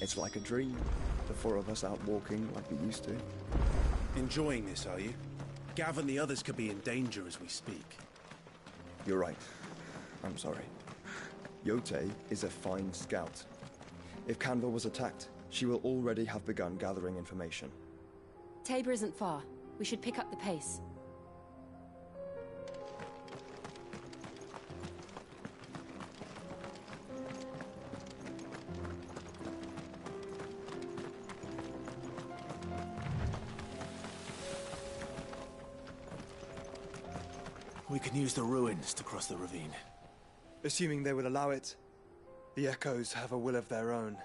It's like a dream. The four of us out walking like we used to. Enjoying this, are you? Gav and the others could be in danger as we speak. You're right. I'm sorry. Yote is a fine scout. If Canville was attacked, she will already have begun gathering information. Tabor isn't far. We should pick up the pace. We can use the ruins to cross the ravine. Assuming they will allow it, the Echoes have a will of their own.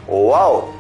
Wow!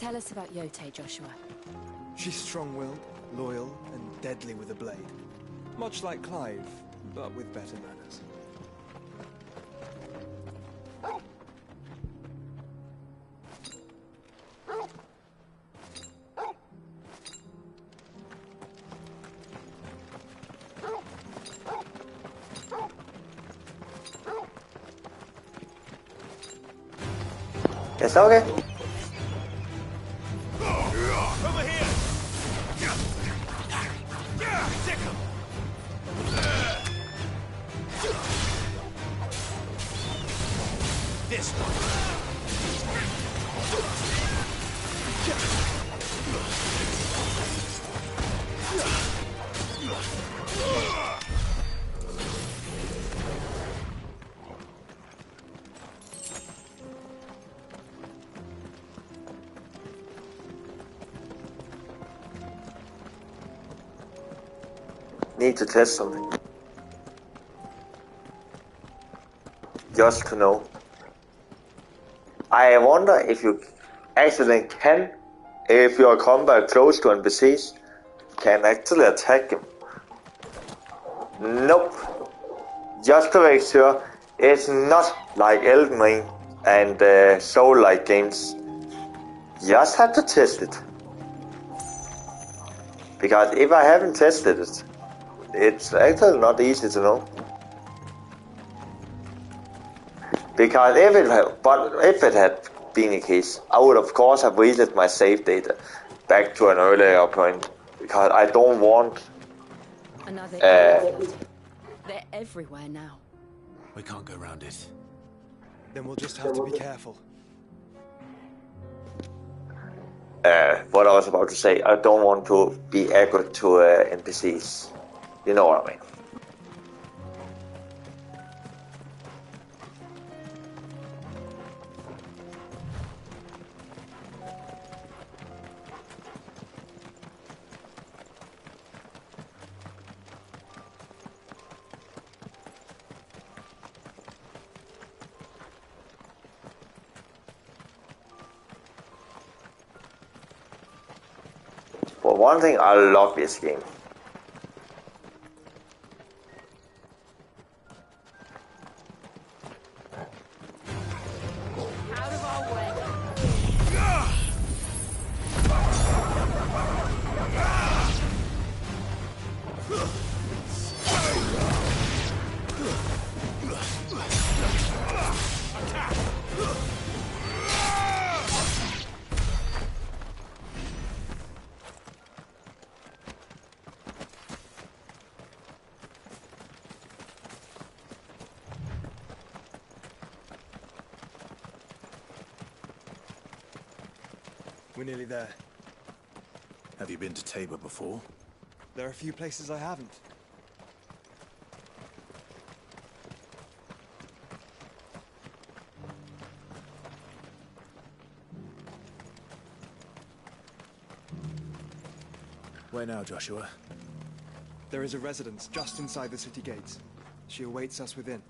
Tell us about Yote, Joshua. She's strong-willed, loyal, and deadly with a blade. Much like Clive, but with better manners. It's okay. Need to test something. Just to know. I wonder if you actually can, if your combat close to NPCs, can actually attack him. Nope. just to make sure, it's not like Elden Ring and Soul-like games. Just have to test it. Because if I haven't tested it, it's actually not easy to know. Because if it had been the case, I would of course have reset my save data back to an earlier point. Because I don't want... Another idiot. They're everywhere now. We can't go around it. Then we'll just have to be careful. What I was about to say, I don't want to be aggroed to NPCs. You know what I mean. For one thing, I love this game. Out of our way. We're nearly there. Have you been to Tabor before? There are a few places I haven't. Where now, Joshua? There is a residence just inside the city gates. She awaits us within.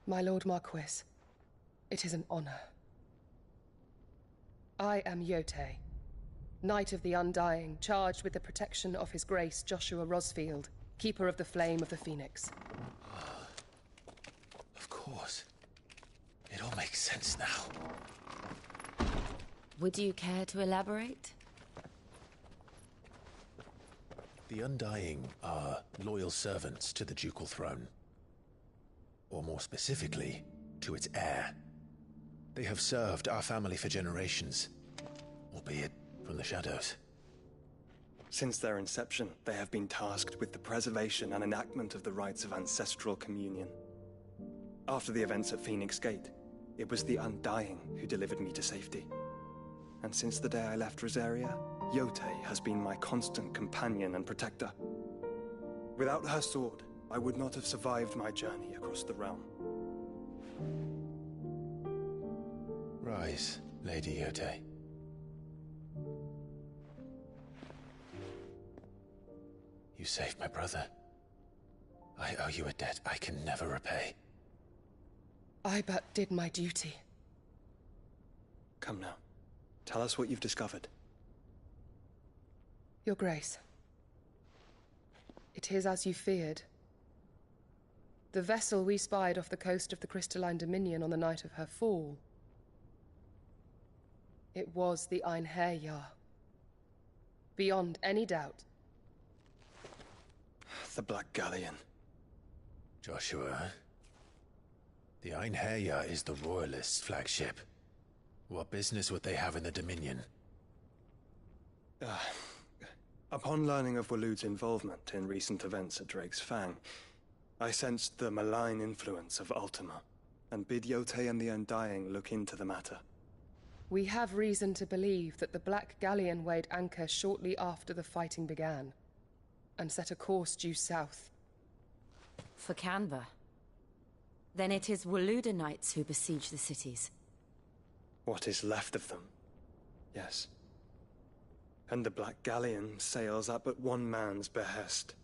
My Lord Marquis, it is an honor. I am Yotei, Knight of the Undying, charged with the protection of His Grace Joshua Rosfield, Keeper of the Flame of the Phoenix. Of course. It all makes sense now. Would you care to elaborate? The Undying are loyal servants to the ducal throne. Or more specifically, to its heir. They have served our family for generations, albeit from the shadows. Since their inception, they have been tasked with the preservation and enactment of the rites of ancestral communion. After the events at Phoenix Gate, it was the Undying who delivered me to safety. And since the day I left Rosaria, Yotei has been my constant companion and protector. Without her sword, I would not have survived my journey across the realm. Rise, Lady Yotei. You saved my brother. I owe you a debt I can never repay. I but did my duty. Come now. Tell us what you've discovered. Your Grace. It is as you feared. The vessel we spied off the coast of the Crystalline Dominion on the night of her fall. It was the Einherjar. Beyond any doubt. The Black Galleon. Joshua, the Einherjar is the Royalists' flagship. What business would they have in the Dominion? Upon learning of Waloed's involvement in recent events at Drake's Fang, I sensed the malign influence of Ultima, and bid Yote and the Undying look into the matter. We have reason to believe that the Black Galleon weighed anchor shortly after the fighting began, and set a course due south. For Canva. Then it is Waluda Knights who besiege the cities. What is left of them, yes. And the Black Galleon sails at but one man's behest.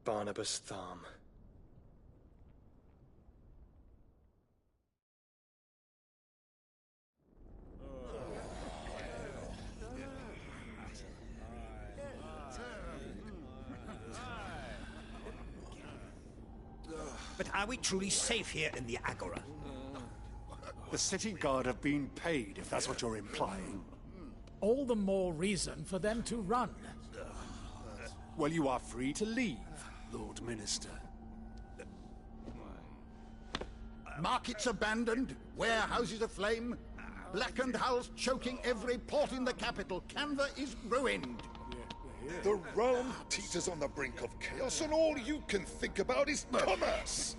Barnabas Tharm. But are we truly safe here in the Agora? The city guard have been paid, if that's what you're implying. All the more reason for them to run. Well, you are free to leave, Lord Minister. Markets abandoned, warehouses aflame, blackened hulls choking every port in the capital. Canva is ruined. The realm teeters on the brink of chaos, and all you can think about is commerce!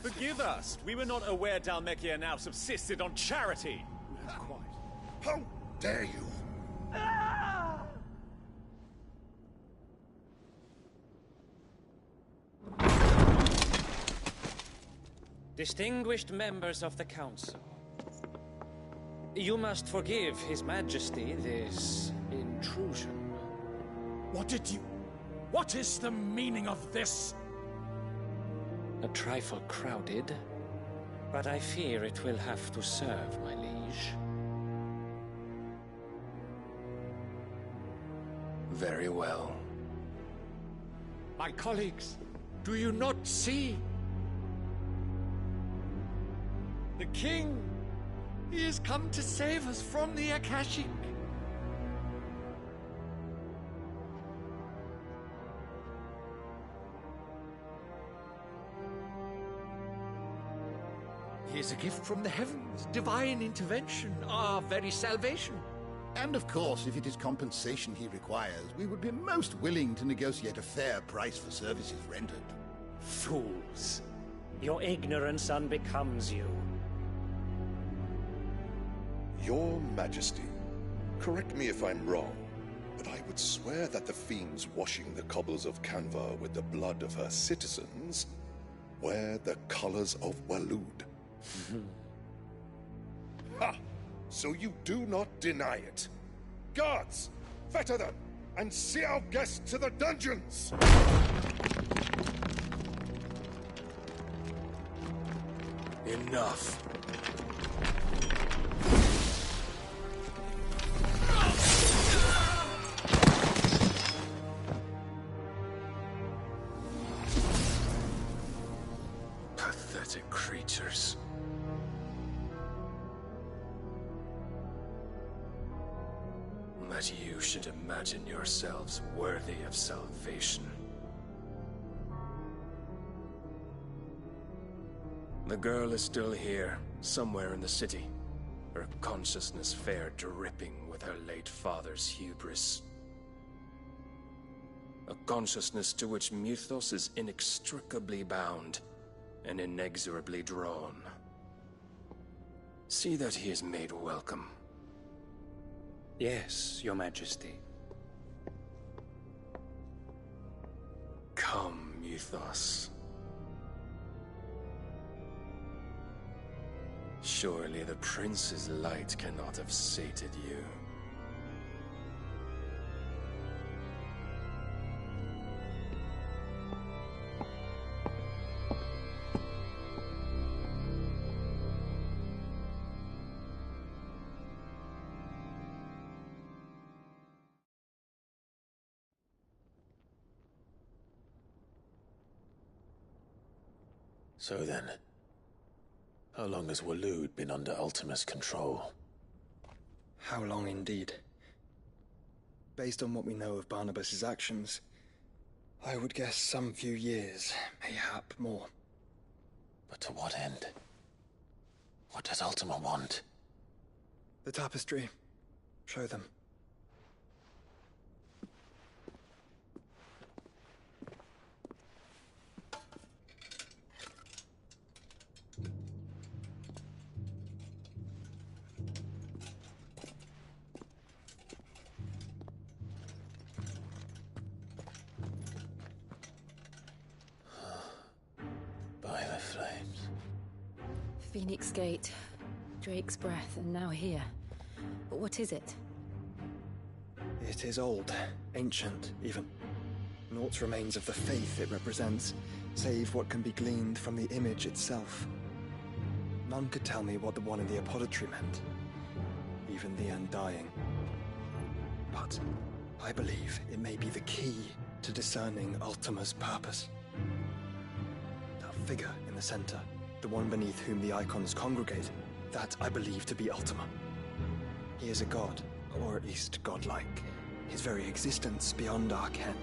Forgive us! We were not aware Dhalmekia now subsisted on charity! How dare you! Distinguished members of the Council, you must forgive His Majesty this intrusion. What is the meaning of this? A trifle crowded, but I fear it will have to serve, my liege. Very well. My colleagues, do you not see? The king! He has come to save us from the Akashic! He is a gift from the heavens, divine intervention, our very salvation. And of course, if it is compensation he requires, we would be most willing to negotiate a fair price for services rendered. Fools! Your ignorance unbecomes you. Your Majesty, correct me if I'm wrong, but I would swear that the fiends washing the cobbles of Canva with the blood of her citizens wear the colors of Walud. Ha! So you do not deny it. Guards, fetter them, and see our guests to the dungeons! Enough. Pathetic creatures. That you should imagine yourselves worthy of salvation. The girl is still here, somewhere in the city. Her consciousness fair dripping with her late father's hubris. A consciousness to which Mythos is inextricably bound and inexorably drawn. See that he is made welcome. Yes, Your Majesty. Come, Mythos. Surely the prince's light cannot have sated you. So then, how long has Walud been under Ultima's control? How long indeed? Based on what we know of Barnabas's actions, I would guess some few years, mayhap more. But to what end? What does Ultima want? The tapestry. Show them. Phoenix Gate, Drake's Breath, and now here. But what is it? It is old, ancient, even. Naught remains of the faith it represents, save what can be gleaned from the image itself. None could tell me what the one in the apothecary meant, even the Undying. But I believe it may be the key to discerning Ultima's purpose. That figure in the center, the one beneath whom the icons congregate, that I believe to be Ultima. He is a god, or at least godlike, his very existence beyond our ken.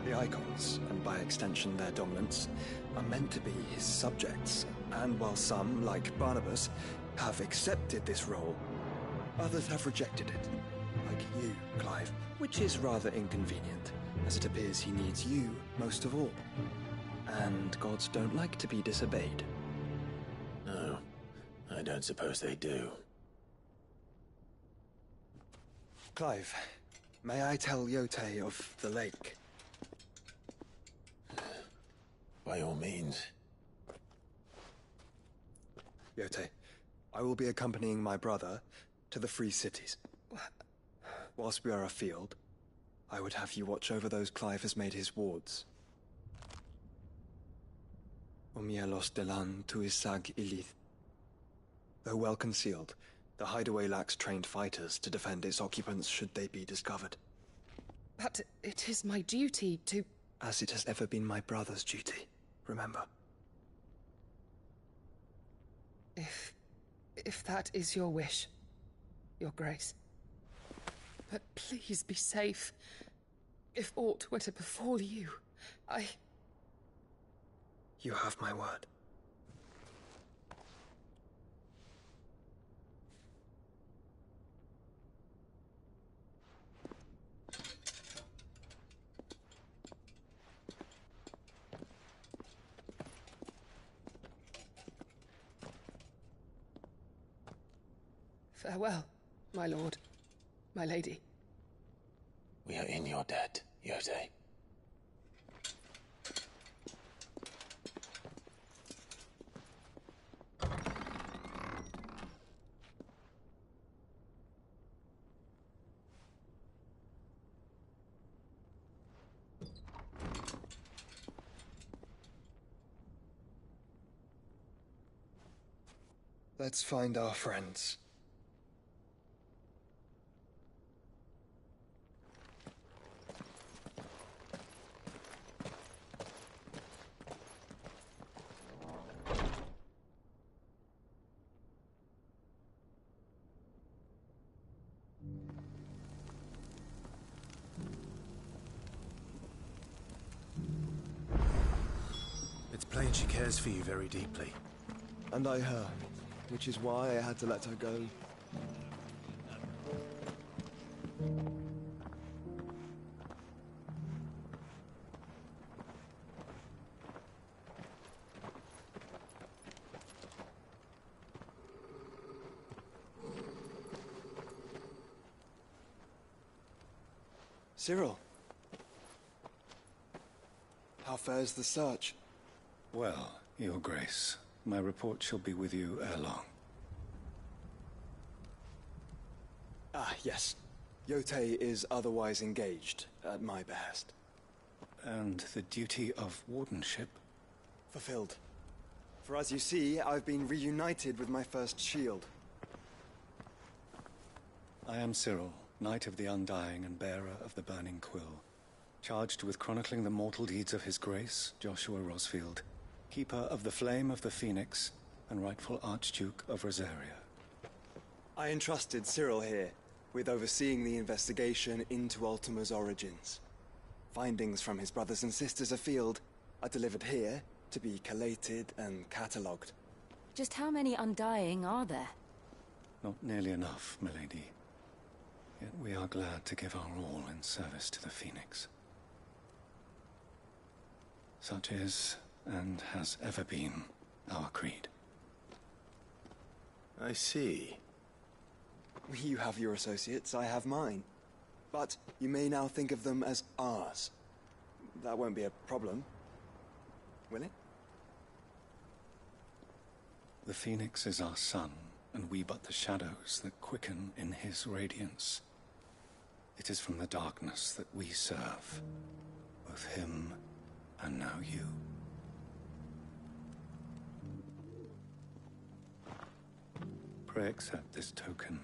The icons, and by extension their dominants, are meant to be his subjects, and while some, like Barnabas, have accepted this role, others have rejected it, like you, Clive, which is rather inconvenient, as it appears he needs you most of all. And gods don't like to be disobeyed. No, I don't suppose they do. Clive, may I tell Yote of the lake? By all means. Yote, I will be accompanying my brother to the Free Cities. Whilst we are afield, I would have you watch over those Clive has made his wards. Omielos delan tuisag ilith. Though well concealed, the hideaway lacks trained fighters to defend its occupants should they be discovered. But it is my duty to... As it has ever been my brother's duty, remember. If that is your wish, Your Grace. But please be safe. If aught were to befall you, You have my word. Farewell, my lord, my lady. We are in your debt, Yote. Let's find our friends. It's plain she cares for you very deeply. And I her, which is why I had to let her go. Cyril, how fares the search? Well, Your Grace, my report shall be with you ere long. Ah, yes. Yote is otherwise engaged, at my behest. And the duty of wardenship? Fulfilled. For as you see, I've been reunited with my first shield. I am Cyril, Knight of the Undying and bearer of the Burning Quill, charged with chronicling the mortal deeds of His Grace, Joshua Rosfield, Keeper of the Flame of the Phoenix, and rightful Archduke of Rosaria. I entrusted Cyril here with overseeing the investigation into Ultima's origins. Findings from his brothers and sisters afield are delivered here to be collated and catalogued. Just how many Undying are there? Not nearly enough, milady. Yet we are glad to give our all in service to the Phoenix. Such is, and has ever been, our creed. I see. You have your associates, I have mine. But you may now think of them as ours. That won't be a problem, will it? The Phoenix is our sun, and we but the shadows that quicken in his radiance. It is from the darkness that we serve, both him and now you. Pray accept this token.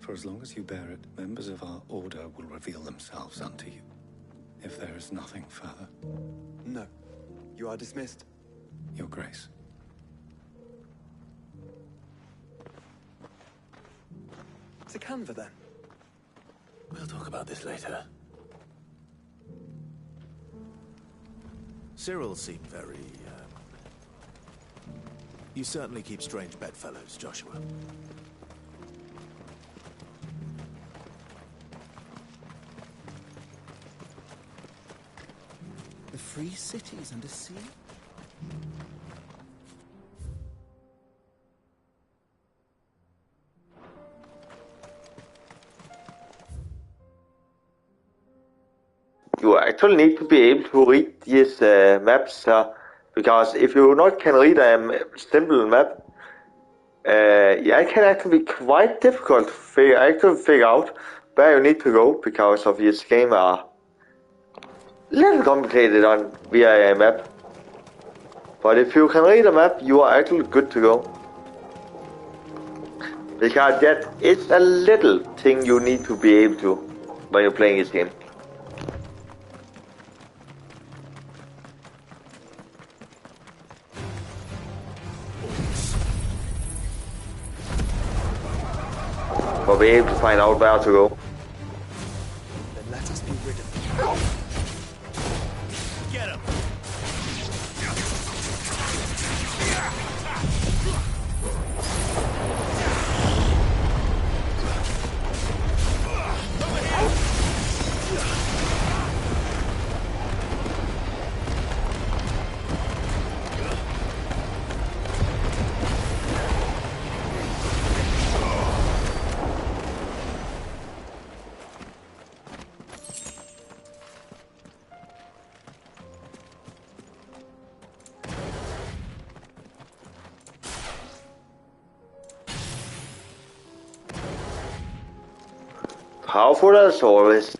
For as long as you bear it, members of our order will reveal themselves unto you. If there is nothing further. No. You are dismissed. Your Grace. To Canva, then. We'll talk about this later. Cyril seemed very, You certainly keep strange bedfellows, Joshua. The free cities under sea? You actually need to be able to read these maps because if you not can read a simple map, it can actually be quite difficult to figure out where you need to go because of this game are little complicated on via a map. But if you can read a map, you are actually good to go. Because that is a little thing you need to be able to when you're playing this game. For be able to find out where to go. Then let us be rid of them. Get him! Powerful as always.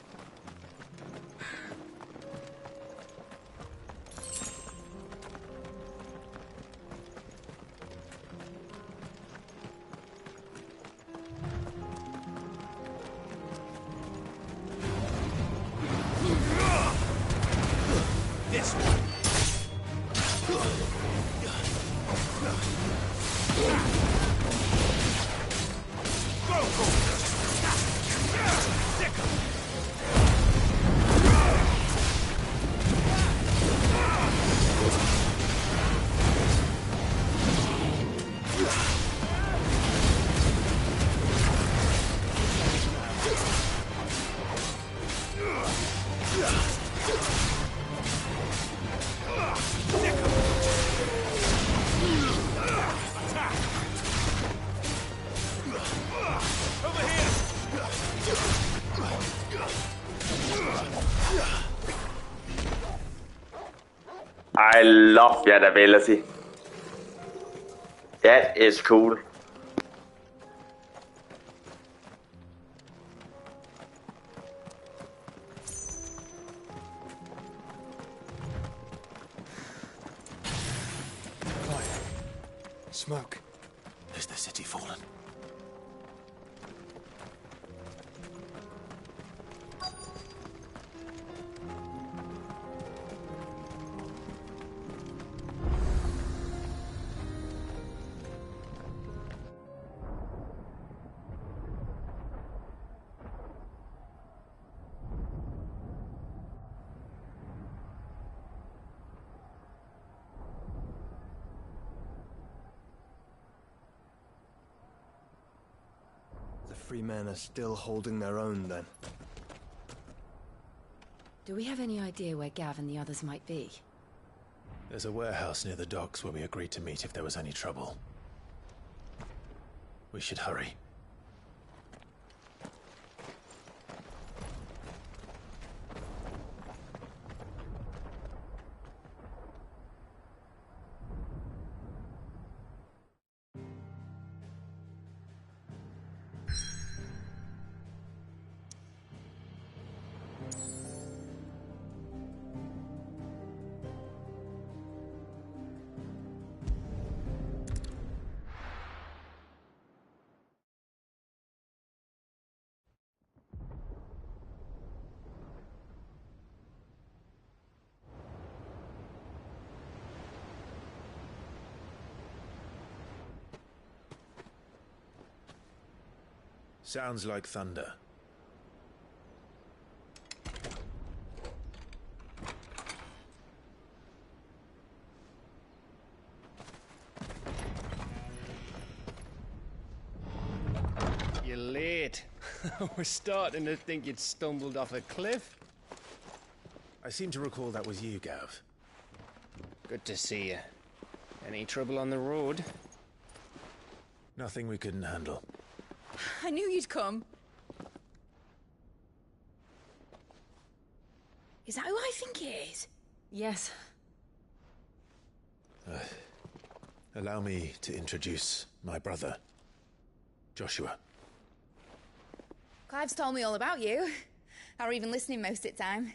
This one. I love that ability. That is cool. Quiet. Smoke. Is the city fallen? The free men are still holding their own, then. Do we have any idea where Gav and the others might be? There's a warehouse near the docks where we agreed to meet if there was any trouble. We should hurry. Sounds like thunder. You're late. We're starting to think you'd stumbled off a cliff. I seem to recall that was you, Gav. Good to see you. Any trouble on the road? Nothing we couldn't handle. I knew you'd come. Is that who I think it is? Yes. Allow me to introduce my brother, Joshua. Clive's told me all about you. Or even listening most of the time.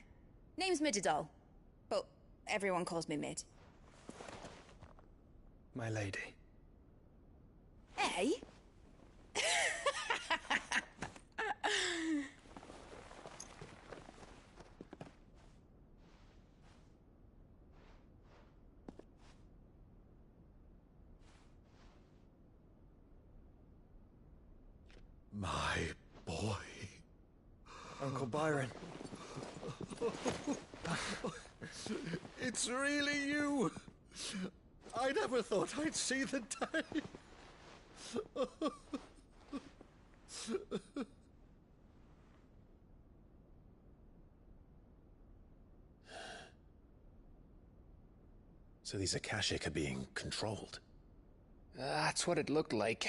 Name's Midadol, but everyone calls me Mid. My lady. Hey? My boy. Uncle Byron. It's really you. I never thought I'd see the day. So these Akashic are being controlled? That's what it looked like.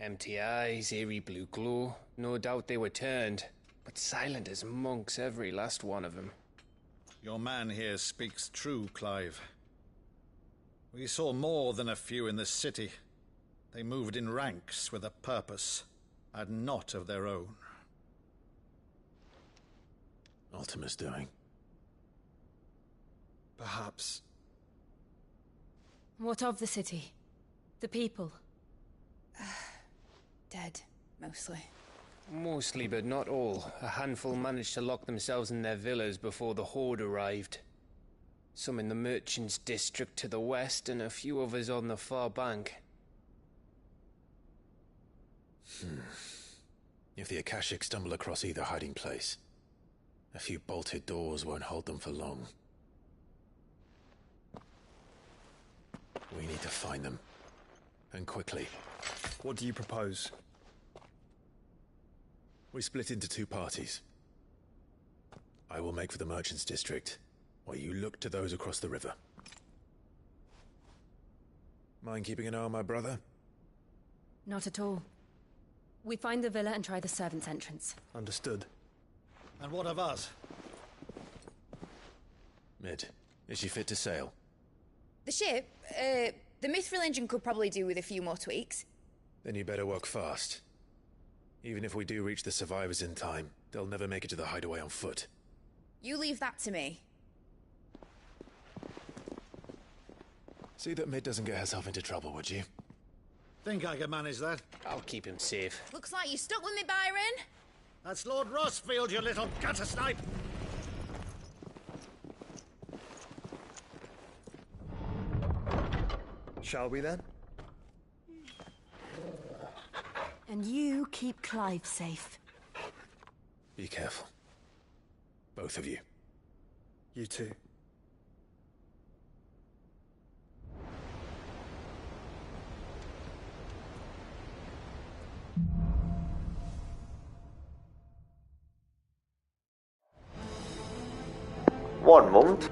Empty eyes, eerie blue glow. No doubt they were turned, but silent as monks, every last one of them. Your man here speaks true, Clive. We saw more than a few in this city. They moved in ranks with a purpose, and not of their own. Ultima's doing. Perhaps. What of the city? The people? Dead, mostly. Mostly, but not all. A handful managed to lock themselves in their villas before the Horde arrived. Some in the Merchants' District to the west, and a few others on the far bank. If the Akashic stumble across either hiding place, a few bolted doors won't hold them for long. We need to find them. And quickly. What do you propose? We split into two parties. I will make for the Merchants' District, while you look to those across the river. Mind keeping an eye on my brother? Not at all. We find the villa and try the servants' entrance. Understood. And what of us? Mid, is she fit to sail? The ship, the Mithril engine could probably do with a few more tweaks. Then you better work fast. Even if we do reach the survivors in time, they'll never make it to the hideaway on foot. You leave that to me. See that Mid doesn't get herself into trouble, would you? Think I can manage that? I'll keep him safe. Looks like you stuck with me, Byron. That's Lord Rossfield, you little gutter snipe! Shall we then? And you keep Clive safe. Be careful. Both of you. You too. One moment.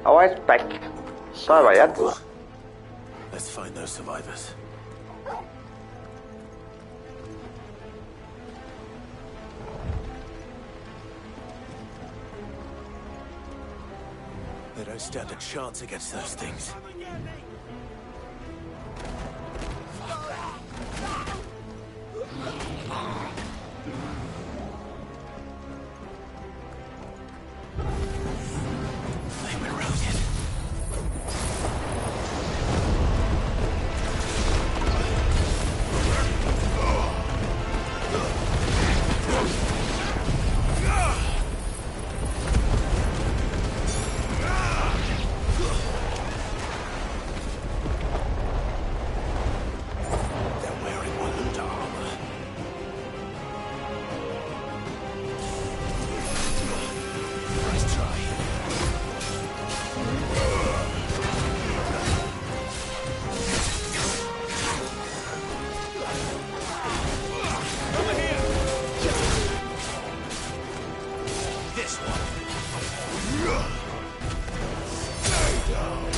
Alright, back. Sorry about that. Let's find those survivors. They don't stand a chance against those things. This one. Stay down.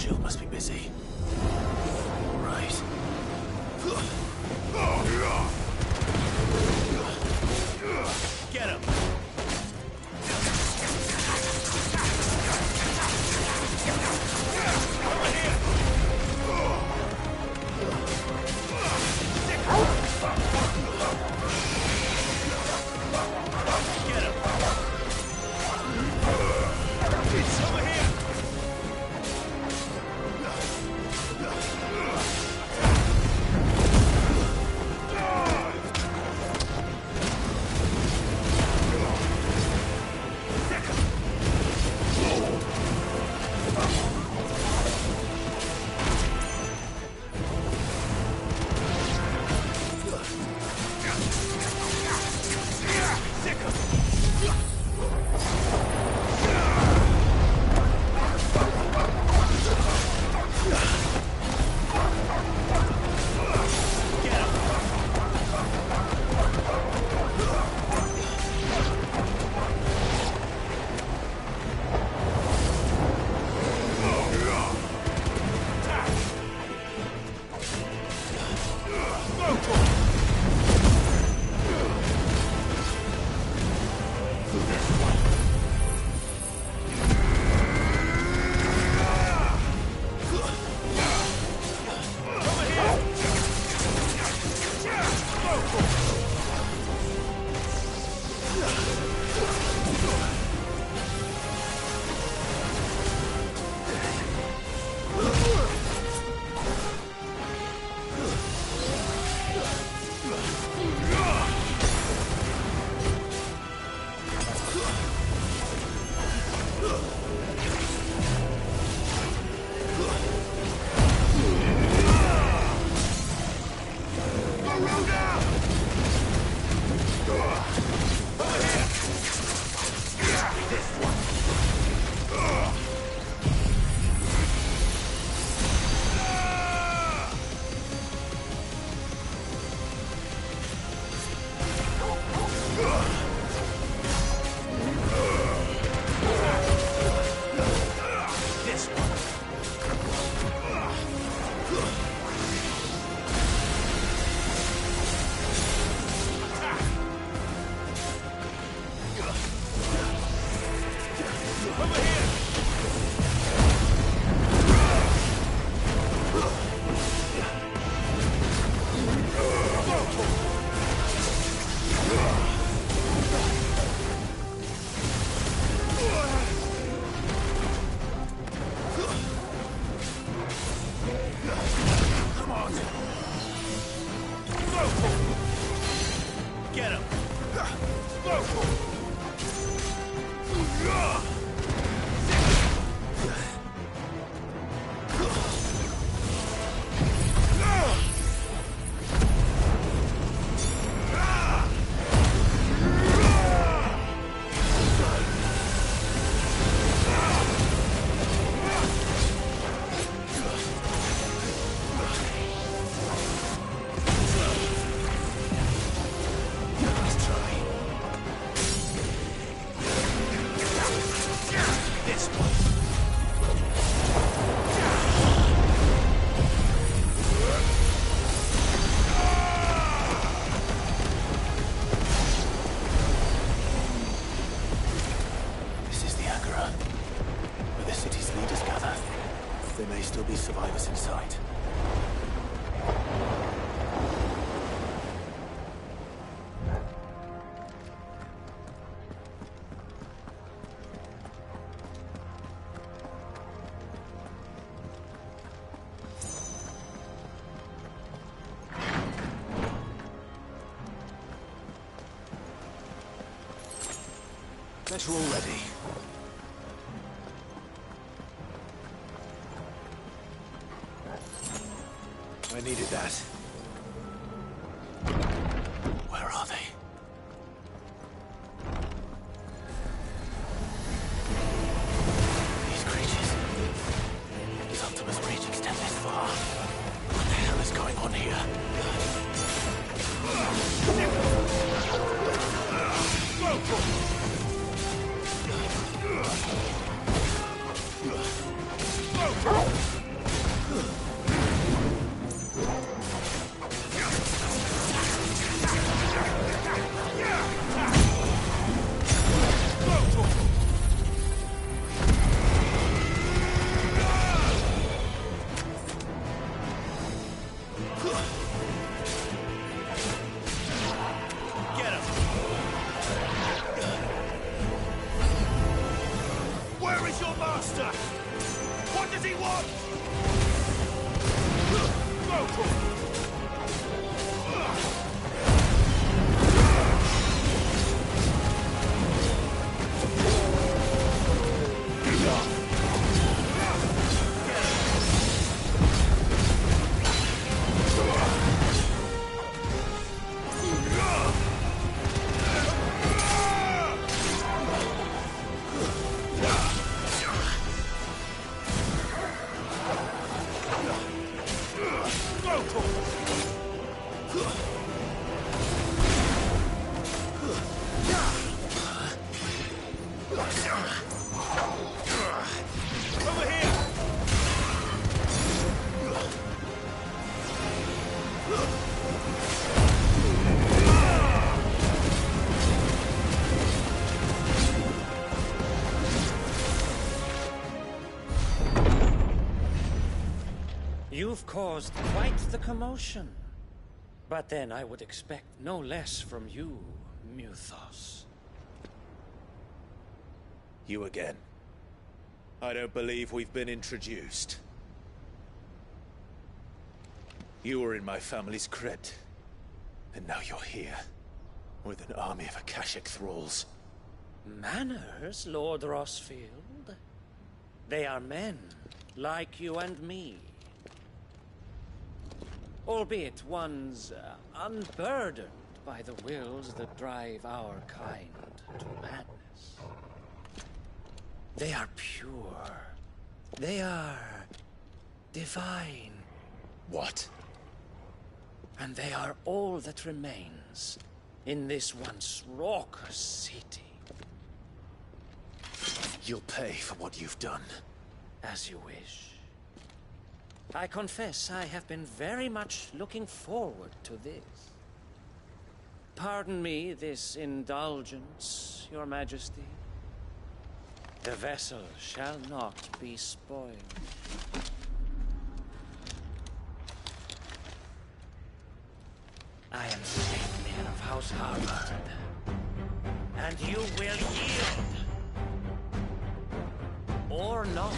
shield must be busy. Right. Get him! Get him! Survivors in sight. Better already. I needed that. Where are they? These creatures. Does Optimus' reach extend this far? What the hell is going on here? You've caused quite the commotion. But then I would expect no less from you, Muthos. You again. I don't believe we've been introduced. You were in my family's crypt, and now you're here, with an army of Akashic thralls. Manners, Lord Rosfield? They are men, like you and me. Albeit ones unburdened by the wills that drive our kind to madness. They are pure. They are divine. What? And they are all that remains in this once raucous city. You'll pay for what you've done. As you wish. I confess I have been very much looking forward to this. Pardon me this indulgence, Your Majesty. The vessel shall not be spoiled. I am Saintmere of House Harvard, and you will yield. Or not.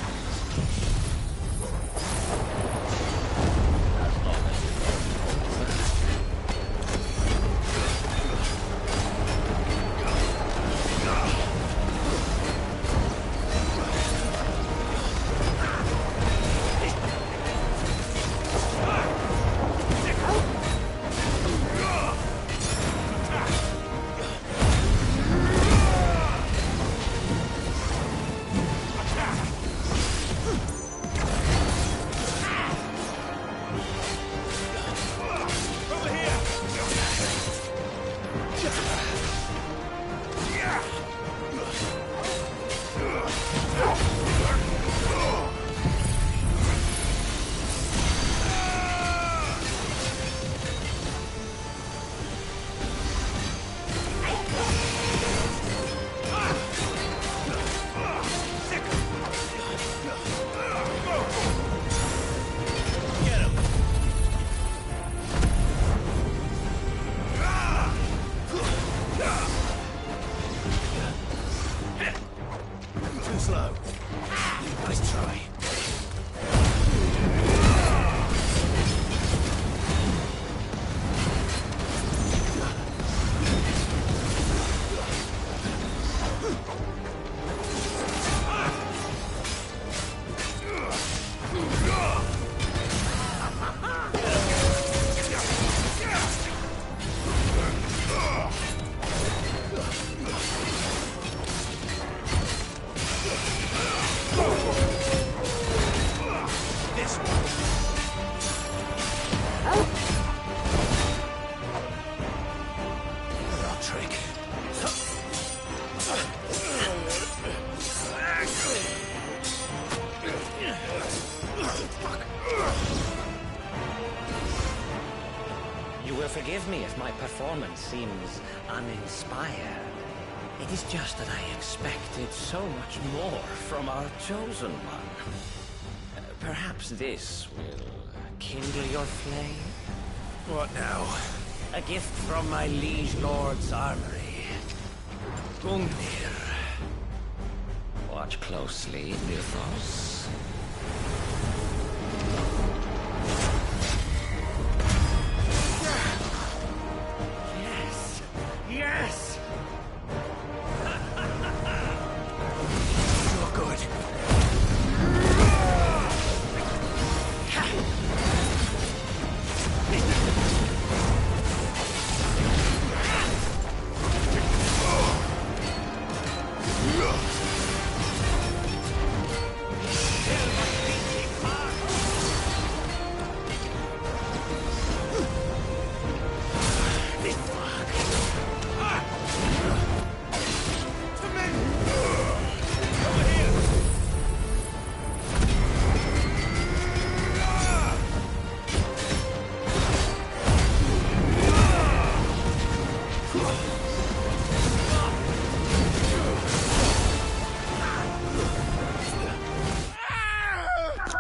Forgive me if my performance seems uninspired. It is just that I expected so much more from our chosen one. Perhaps this will kindle your flame? What now? A gift from my liege lord's armory. Gungnir. Watch closely, Muthos. Yes! You're good.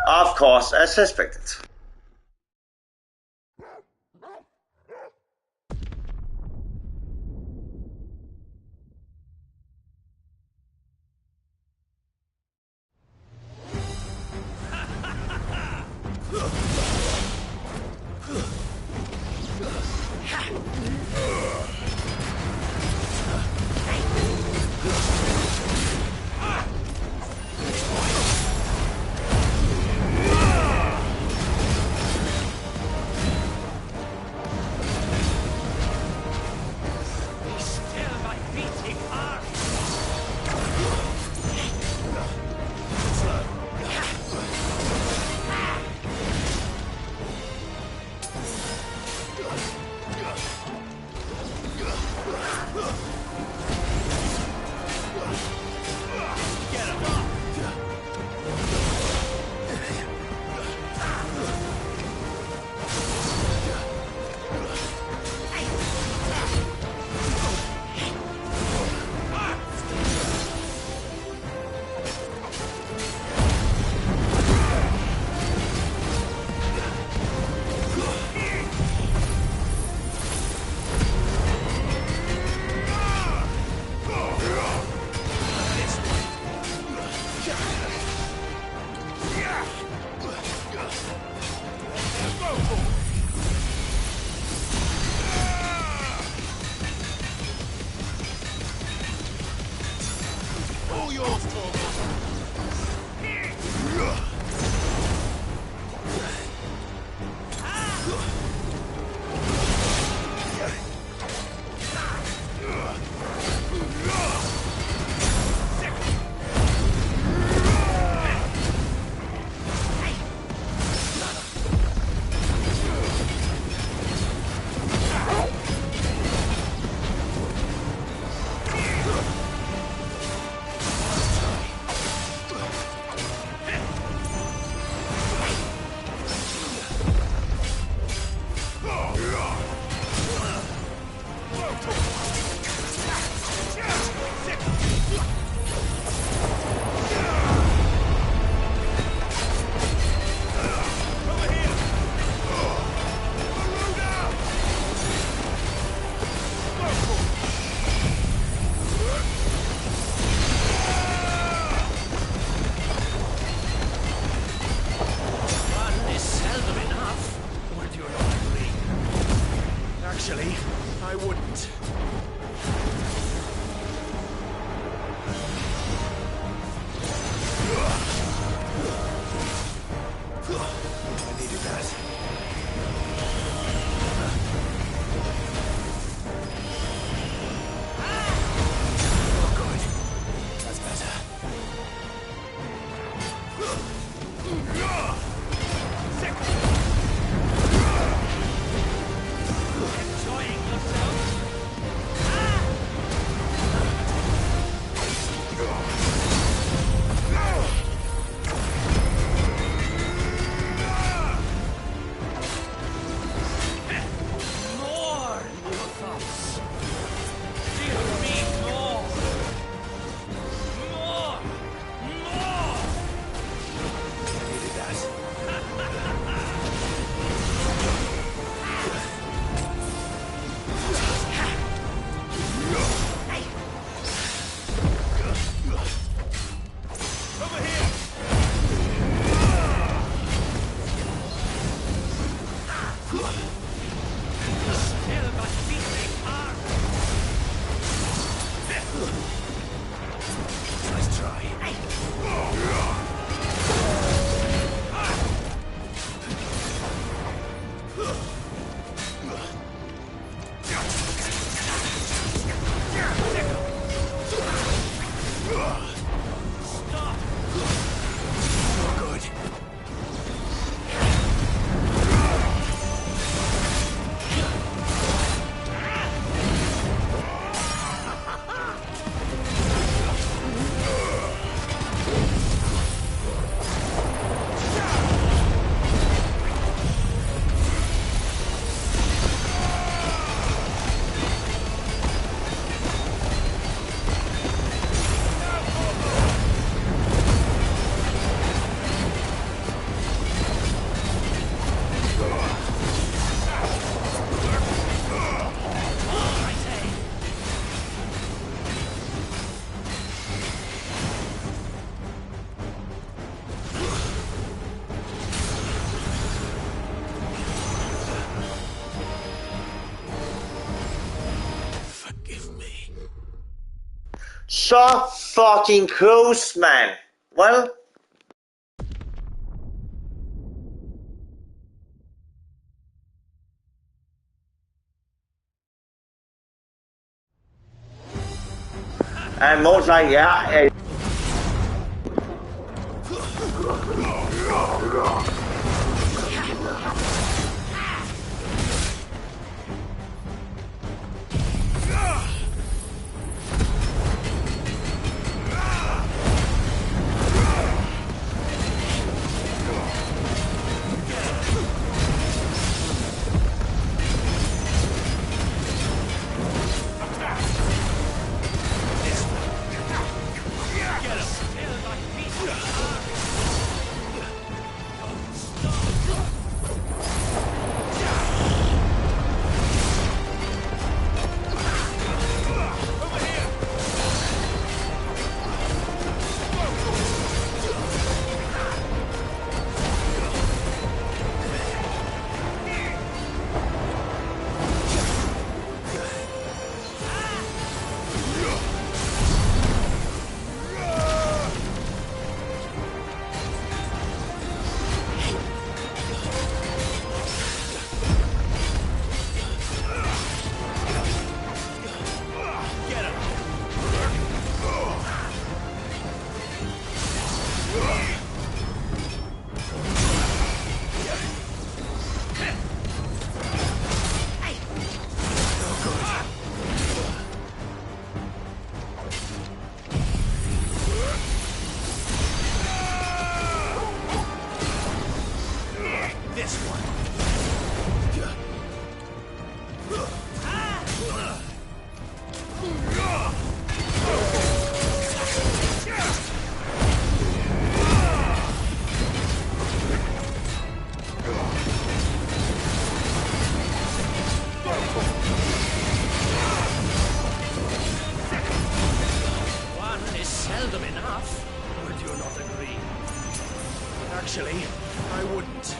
Of course, as suspected. I wouldn't. I needed that. Oh, good. That's better. Enjoying yourself? More new thoughts. Give me more. More. More. I needed that. Over here. Still my beating heart. Nice try. Oh, good. Forgive me. Så fucking close, man. Well, and most like, yeah. Actually, I wouldn't.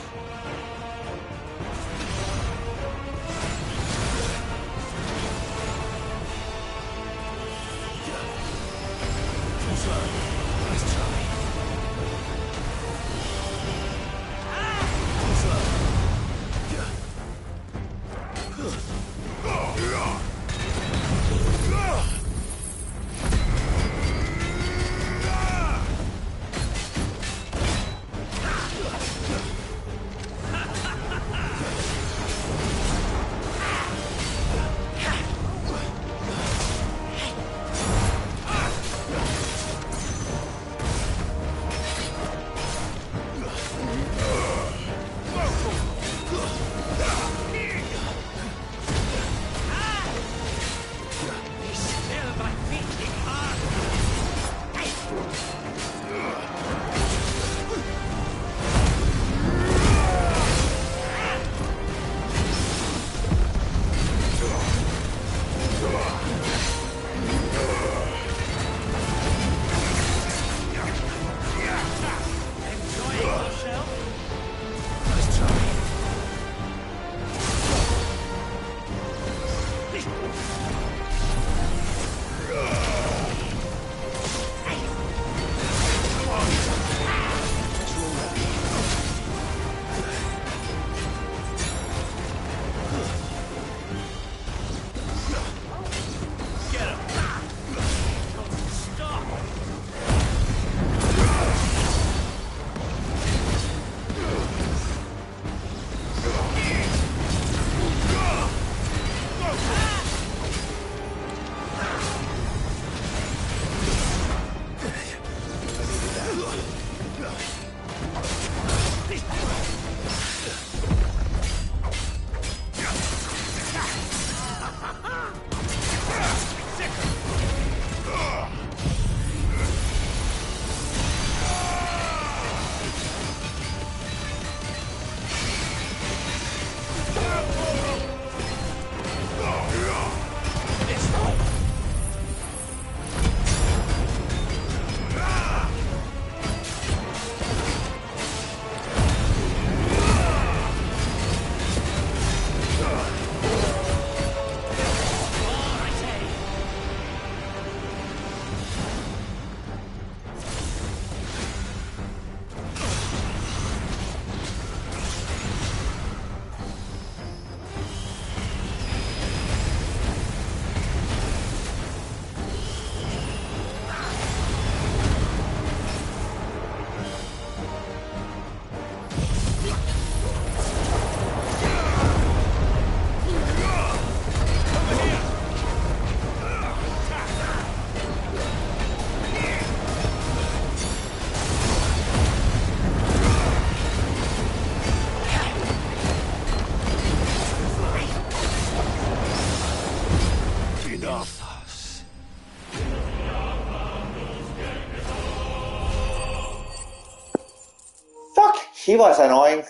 He was annoying.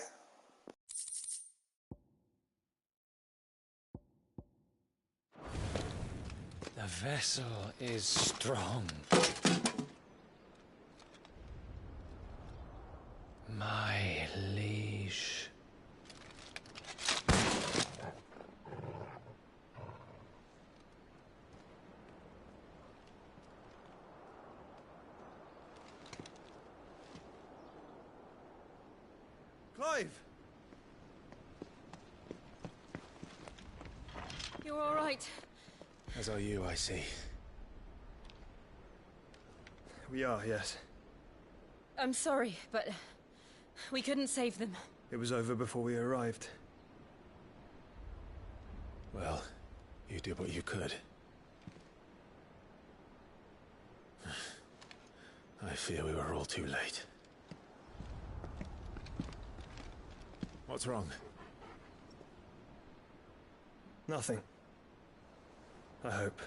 The vessel is strong. My liege. Clive! You're all right. As are you, I see. We are, yes. I'm sorry, but we couldn't save them. It was over before we arrived. Well, you did what you could. I fear we were all too late. What's wrong? Nothing. I hope.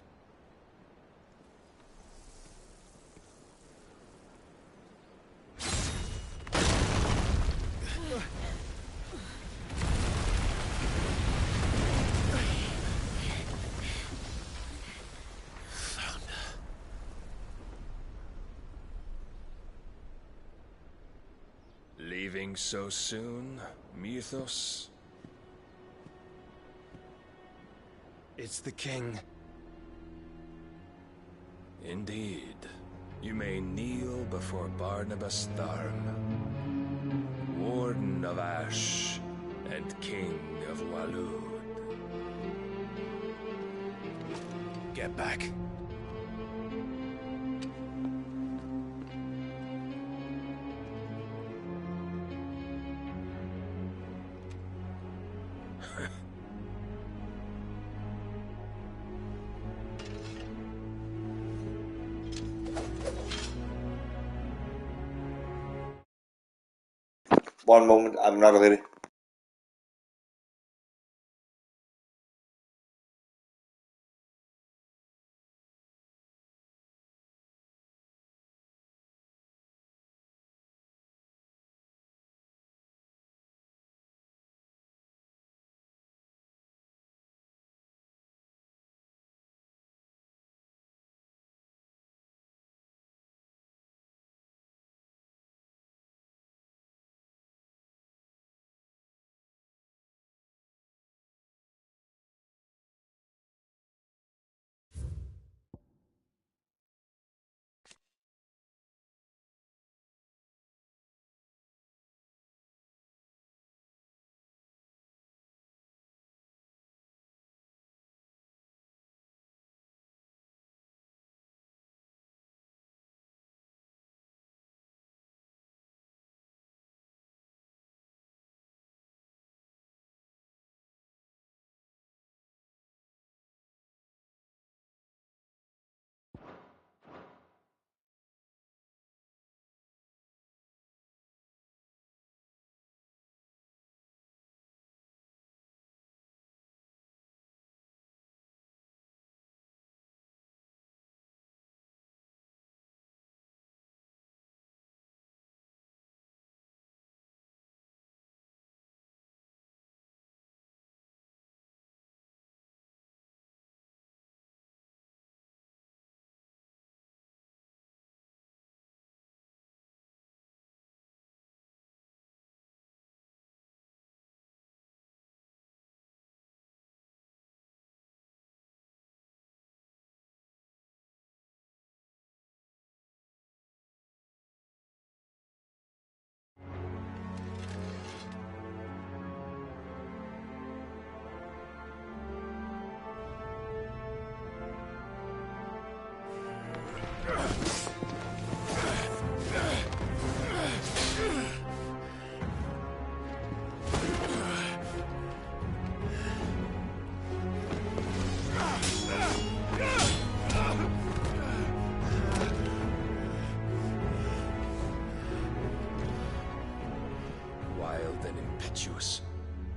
Leaving so soon, Mythos? It's the king. Indeed. You may kneel before Barnabas Tharm, Warden of Ash and King of Waloed. Get back. One moment, I'm not ready.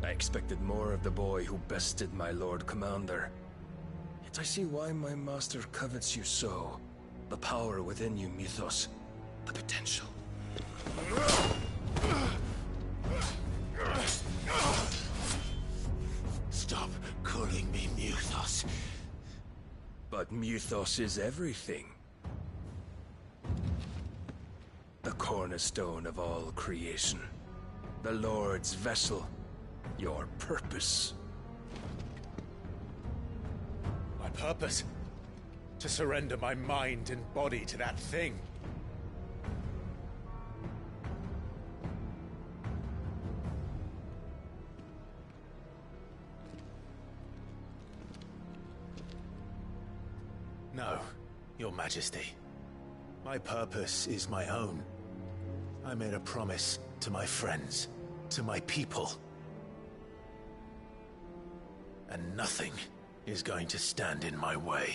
I expected more of the boy who bested my Lord Commander. Yet I see why my master covets you so. The power within you, Mythos. The potential. But mythos is everything. The cornerstone of all creation. The Lord's vessel. Your purpose. My purpose? To surrender my mind and body to that thing. No, Your Majesty. My purpose is my own. I made a promise to my friends, to my people. And nothing is going to stand in my way.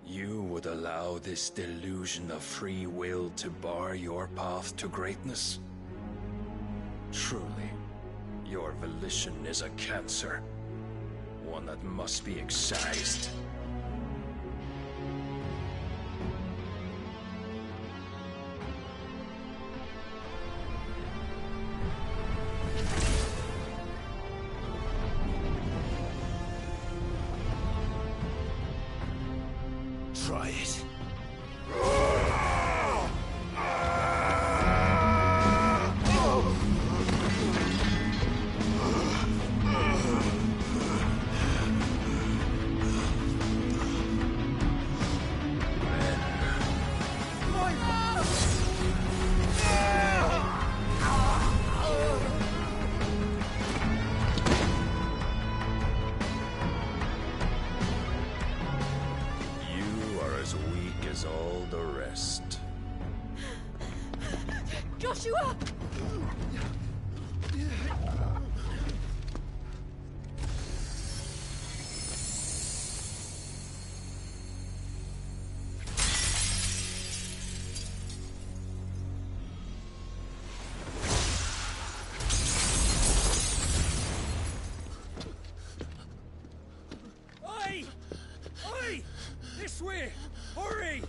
You would allow this delusion of free will to bar your path to greatness? Truly, your volition is a cancer. One that must be excised. Try it. All the rest. Joshua! Oi! Oi! This way! Hurry!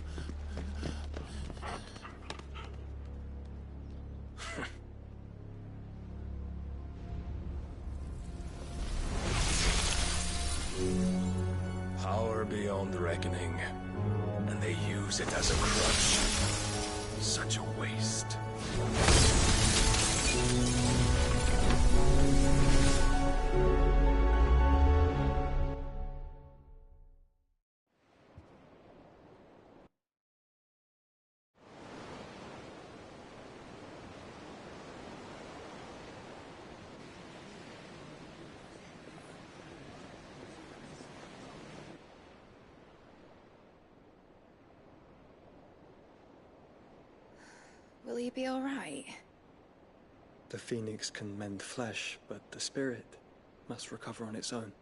Power beyond reckoning, and they use it as a crutch. Such a waste. Will he be all right? The Phoenix can mend flesh, but the spirit must recover on its own.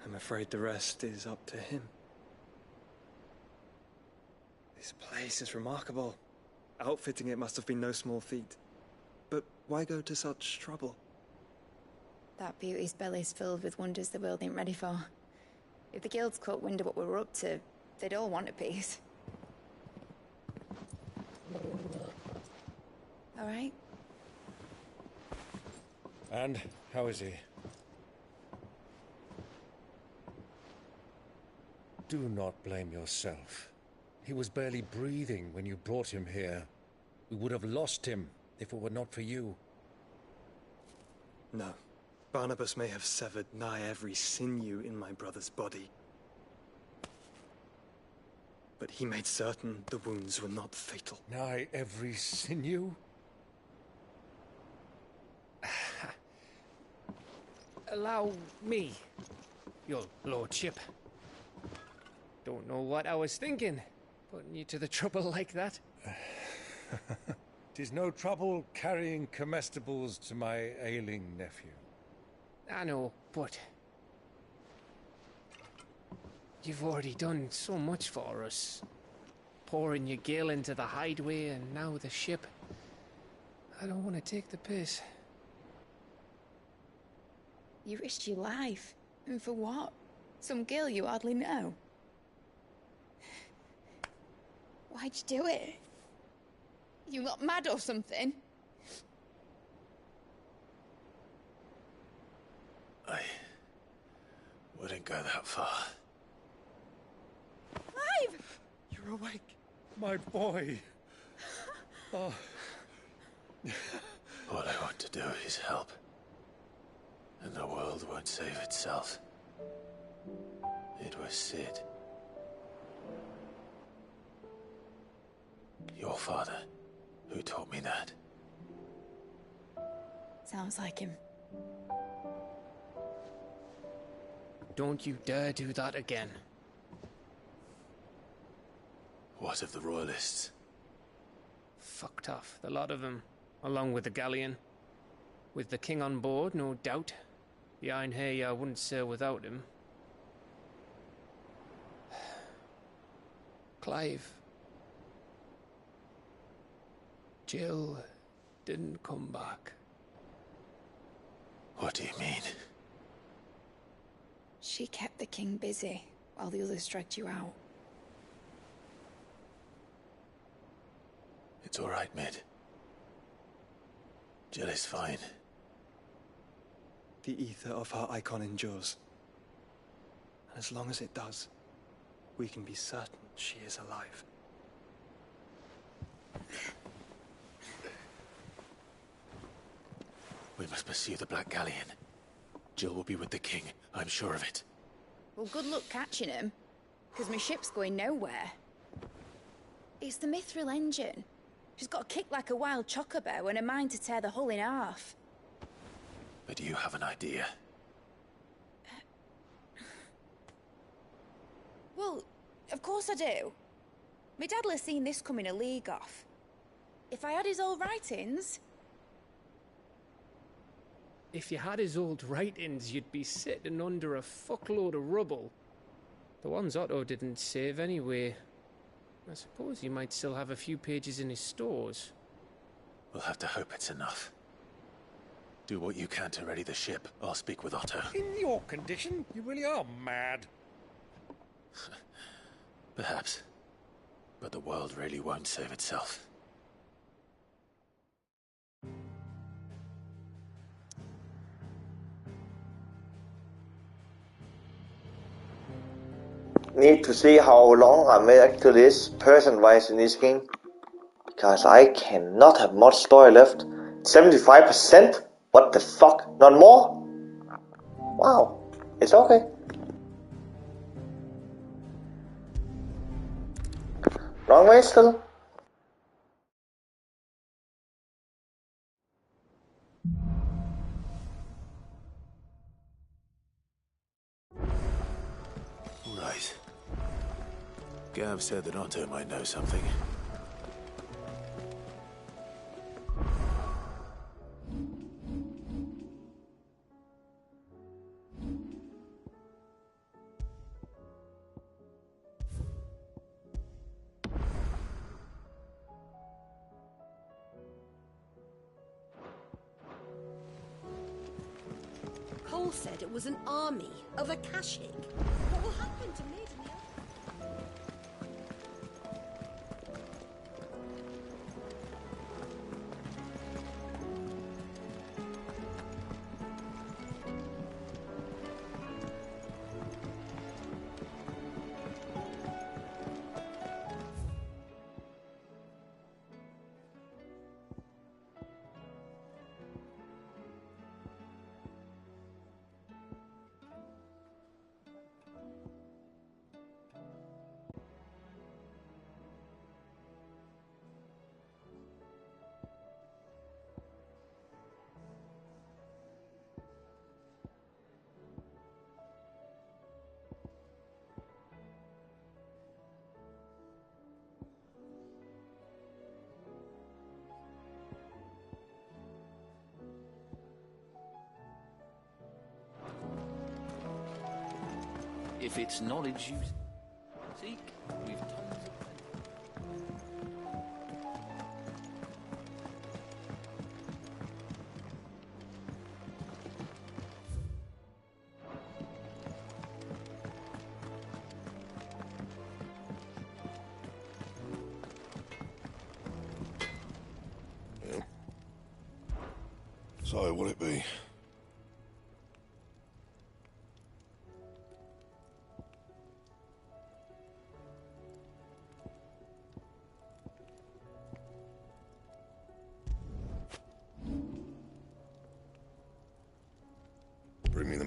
I'm afraid the rest is up to him. This place is remarkable. Outfitting it must have been no small feat. But why go to such trouble? That beauty's belly's filled with wonders the world ain't ready for. If the guilds caught wind of what we were up to, they'd all want a piece. All right? And how is he? Do not blame yourself. He was barely breathing when you brought him here. We would have lost him if it were not for you. No. Barnabas may have severed nigh every sinew in my brother's body. But he made certain the wounds were not fatal. Nigh every sinew? Allow me, your lordship. Don't know what I was thinking, putting you to the trouble like that. 'Tis no trouble carrying comestibles to my ailing nephew. I know, but you've already done so much for us. Pouring your gil into the hideaway and now the ship. I don't want to take the piss. You risked your life. And for what? Some girl you hardly know. Why'd you do it? You not mad or something? I wouldn't go that far. Clive! You're awake, my boy. Oh. All I want to do is help. And the world won't save itself. It was Sid. Your father, who taught me that. Sounds like him. Don't you dare do that again. What of the Royalists? Fucked off, the lot of them, along with the galleon. With the king on board, no doubt. The Iron Hair wouldn't sail without him. Clive. Jill didn't come back. What do you mean? She kept the king busy while the others dragged you out. It's all right, Mid. Jill is fine. The ether of her icon endures. And as long as it does, we can be certain she is alive. We must pursue the Black Galleon. Jill will be with the king, I'm sure of it. Well, good luck catching him, because my ship's going nowhere. It's the Mithril engine. She's got a kick like a wild chocobo and a mind to tear the hull in half. But do you have an idea? Well, of course I do. My dad'll have seen this coming a league off. If I had his old writings... If you had his old writings, you'd be sitting under a fuckload of rubble. The ones Otto didn't save anyway. I suppose he might still have a few pages in his stores. We'll have to hope it's enough. Do what you can to ready the ship. I'll speak with Otto. In your condition, you really are mad. Perhaps. But the world really won't save itself. Need to see how long I'm actually this person-wise in this game. Because I cannot have much story left. 75%? What the fuck? Not more? Wow. It's okay. Long way still. Right. Gav said that Otto might know something. Cole said it was an army of Akashic. What will happen to Mid and the If it's knowledge you seek, we've tons of So, what'll it be?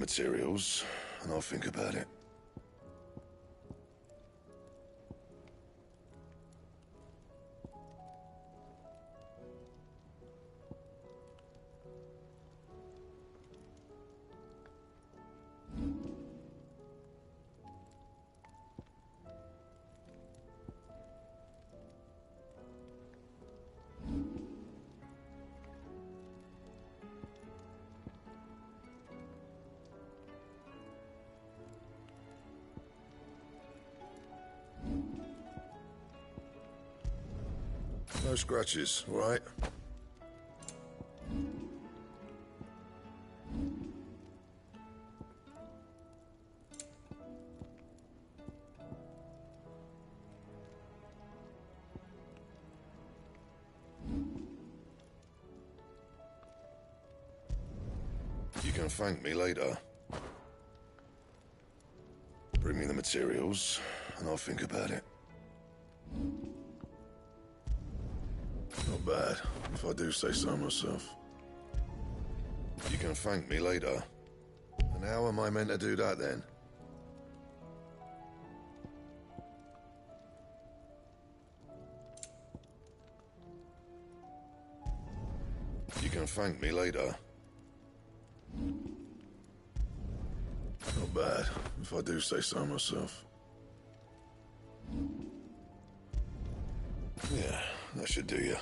materials, and I'll think about it. No scratches, all right? You can thank me later. Bring me the materials, and I'll think about it. Not bad, if I do say so myself. You can thank me later. And how am I meant to do that then? You can thank me later. Not bad, if I do say so myself. Yeah, that should do you.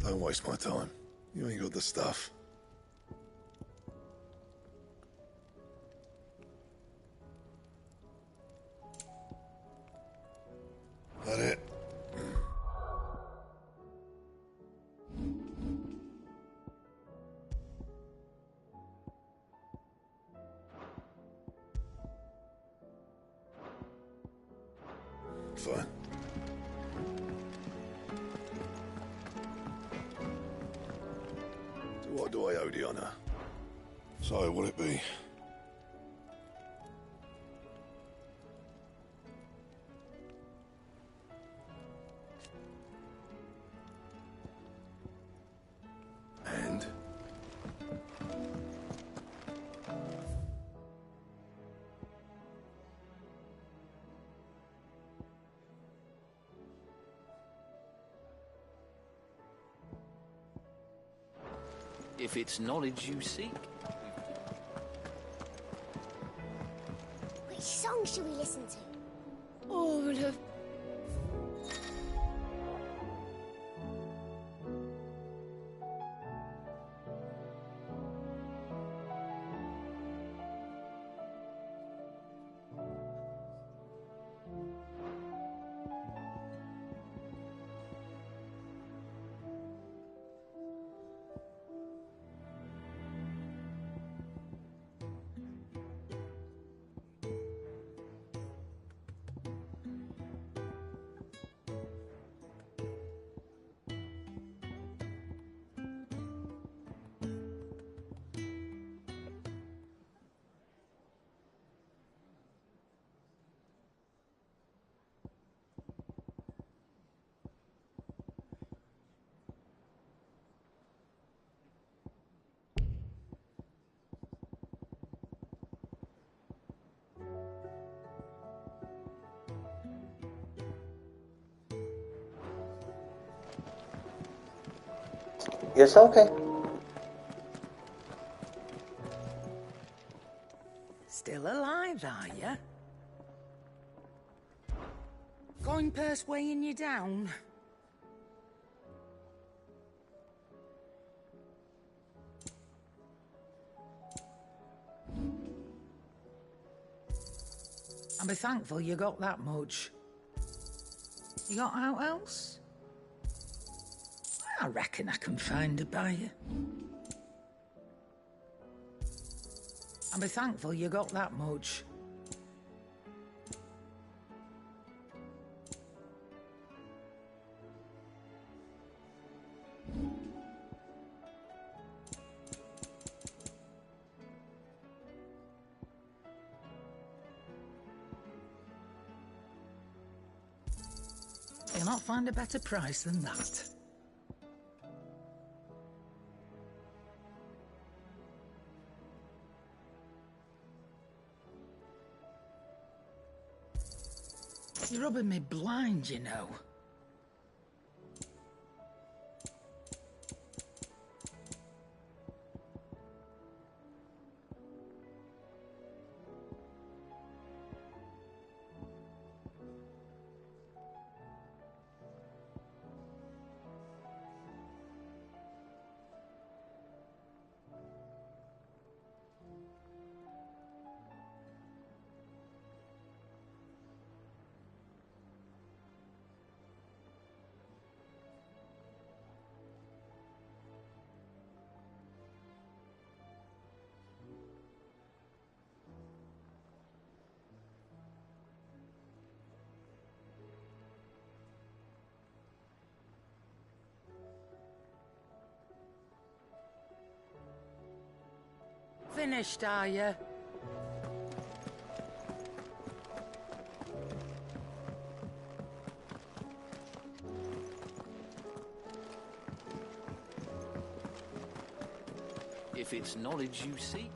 Don't waste my time. You ain't got the stuff. That it? Fine. So what do I owe the honor? So, what'll it be? And? If it's knowledge you seek. Which song should we listen to? All of... Yes, okay. Still alive, are you? Coin purse weighing you down? I'll be thankful you got that much. You got out else? I reckon I can find a buyer. I'll be thankful you got that much. Cannot find a better price than that. You're rubbing me blind, you know. Finished, are you? If it's knowledge you seek,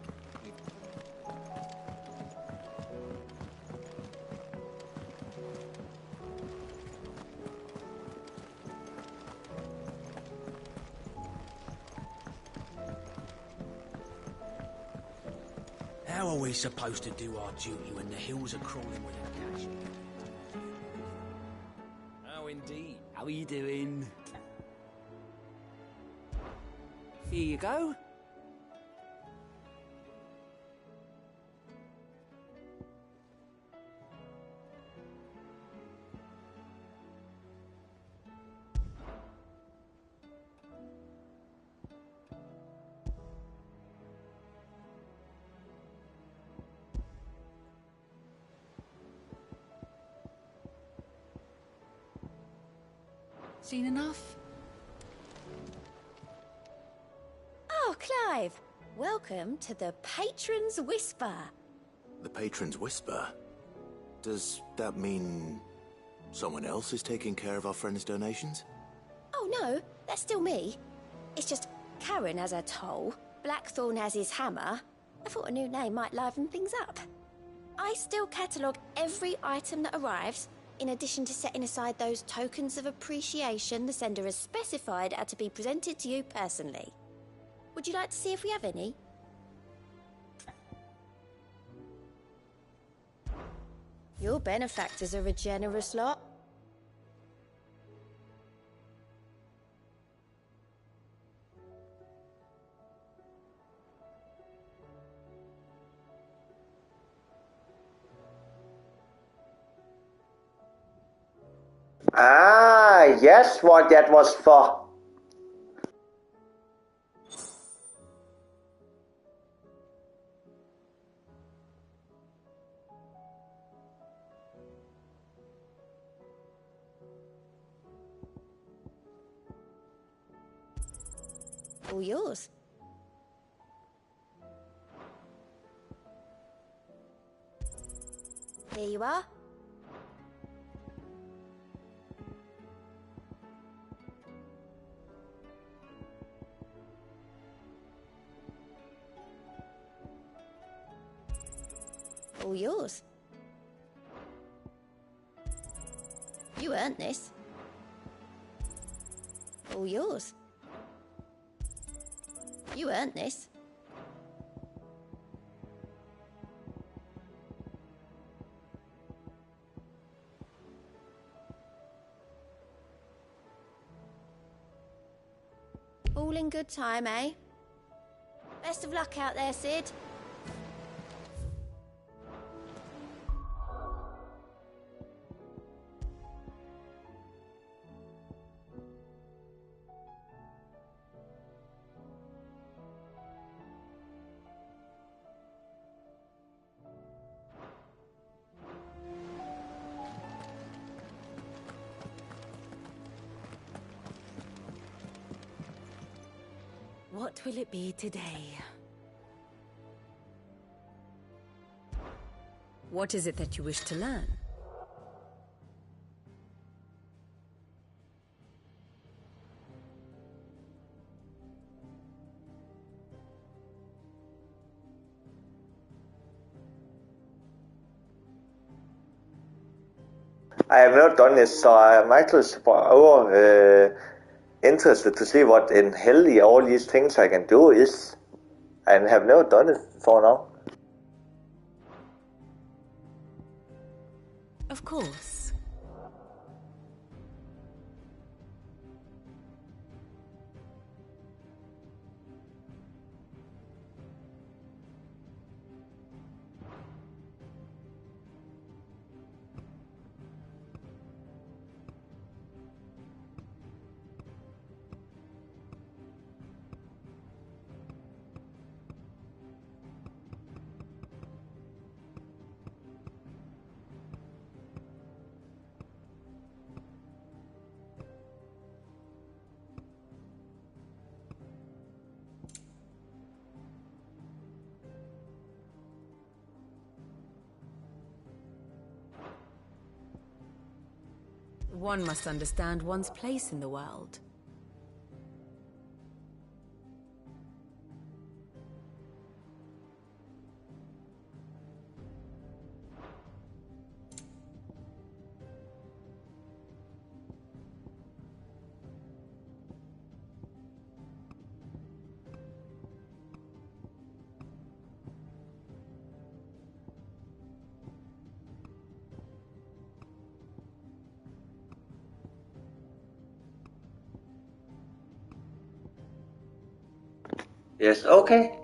How are we supposed to do our duty when the hills are crawling with our cash? oh indeed. How are you doing? Here you go. Seen enough? Oh, Clive! Welcome to the Patron's Whisper. The Patron's Whisper? Does that mean someone else is taking care of our friend's donations? Oh no, that's still me. It's just Karen has her toll, Blackthorn has his hammer. I thought a new name might liven things up. I still catalogue every item that arrives, in addition to setting aside those tokens of appreciation the sender has specified are to be presented to you personally. Would you like to see if we have any? Your benefactors are a generous lot. Ah, yes, what that was for. All yours. Here you are. All yours. You earned this. All yours. You earned this. All in good time, eh? Best of luck out there, Sid. What will it be today? What is it that you wish to learn? I have not done this, so I'm actually interested to see what in hell all these things I can do is. I have never done it before now. Of course. One must understand one's place in the world. Yes, okay.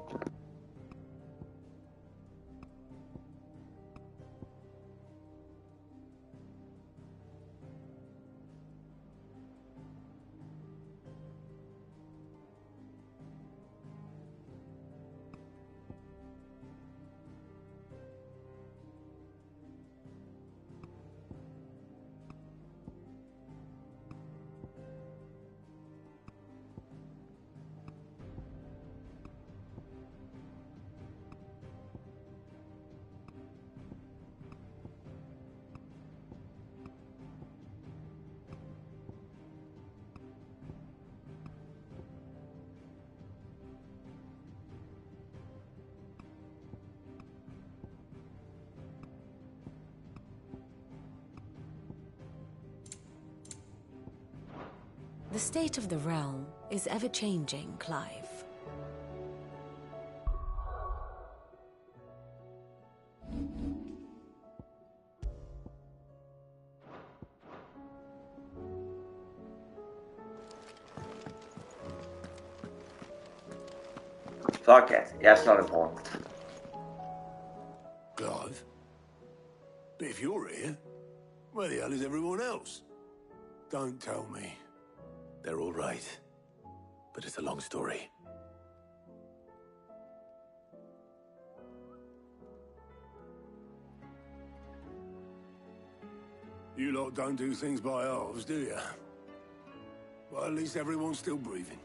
The state of the realm is ever-changing, Clive. Fuck it. Yeah, it's not important. Clive? But if you're here, where the hell is everyone else? Don't tell me. They're all right. But it's a long story. You lot don't do things by halves, do you? Well, at least everyone's still breathing.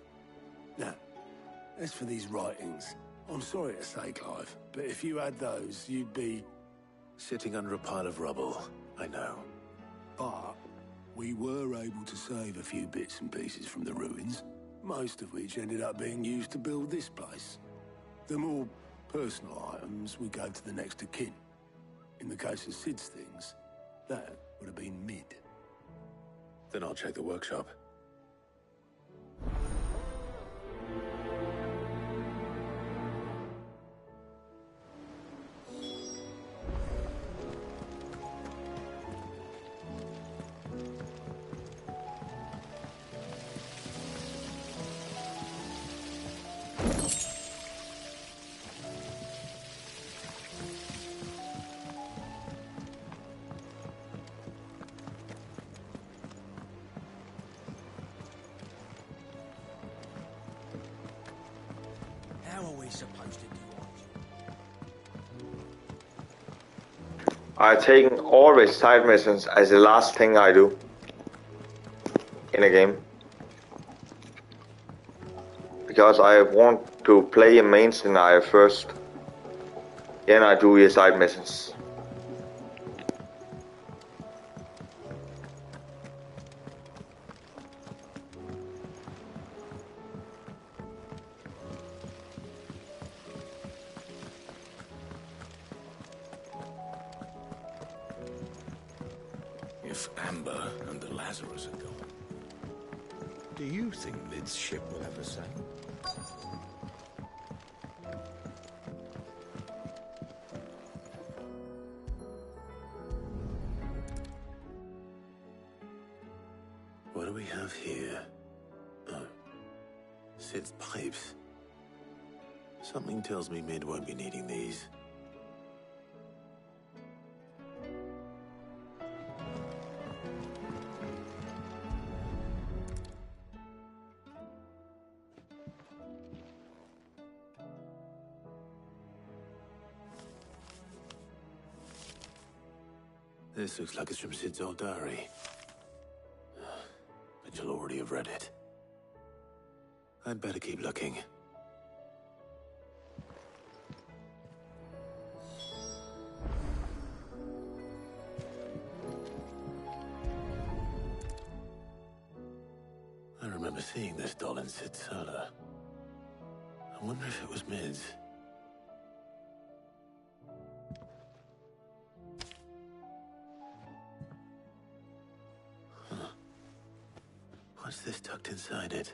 Now, as for these writings, I'm sorry to say, Clive, but if you had those, you'd be... Sitting under a pile of rubble, I know. But we were able to save a few bits and pieces from the ruins, most of which ended up being used to build this place. The more personal items would go to the next of kin. In the case of Sid's things, that would have been mid. Then I'll check the workshop. How are we supposed to do I take always side missions as the last thing I do in a game. Because I want to play a main scenario first. Then I do your side missions. If Amber and the Lazarus are gone, do you think Mid's ship will ever sail? What do we have here? Oh, Sid's pipes. Something tells me Mid won't be needing these. This looks like it's from Sid's old diary. But you'll already have read it. I'd better keep looking. I remember seeing this doll in Sid's cellar. I wonder if it was Mid's. What's this tucked inside it?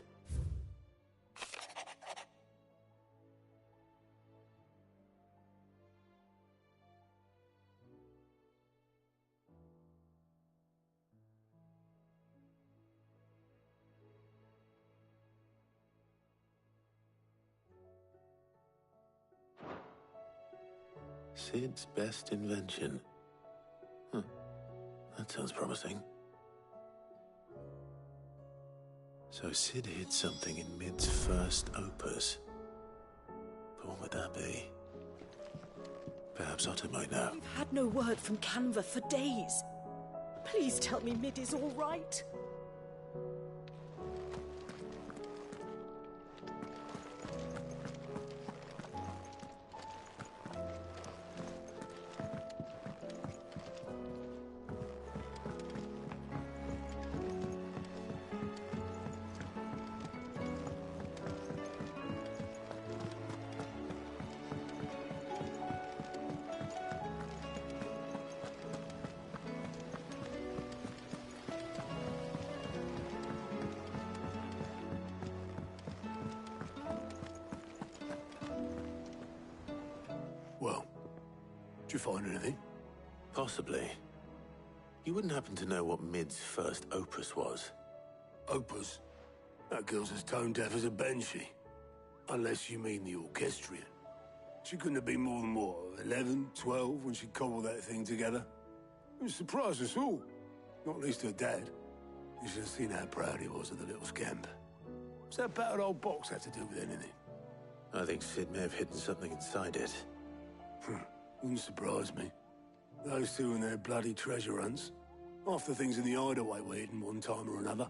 Sid's best invention. That sounds promising. So Sid hid something in Mid's first opus. But what would that be? Perhaps Otto might know. We've had no word from Canva for days. Please tell me Mid is all right. Well, did you find anything? Possibly. You wouldn't happen to know what Mid's first opus was? Opus? That girl's as tone deaf as a banshee. Unless you mean the orchestrion. She couldn't have been more than, what, 11, 12 when she cobbled that thing together? It surprised us all. Not least her dad. You should have seen how proud he was of the little scamp. What's that battered old box have to do with anything? I think Sid may have hidden something inside it. Wouldn't surprise me. Those two and their bloody treasure hunts. Half the things in the hideaway were hidden one time or another.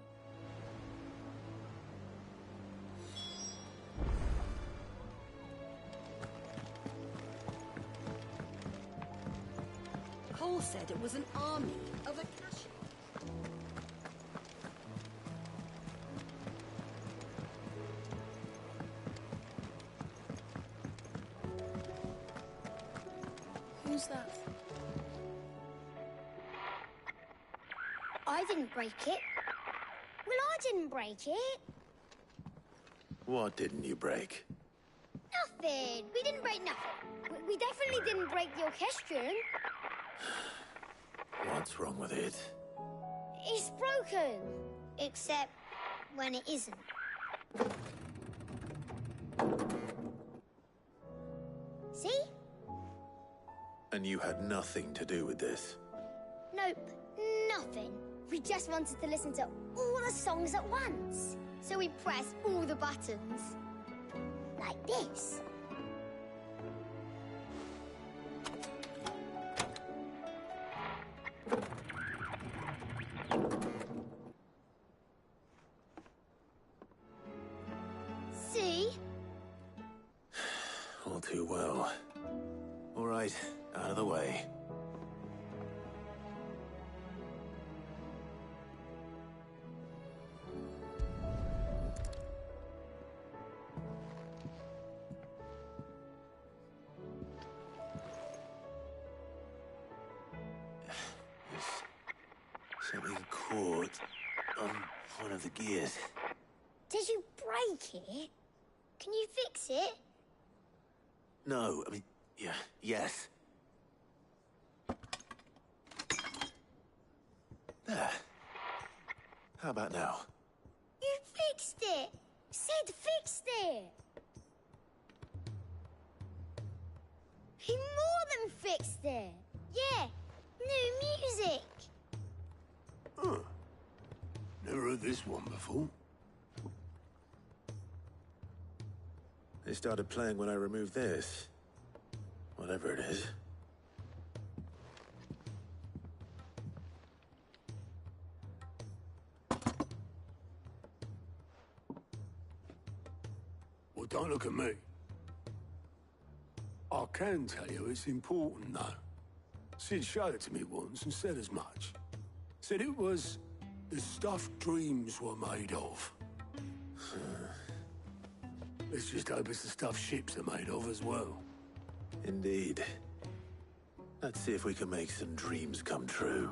Cole said it was an army of Akashi. Who's that? I didn't break it. Well, I didn't break it. What didn't you break? Nothing. We didn't break nothing. We definitely didn't break the orchestrion. What's wrong with it? It's broken. Except when it isn't. See? And you had nothing to do with this? Nope, nothing. We just wanted to listen to all the songs at once. So we pressed all the buttons. Like this. See? All too well. All right, out of the way. cord on one of the gears. Did you break it? Can you fix it? No, I mean, yeah, yes. There. How about now? You fixed it! Sid fixed it! He more than fixed it! Yeah, new music! Huh. Never heard this one before. They started playing when I removed this. Whatever it is. Well, don't look at me. I can tell you it's important, though. Sid showed it to me once and said as much. Said it was the stuff dreams were made of. Let's just hope it's the stuff ships are made of as well. Indeed. Let's see if we can make some dreams come true.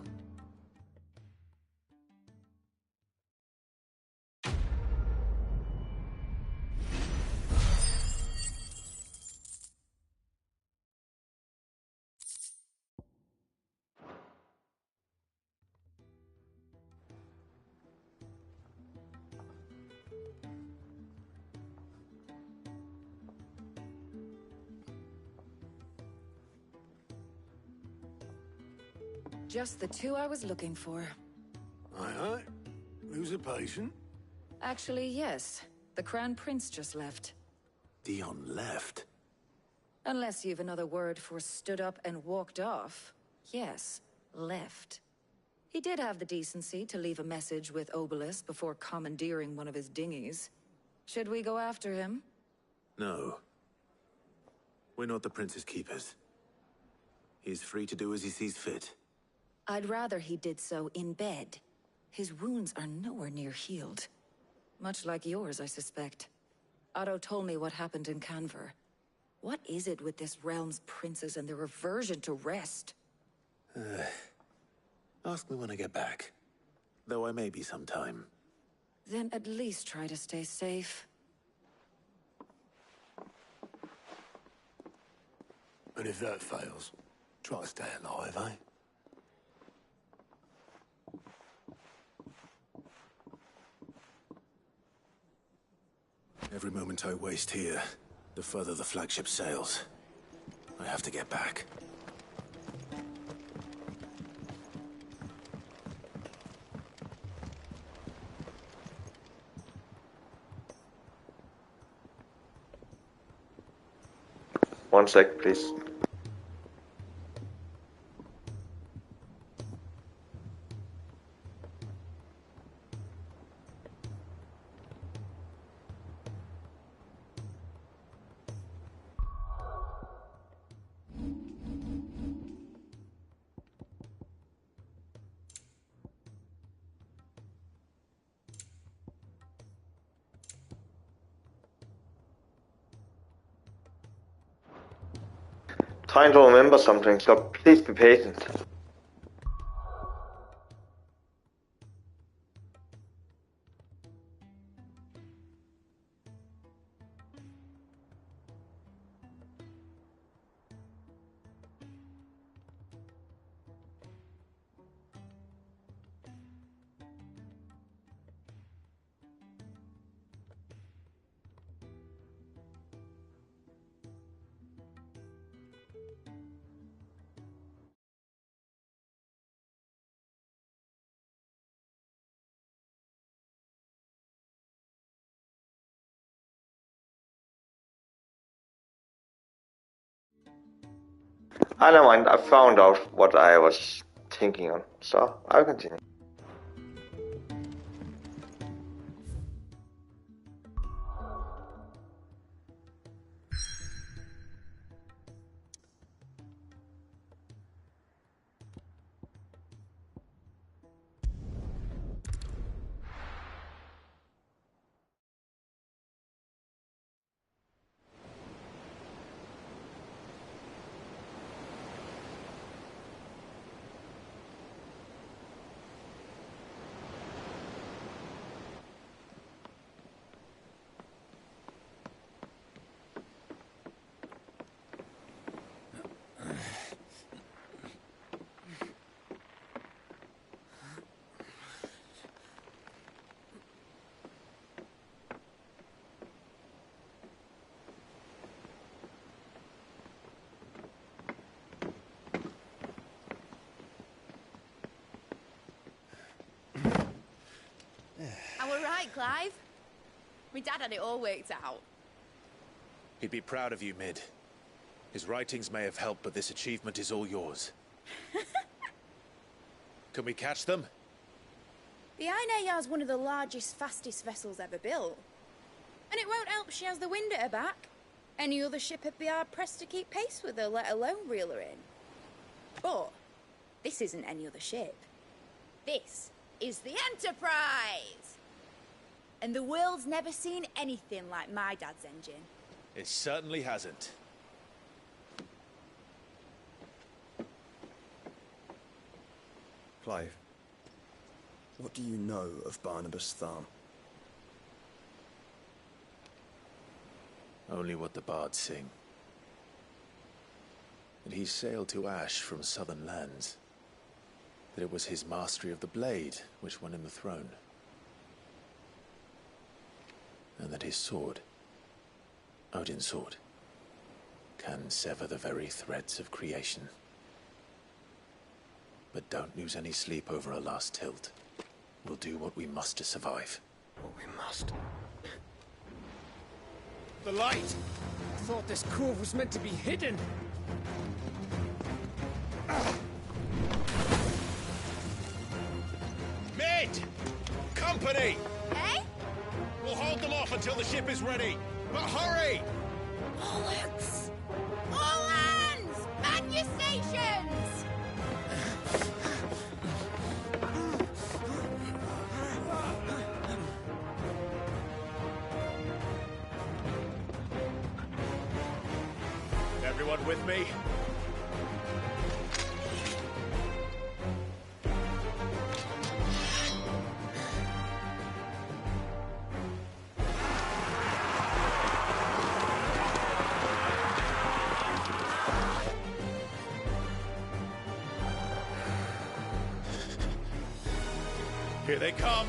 Just the two I was looking for. Aye. Who's a patient? Actually, yes. The Crown Prince just left. Dion left? Unless you've another word for stood up and walked off. Yes, left. He did have the decency to leave a message with Obelisk before commandeering one of his dinghies. Should we go after him? No. We're not the Prince's keepers. He's free to do as he sees fit. I'd rather he did so in bed. His wounds are nowhere near healed. Much like yours, I suspect. Otto told me what happened in Canver. What is it with this realm's princes and their aversion to rest? Ask me when I get back. Though I may be sometime. Then at least try to stay safe. And if that fails, try to stay alive, eh? Every moment I waste here, the further the flagship sails. I have to get back. One sec, please. Trying to remember something, so please be patient. I never mind, I found out what I was thinking on, so I'll continue. Clive. My dad had it all worked out. He'd be proud of you, Mid. His writings may have helped, but this achievement is all yours. Can we catch them? The Aina is one of the largest, fastest vessels ever built. And it won't help she has the wind at her back. Any other ship would be hard-pressed to keep pace with her, let alone reel her in. But this isn't any other ship. This is the Enterprise! And the world's never seen anything like my dad's engine. It certainly hasn't. Clive, what do you know of Barnabas Tharm? Only what the bards sing. That he sailed to Ash from southern lands. That it was his mastery of the blade which won him the throne. And that his sword, Odin's sword, can sever the very threads of creation. But don't lose any sleep over our last tilt. We'll do what we must to survive. What we must. The light! I thought this cove was meant to be hidden. Mid! Company! Eh? We'll hold them off until the ship is ready. But hurry! Alex! All hands! Man your stations! Everyone with me? Here they come.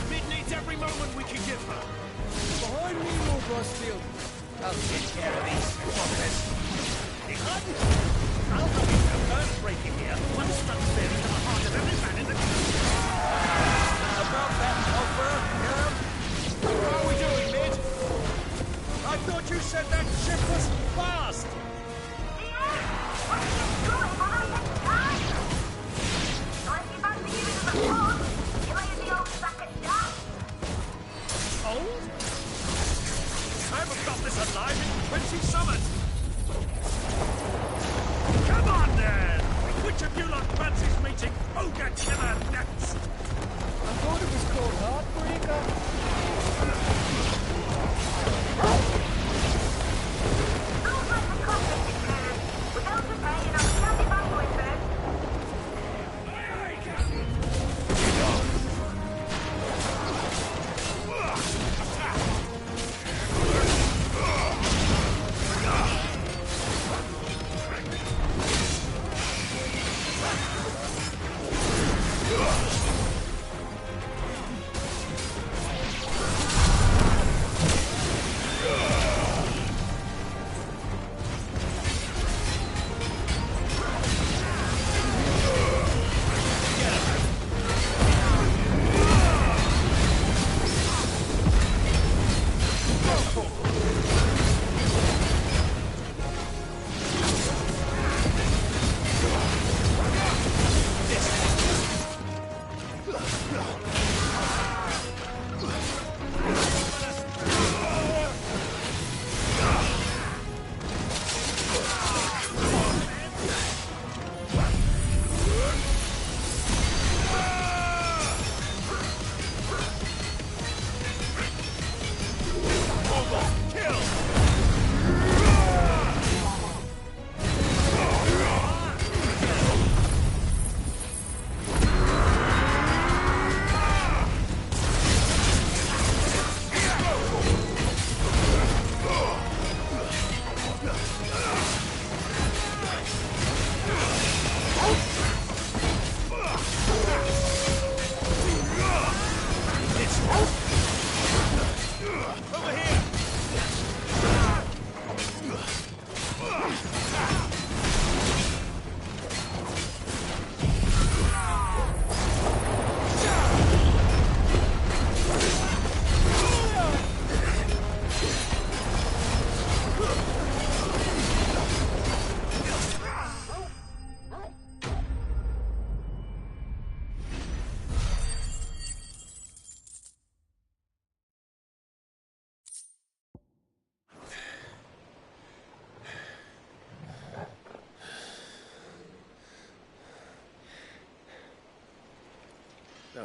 Mid needs every moment we can give her. Behind me, Lord Rostfield. I'll take care of these fuckers. I'll have you no earth-breaking here. One struck spear into the heart of every man in the... About that, Alpha, How are we doing, Mid? I thought you said that ship was fast. Old? I haven't got this alive in 20 summers. Come on, then! Which of you lot fancies meeting Ogre Killer next? I thought it was called Heartbreaker.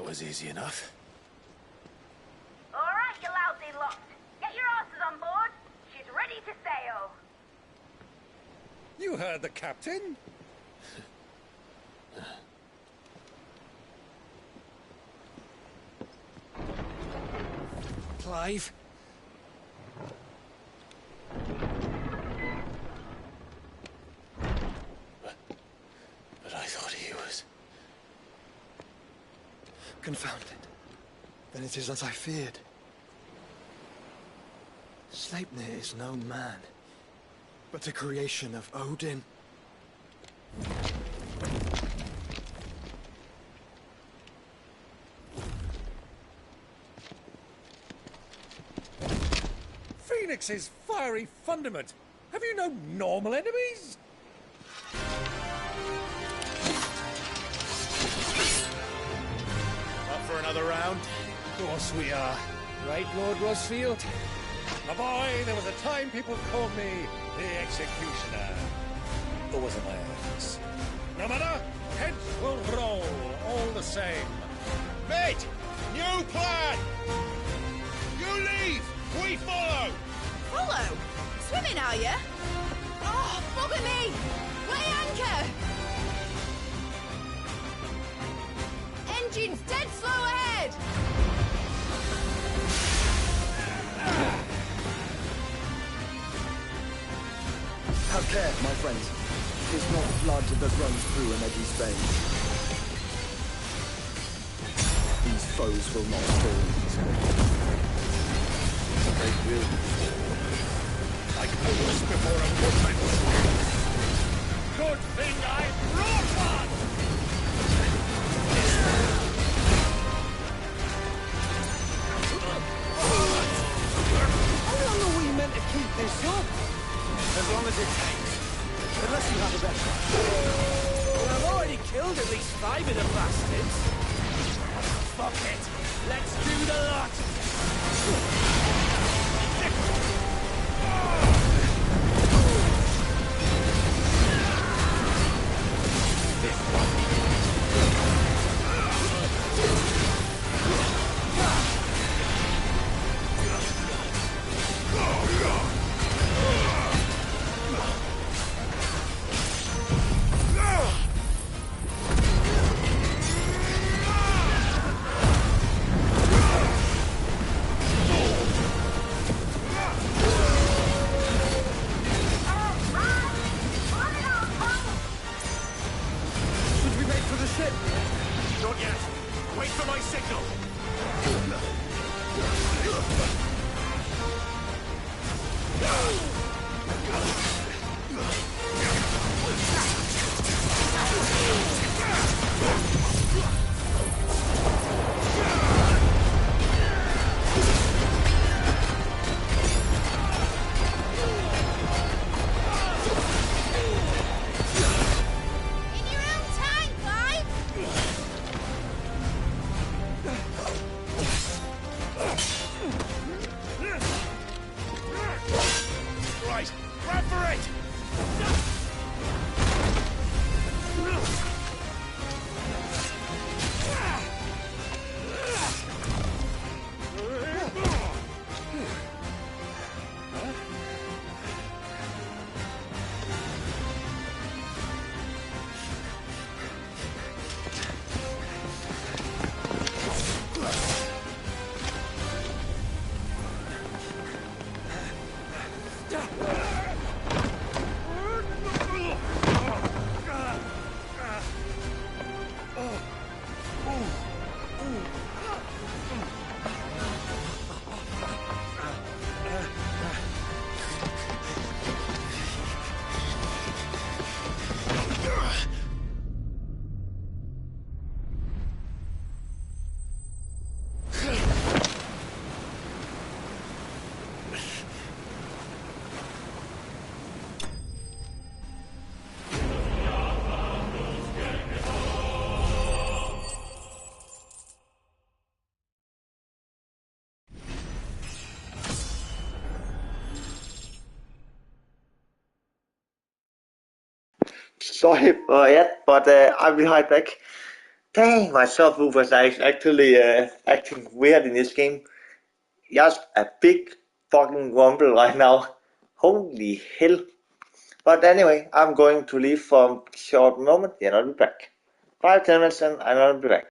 was easy enough. All right, you lousy lot. Get your asses on board. She's ready to sail. You heard the captain. Clive? But I thought he was... Confounded. Then it is as I feared. Sleipnir is no man, but a creation of Odin. Phoenix's fiery fundament. Have you no normal enemies? Up for another round? Of course we are. Right, Lord Rosfield? My boy, there was a time people called me the Executioner. Or was it my axe? No matter, heads will roll all the same. Mate! New plan! You leave! We follow! Follow? Swimming, are you? Oh, bugger me! Weigh anchor! Engine's dead slow ahead! Have care, my friends. 'Tis not blood that runs through an edgy veins. These foes will not fall easily. They will. Like bullets before a woodman. Good thing I brought one! How long are we meant to keep this up? As long as it takes. Unless you have a better. Well, I've already killed at least 5 of the bastards. Fuck it. Let's do the lot. Sorry for that, but I will hide back. Dang, myself who was actually acting weird in this game. Just a big fucking rumble right now. Holy hell. But anyway, I'm going to leave for a short moment and I'll be back. 5-10 minutes and I'll be back.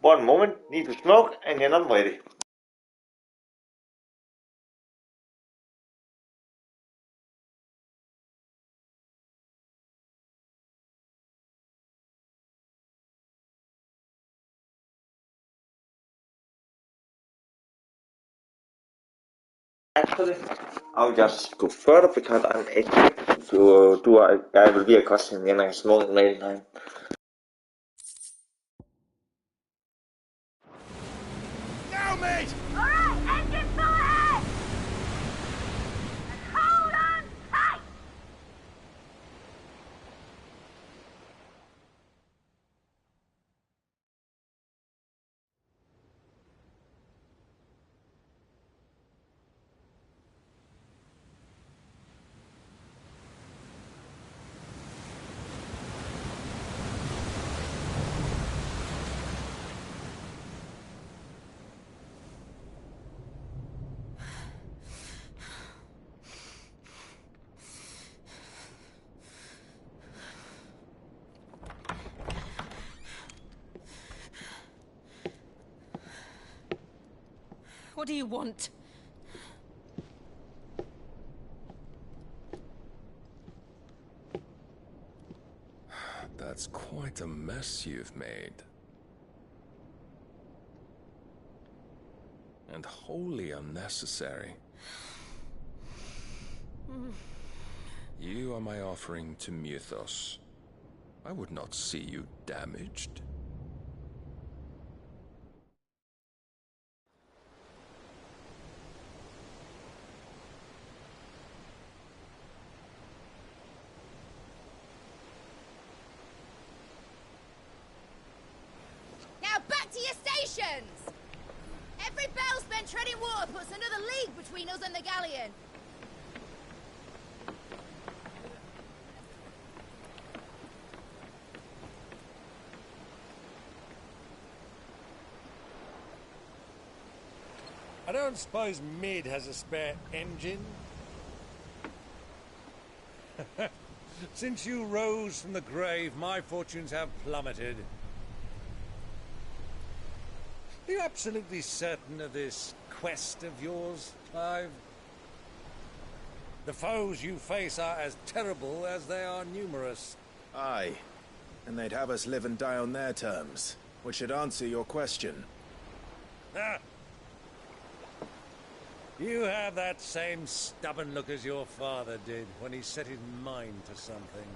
One moment, need to smoke, and then I'm ready. Actually, I'll just go further because I'm expecting to do I will be a cutscene and I smoke in main time. Now, mate! Alright, engine full ahead! And hold on tight! What do you want? That's quite a mess you've made. And wholly unnecessary. You are my offering to Mythos. I would not see you damaged. Now back to your stations! Every bell spent treading water puts another league between us and the galleon. I don't suppose Mid has a spare engine? Since you rose from the grave, my fortunes have plummeted. Are you absolutely certain of this quest of yours, Clive? The foes you face are as terrible as they are numerous. Aye. And they'd have us live and die on their terms, which should answer your question. Ah. You have that same stubborn look as your father did when he set his mind to something.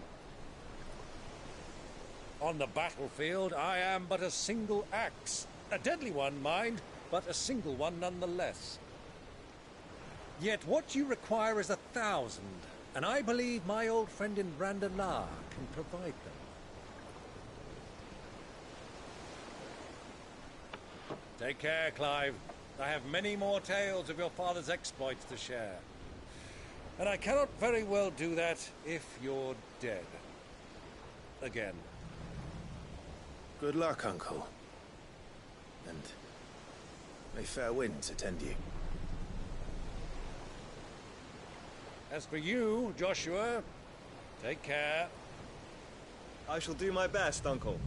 On the battlefield, I am but a single axe. A deadly one, mind, but a single one nonetheless. Yet what you require is 1,000, and I believe my old friend in Randalar can provide them. Take care, Clive. I have many more tales of your father's exploits to share. And I cannot very well do that if you're dead. Again. Good luck, Uncle. And may fair winds attend you. As for you, Joshua, take care. I shall do my best, Uncle.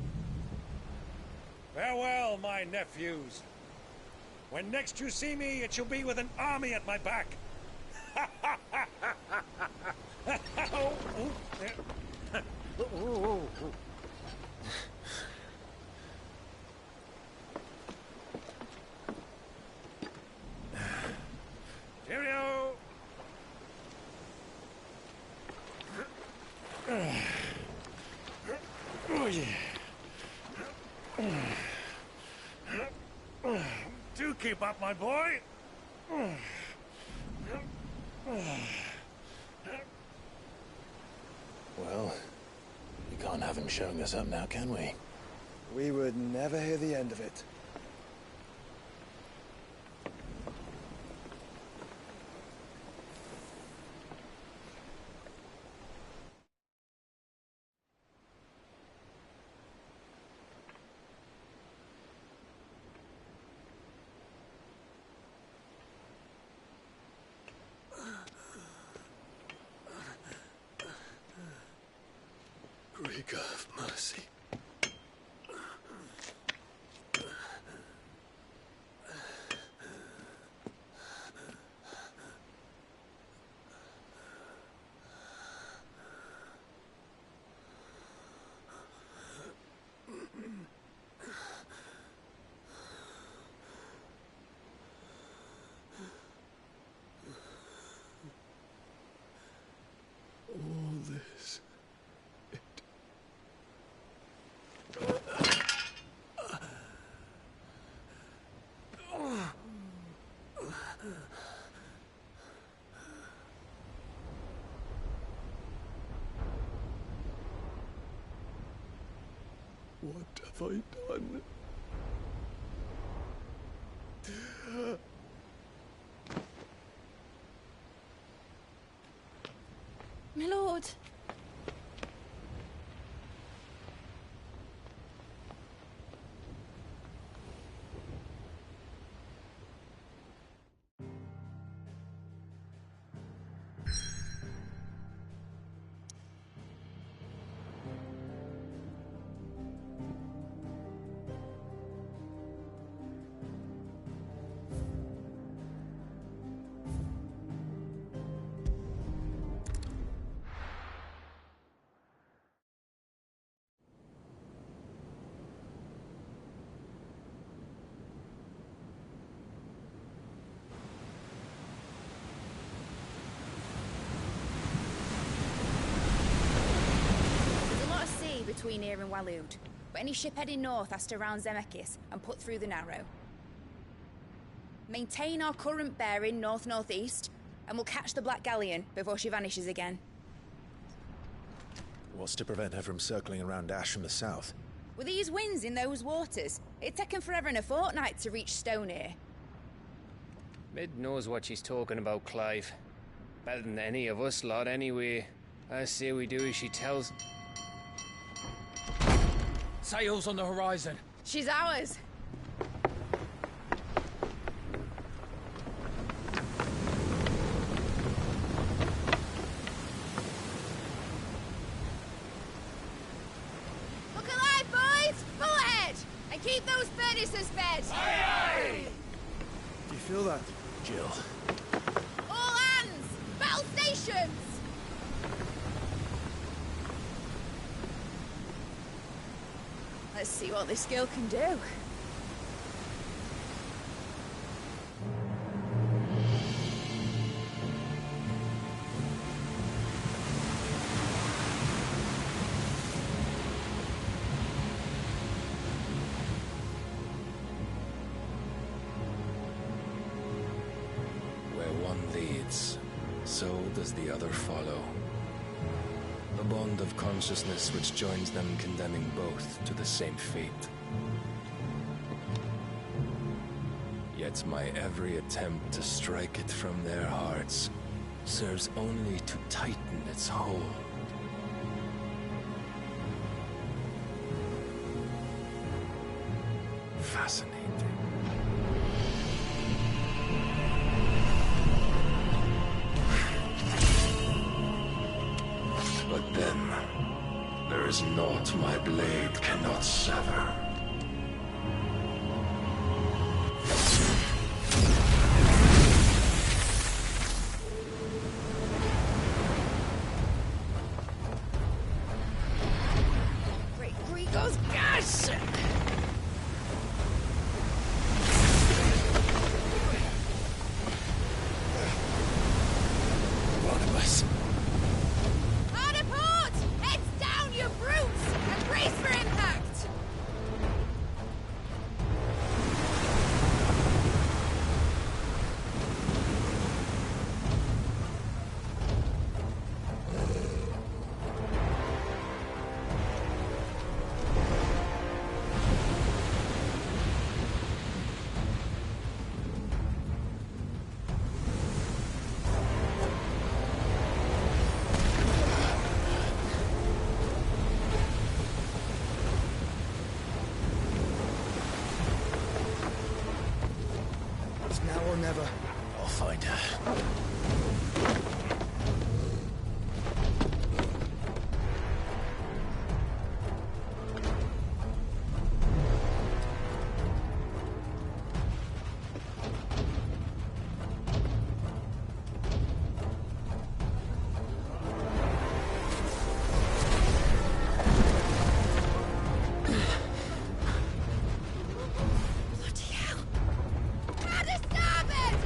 Farewell, my nephews. When next you see me, it shall be with an army at my back. Cheerio! Oh, yeah. Do keep up, my boy. Well, we can't have him showing us up now, can we? We would never hear the end of it. Grieger of mercy. What have I done? My lord. Between here and Waloed, but any ship heading north has to round Zemeckis and put through the Narrow. Maintain our current bearing north-northeast, and we'll catch the Black Galleon before she vanishes again. What's to prevent her from circling around Ash from the south? With these winds in those waters, it'd take him forever and a fortnight to reach Stonehere. Mid knows what she's talking about, Clive. Better than any of us lot, anyway. I say we do as she tells. Sails on the horizon. She's ours. Look alive, boys! Pull ahead! And keep those furnaces fed! Aye, aye! Do you feel that, Jill? All hands! Battle stations! Let's see what this girl can do. Where one leads, so does the other follow. A bond of consciousness which joins them, condemning both to the same fate. Yet my every attempt to strike it from their hearts serves only to tighten its hold. Fascinating. But then, there is naught my blade cannot sever. Great Grigos, gosh! One of us. Hard port! Heads down, you brutes! And brace for impact! It's now or never. I'll find her. Bloody hell! Hard to starboard!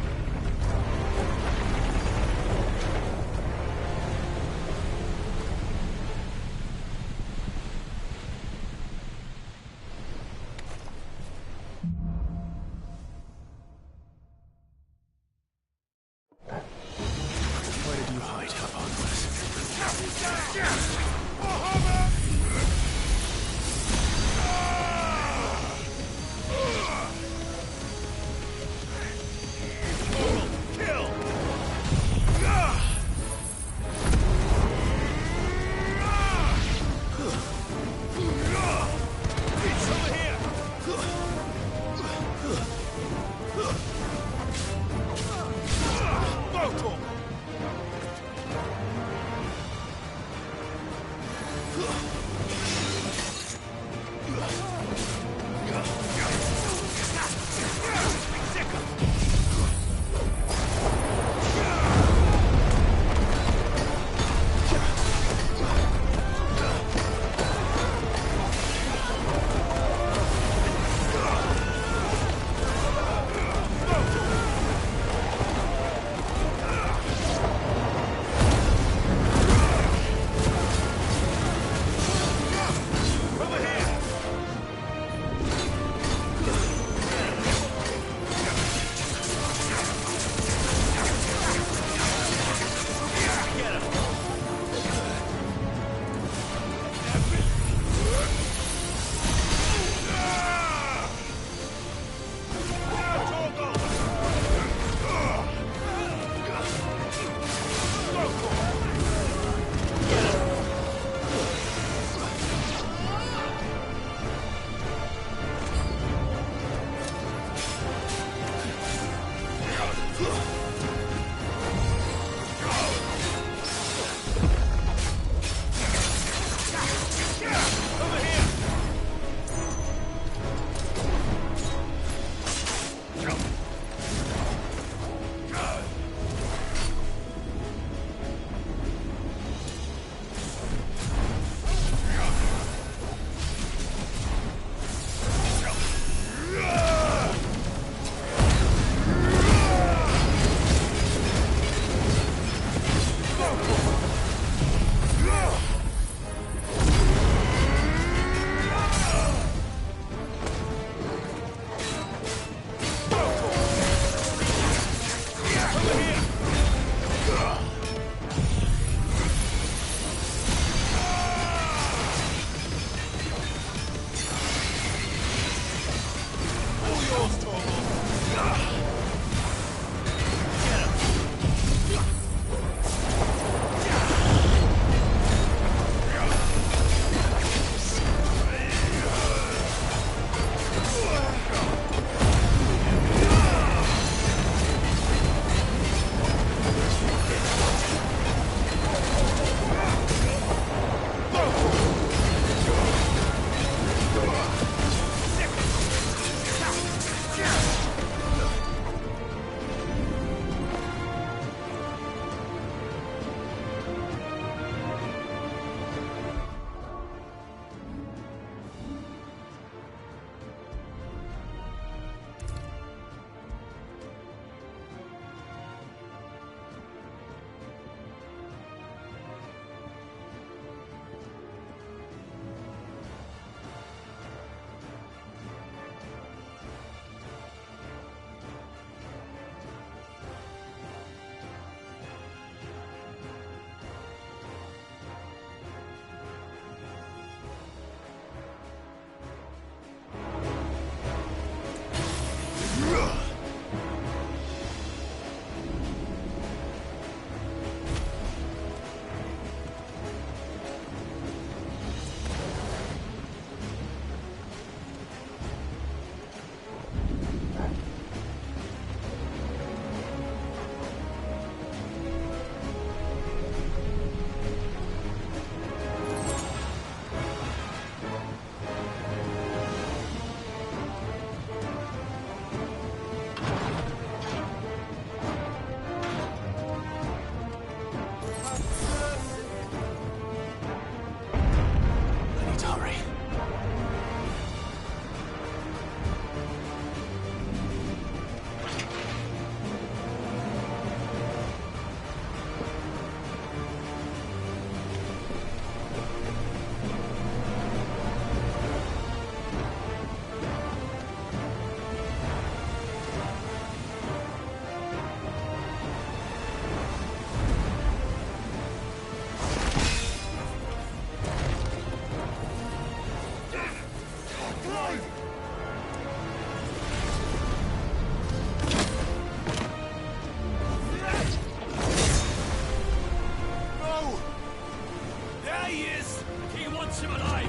wants him alive!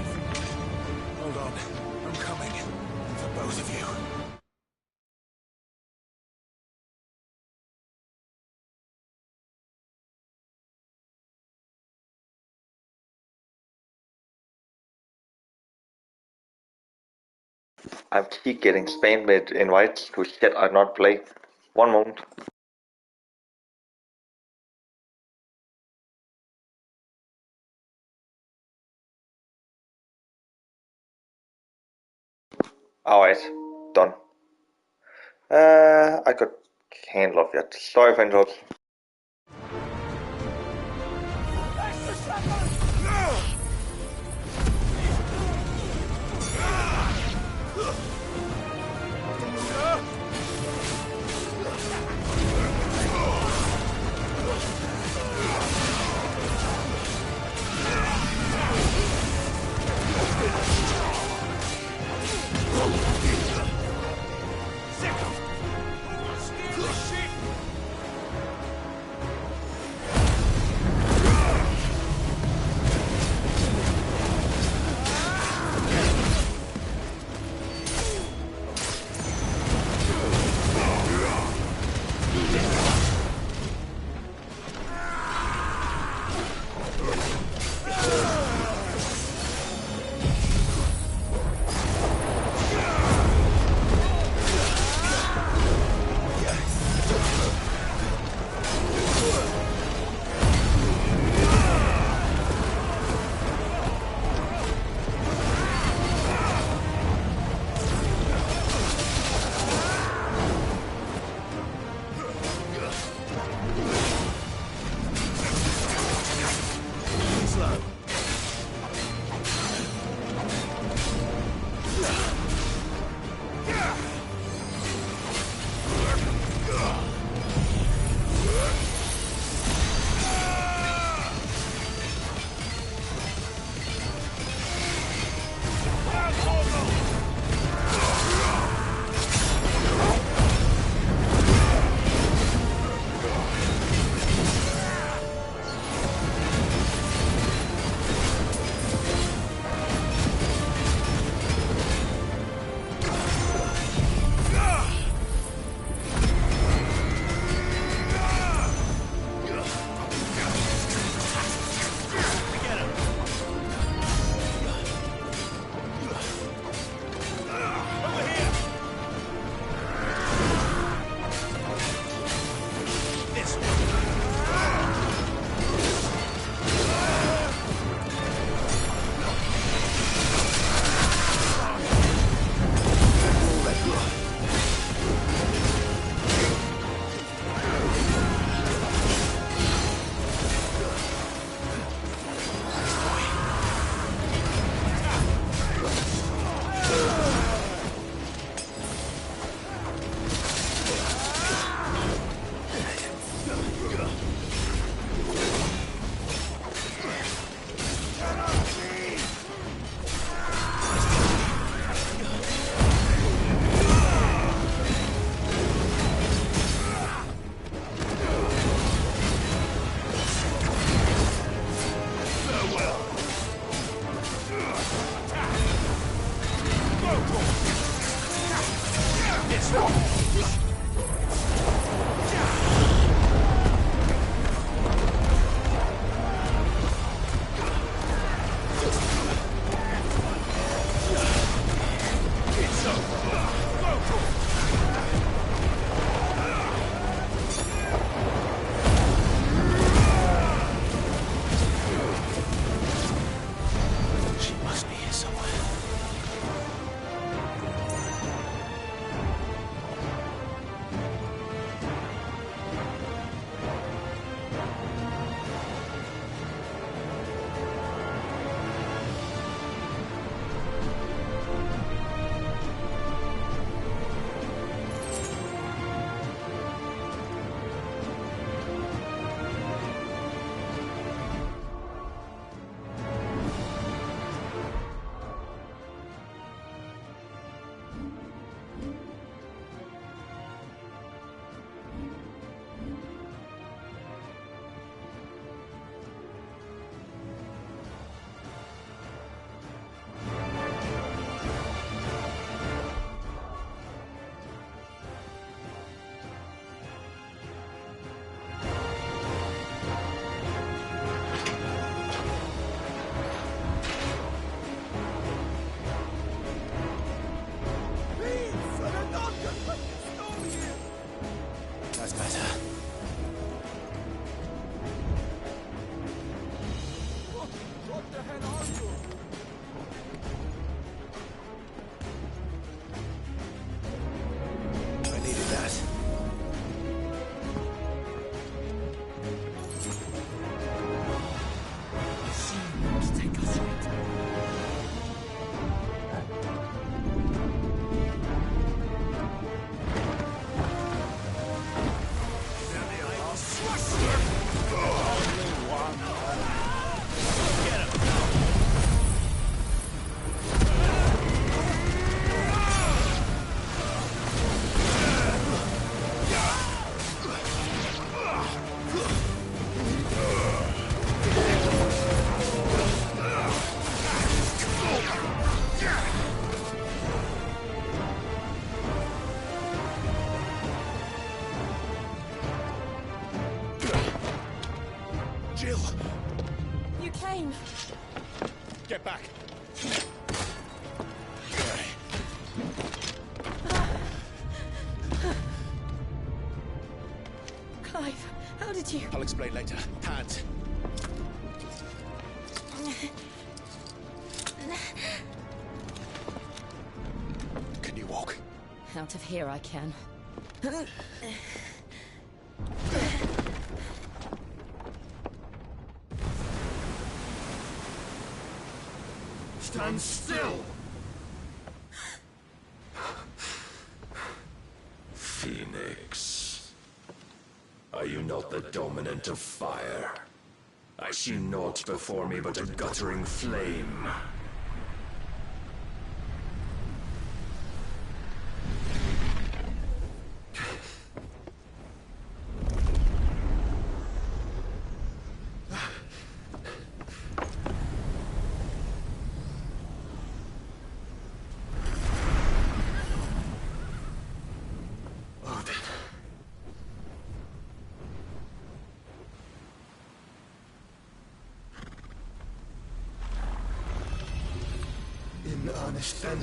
Hold on. I'm coming. For both of you. I keep getting spammed with invites to shit I've not played. One moment. Alright, done. I got can't love yet. Sorry for interrupting. Get back! Clive, how did you... I'll explain later. Hands. Can you walk? Out of here I can. Stand still! Phoenix. Are you not the dominant of fire? I see naught before me but a guttering flame. In earnest, then.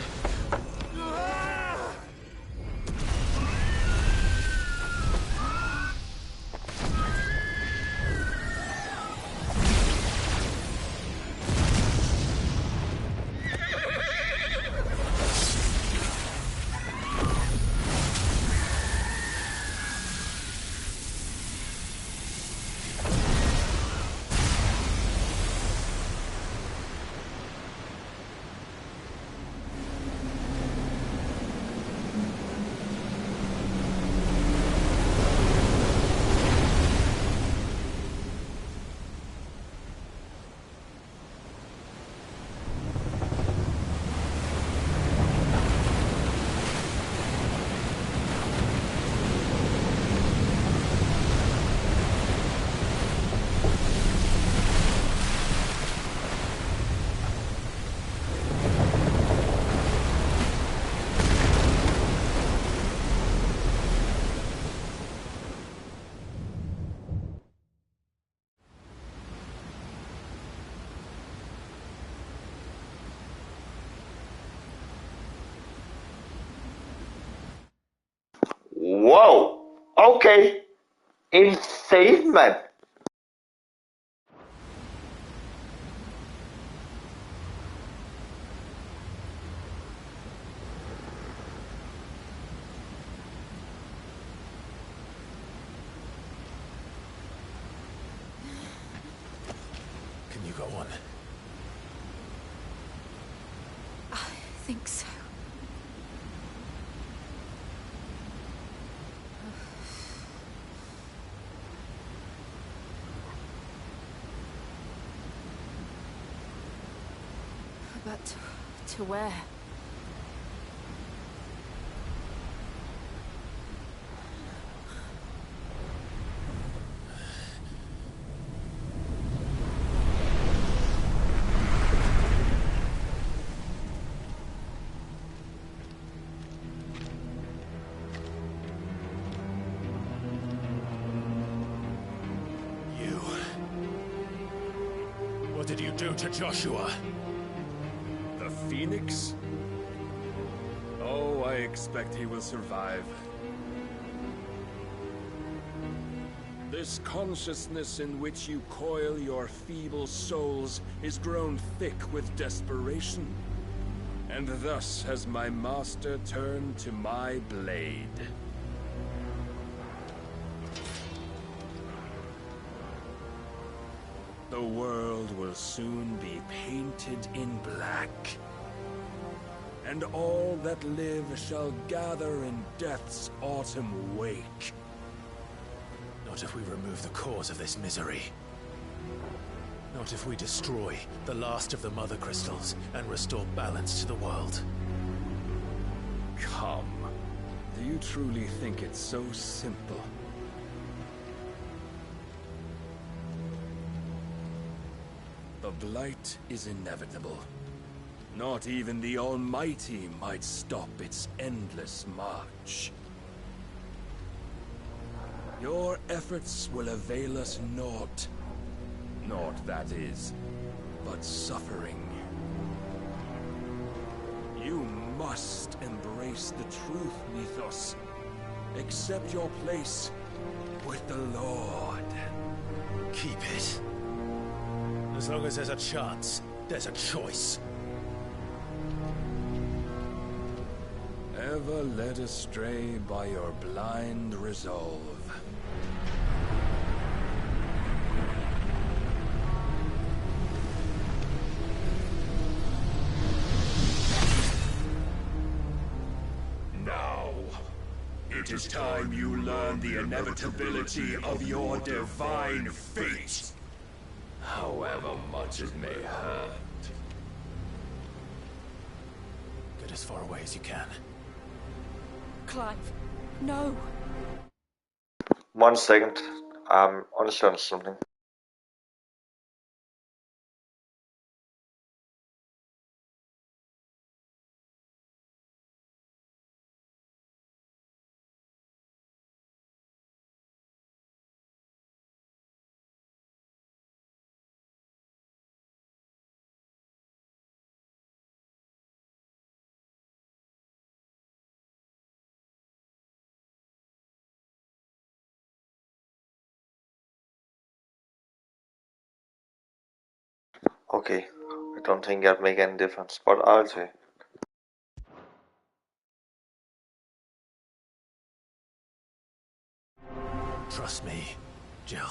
Wow! Okay. Insane, man. Can you go on? I think so. But to where? You... What did you do to Joshua? The Phoenix? Oh, I expect he will survive. This consciousness in which you coil your feeble souls is grown thick with desperation. And thus has my master turned to my blade. The world will soon be painted in black. And all that live shall gather in death's autumn wake. Not if we remove the cause of this misery. Not if we destroy the last of the Mother Crystals and restore balance to the world. Come. Do you truly think it's so simple? The Blight is inevitable. Not even the Almighty might stop its endless march. Your efforts will avail us naught. Naught, that is, but suffering. must embrace the truth, Mythos. Accept your place with the Lord. Keep it. As long as there's a chance, there's a choice. Ever led astray by your blind resolve. Now, it is time you learn the inevitability of your divine fate. However much it may hurt. Get as far away as you can. Clive, no. 1 second. I'm understanding something. Okay, I don't think that'd make any difference, but I'll see. Trust me, Jill.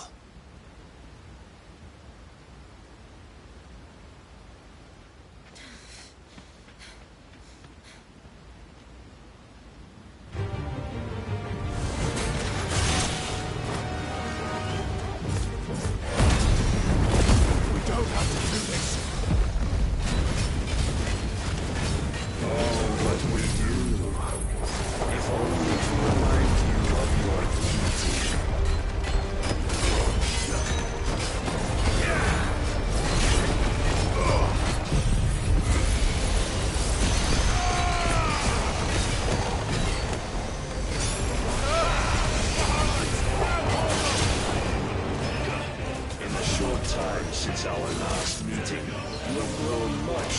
Since our last meeting, you have grown much.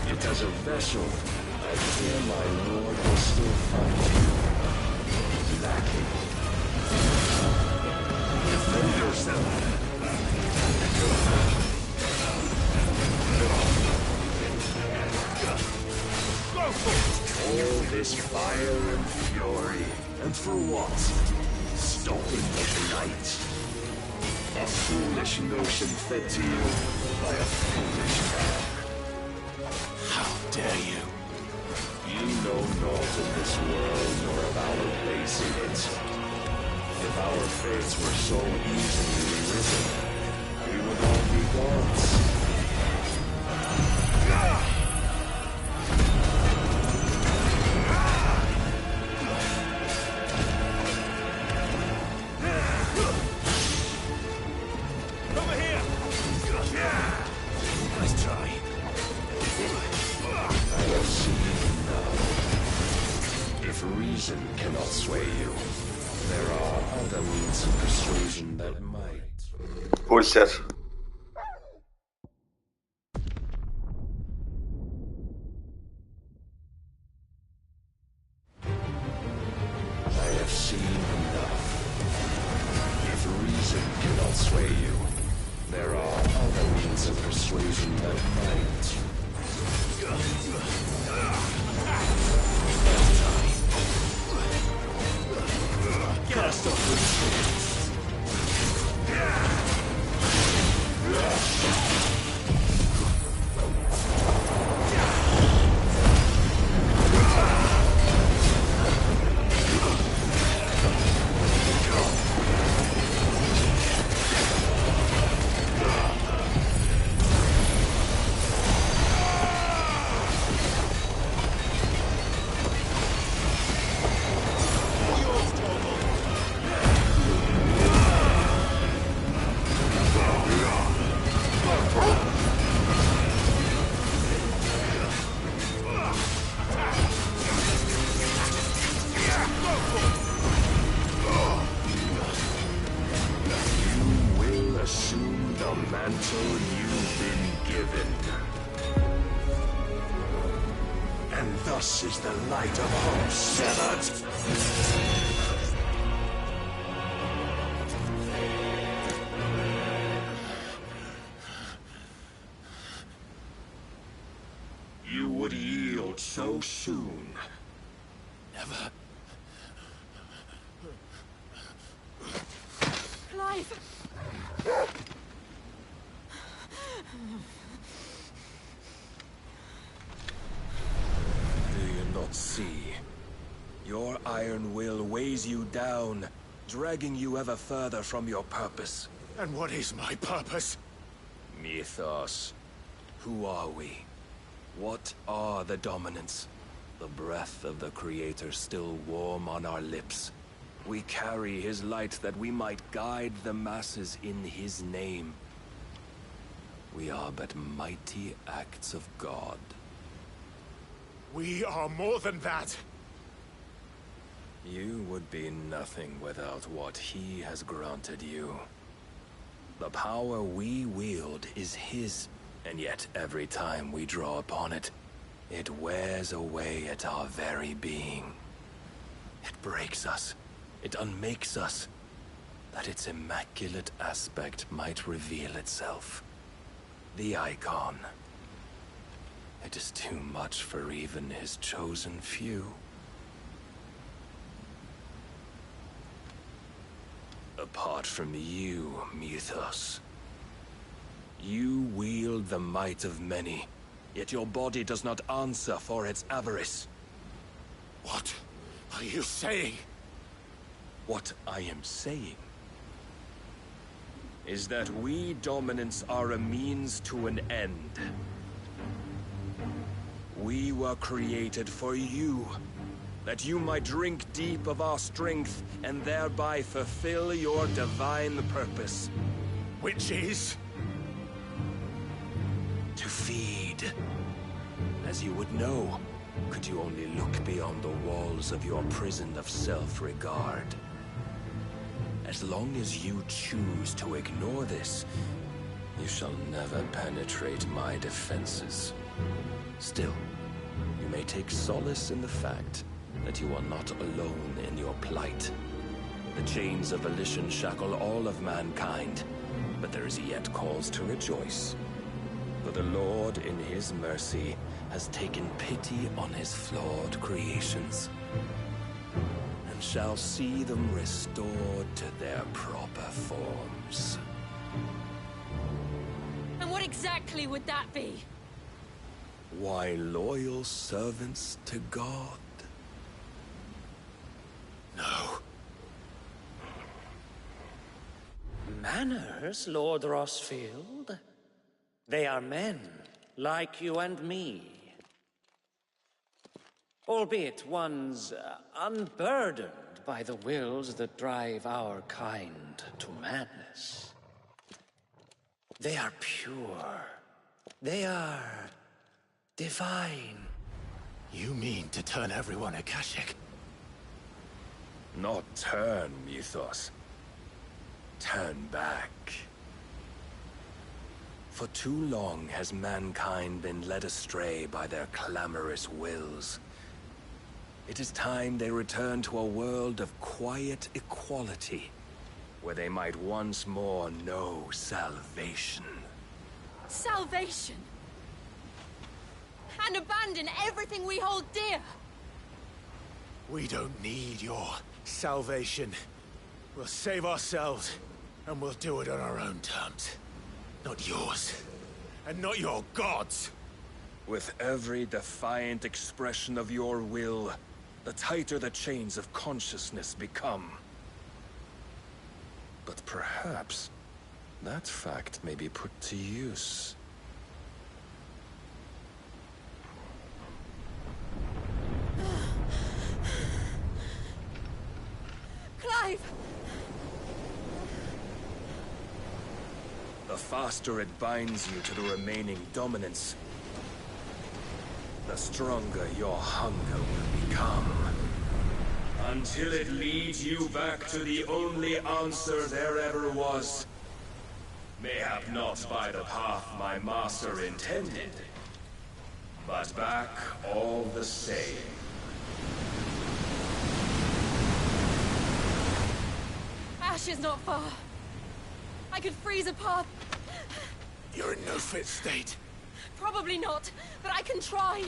Yet as a vessel, I fear my lord will still find you lacking. Defend yourself. All this fire and fury, and for what? Stopping the night. A foolish notion fed to you by a foolish man. How dare you? You know naught of this world nor of our place in it. If our fates were so easily rewritten, we would all be gods. Reason cannot sway you. There are other means of persuasion that might. Bullshit. I have seen enough. If reason cannot sway you, there are other means of persuasion that might. Cast off the Thus is the light of hope severed. You would yield so soon. Never. Clive! Do you not see? Your iron will weighs you down, dragging you ever further from your purpose. And what is my purpose? Mythos. Who are we? What are the dominants? The breath of the Creator still warm on our lips. We carry his light that we might guide the masses in his name. We are but mighty acts of God. We are more than that. You would be nothing without what he has granted you. The power we wield is his, and yet every time we draw upon it, it wears away at our very being. It breaks us. It unmakes us, that its immaculate aspect might reveal itself. The icon. It is too much for even his chosen few. Apart from you, Mythos, you wield the might of many, yet your body does not answer for its avarice. What are you saying? What I am saying is that we dominants are a means to an end. We were created for you, that you might drink deep of our strength and thereby fulfill your divine purpose. Which is? To feed. As you would know, could you only look beyond the walls of your prison of self-regard. As long as you choose to ignore this, you shall never penetrate my defenses. Still, you may take solace in the fact that you are not alone in your plight. The chains of volition shackle all of mankind, but there is yet cause to rejoice. For the Lord, in his mercy, has taken pity on his flawed creations, and shall see them restored to their proper forms. And what exactly would that be? Why, loyal servants to God. No. Manners, Lord Rosfield? They are men, like you and me. Albeit ones unburdened by the wills that drive our kind to madness. They are pure. They are divine. You mean to turn everyone Akashic? Not turn, Mythos. Turn back. For too long has mankind been led astray by their clamorous wills. It is time they return to a world of quiet equality, where they might once more know salvation. Salvation? And abandon everything we hold dear? We don't need your salvation. We'll save ourselves, and we'll do it on our own terms. Not yours, and not your gods. With every defiant expression of your will, the tighter the chains of consciousness become. But perhaps that fact may be put to use. Clive! The faster it binds you to the remaining dominance, the stronger your hunger will become. Until it leads you back to the only answer there ever was. Mayhap not by the path my master intended, but back all the same. Ash is not far. I could freeze a path. You're in no fit state. Probably not, but I can try.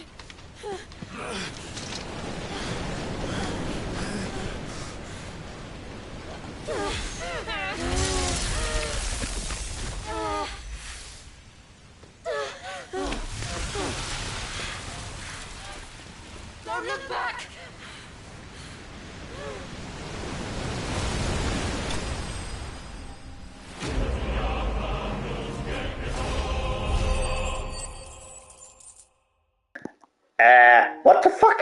Don't look back! What the fuck?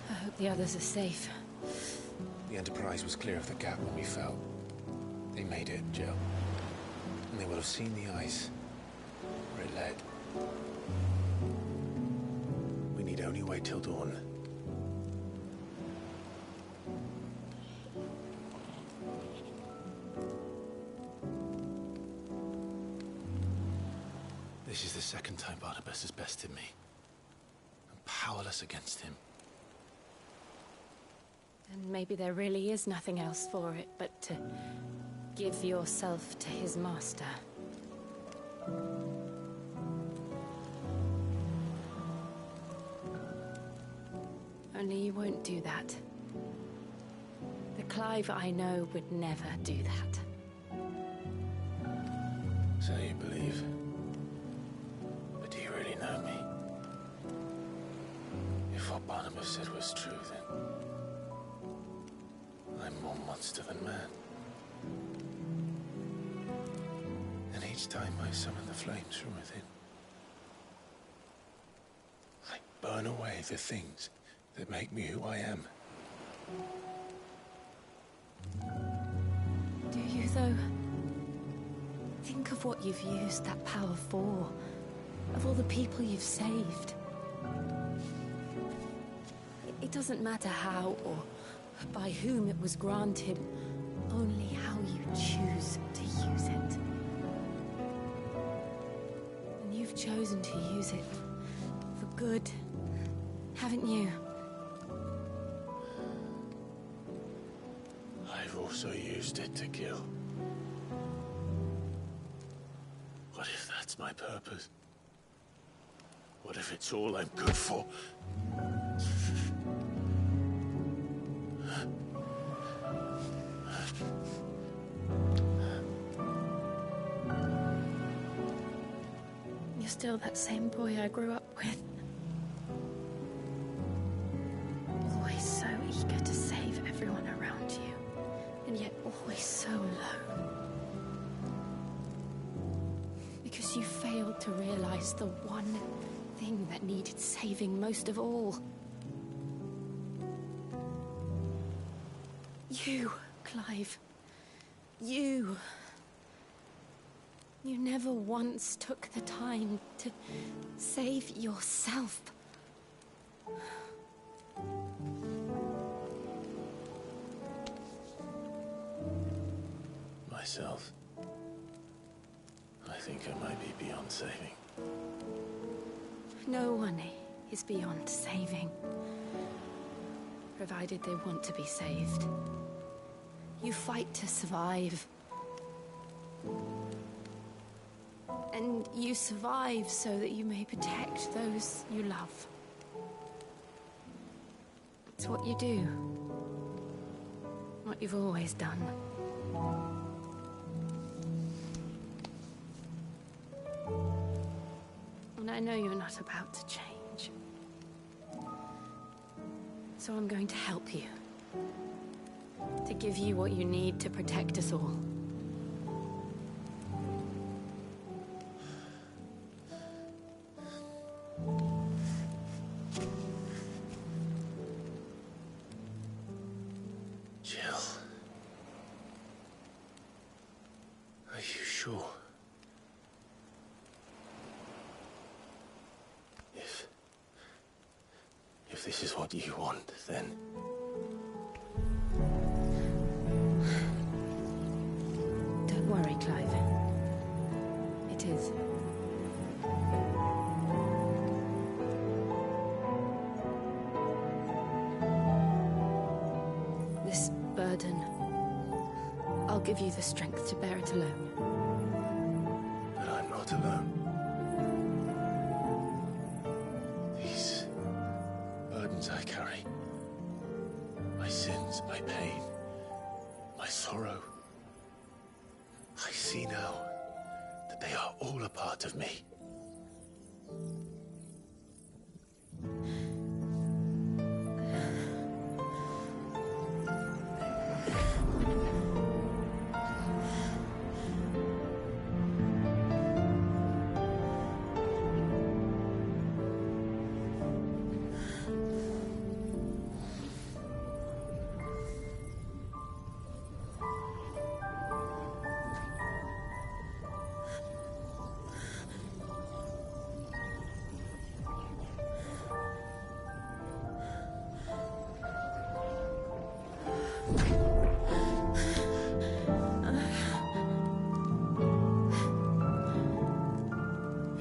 I hope the others are safe. The Enterprise was clear of the gap when we fell. They made it, Jill. And they would have seen the ice where it led. We need only wait till dawn. This is the second time Barnabas has bested me. I'm powerless against him. And maybe there really is nothing else for it but to give yourself to his master. Only you won't do that. The Clive I know would never do that. So you believe? But do you really know me? If what Barnabas said was true, then I'm more monster than man. And each time I summon the flames from within, I burn away the things that make me who I am. Do you, though? Think of what you've used that power for. Of all the people you've saved. It doesn't matter how or by whom it was granted, only how you choose to use it. And you've chosen to use it for good, haven't you? I've also used it to kill. What if that's my purpose? What if it's all I'm good for? You're still that same boy I grew up with. Always so eager to save everyone around you, and yet always so low. Because you failed to realize the one thing that needed saving most of all. You, Clive. You. You never once took the time to save yourself. Myself. I think I might be beyond saving. No one is beyond saving. Provided they want to be saved. You fight to survive. And you survive so that you may protect those you love. It's what you do. What you've always done. And I know you're not about to change. So I'm going to help you. To give you what you need to protect us all. Jill. Are you sure? If this is what you want, then... Don't worry, Clive. It is. This burden, I'll give you the strength to bear it alone. But I'm not alone. These burdens I carry, my sins, my pain, my sorrow, I see now that they are all a part of me.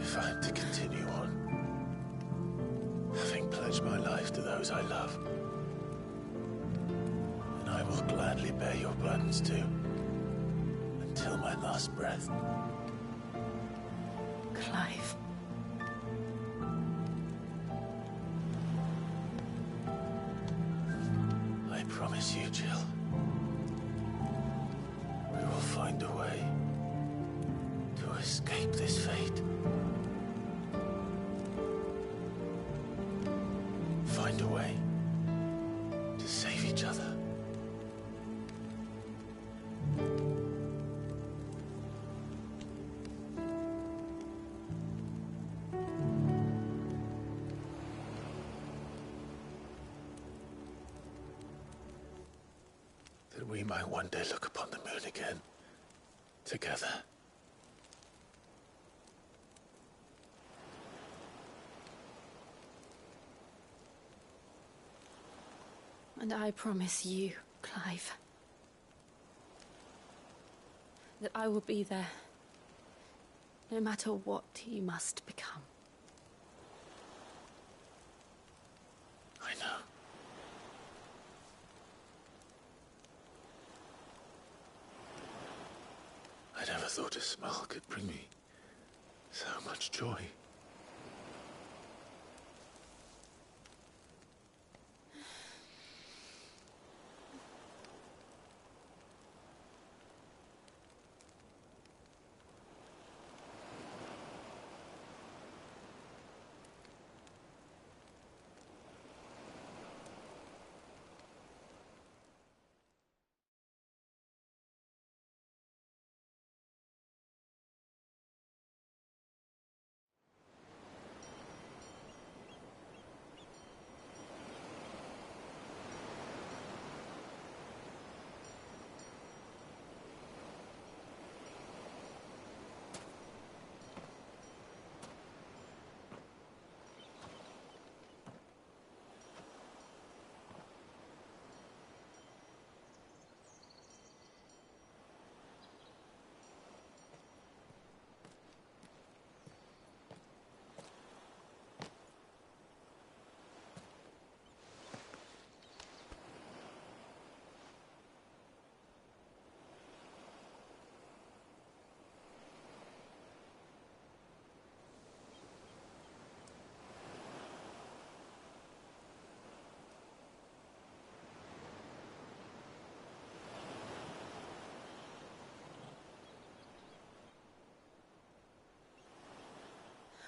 If I'm to continue on, having pledged my life to those I love, then I will gladly bear your burdens too, until my last breath. Clive. I promise you, Jill, we will find a way to escape this fate. Find a way to save each other. That we might one day look upon the moon again, together. And I promise you, Clive, that I will be there, no matter what you must become. I know. I never thought a smile could bring me so much joy.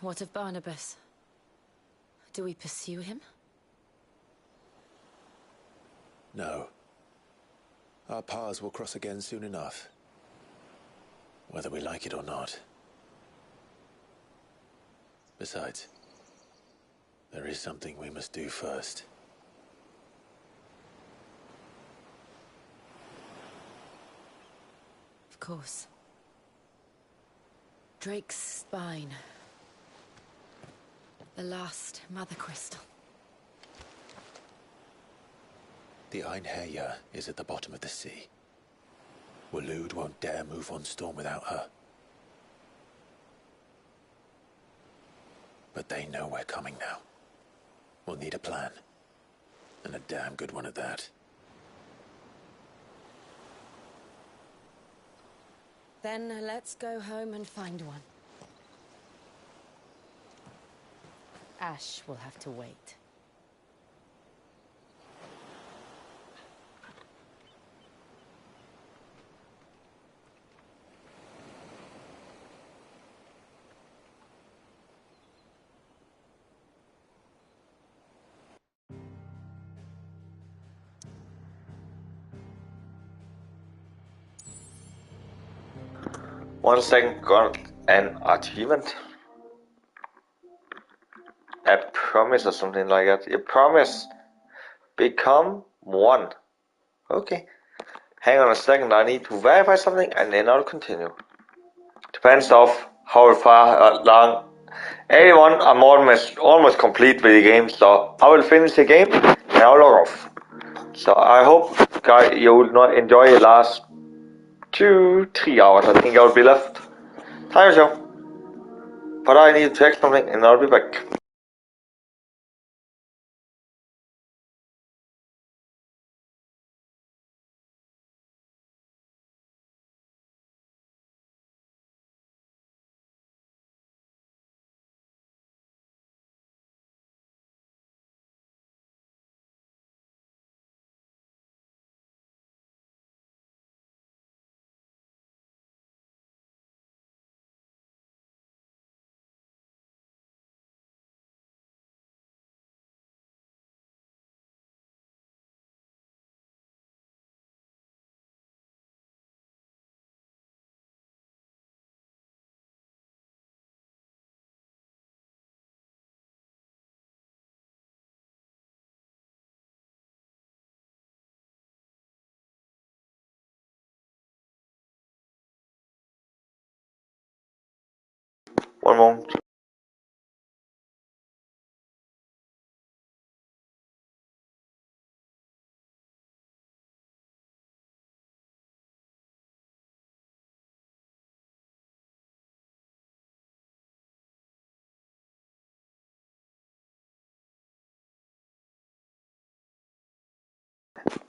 What of Barnabas? Do we pursue him? No. Our paths will cross again soon enough. Whether we like it or not. Besides, there is something we must do first. Of course. Drake's spine. The last Mother Crystal. The Einherjar is at the bottom of the sea. Waloed won't dare move on Storm without her. But they know we're coming now. We'll need a plan. And a damn good one at that. Then let's go home and find one. Ash will have to wait. One second, got an achievement. A promise or something like that. A promise. Become one. Okay. Hang on a second, I need to verify something and then I'll continue. Depends of how far along. 81, I'm almost complete with the game, so I will finish the game and I'll log off. So I hope, guys, you will not enjoy the last 2-3 hours. I think I'll be left. Time show. But I need to check something and I'll be back. One moment.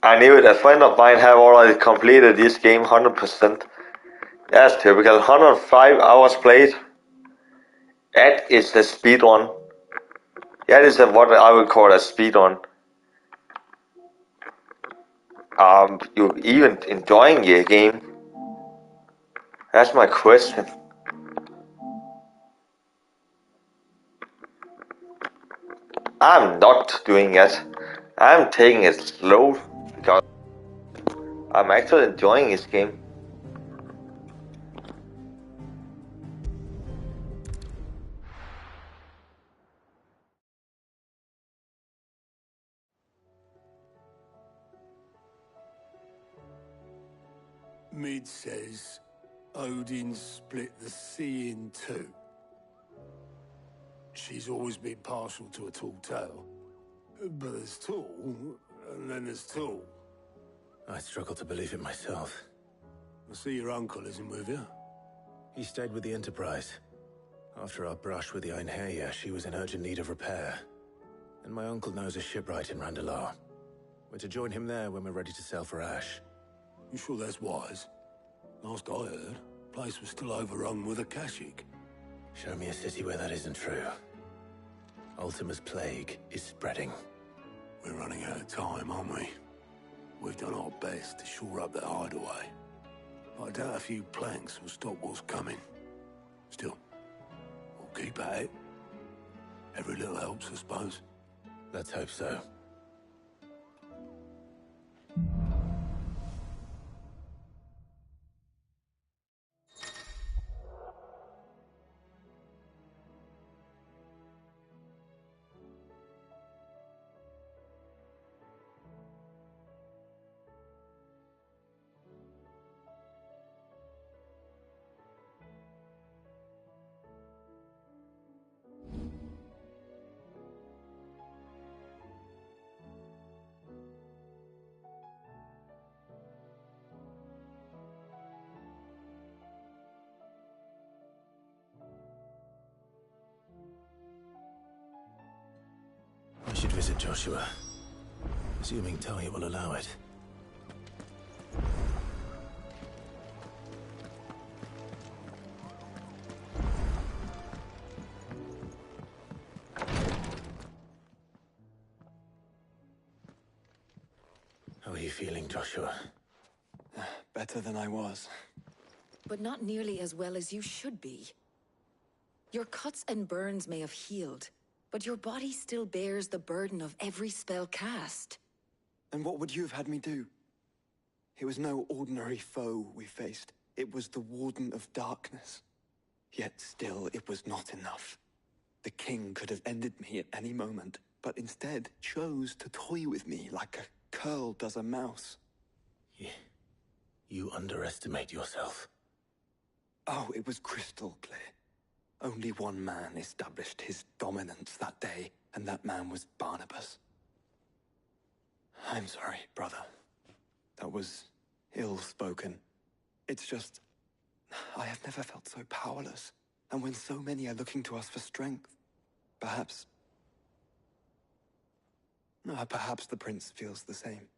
I knew it. A friend of mine have already completed this game 100%. That's typical. 105 hours played. That is the speed run. That is what I would call a speed run. You even enjoying the game? That's my question. I'm not doing that. I'm taking it slow because I'm actually enjoying this game. Mid says Odin split the sea in two. She's always been partial to a tall tale. But there's tall, and then there's tall. I struggle to believe it myself. I see your uncle isn't with you. He stayed with the Enterprise. After our brush with the Einherjar, she was in urgent need of repair. And my uncle knows a shipwright in Randalar. We're to join him there when we're ready to sail for Ash. You sure that's wise? Last I heard, the place was still overrun with Akashic. Show me a city where that isn't true. Ultima's plague is spreading. We're running out of time, aren't we? We've done our best to shore up that hideaway. But I doubt a few planks will stop what's coming. Still, we'll keep at it. Every little helps, I suppose. Let's hope so. Joshua. Assuming Talia will allow it. How are you feeling, Joshua? Better than I was. But not nearly as well as you should be. Your cuts and burns may have healed, but your body still bears the burden of every spell cast. And what would you have had me do? It was no ordinary foe we faced. It was the Warden of Darkness. Yet still, it was not enough. The king could have ended me at any moment, but instead chose to toy with me like a curl does a mouse. You underestimate yourself. Oh, it was crystal clear. Only one man established his dominance that day, and that man was Barnabas. I'm sorry, brother. That was ill-spoken. It's just, I have never felt so powerless. And when so many are looking to us for strength, perhaps the prince feels the same.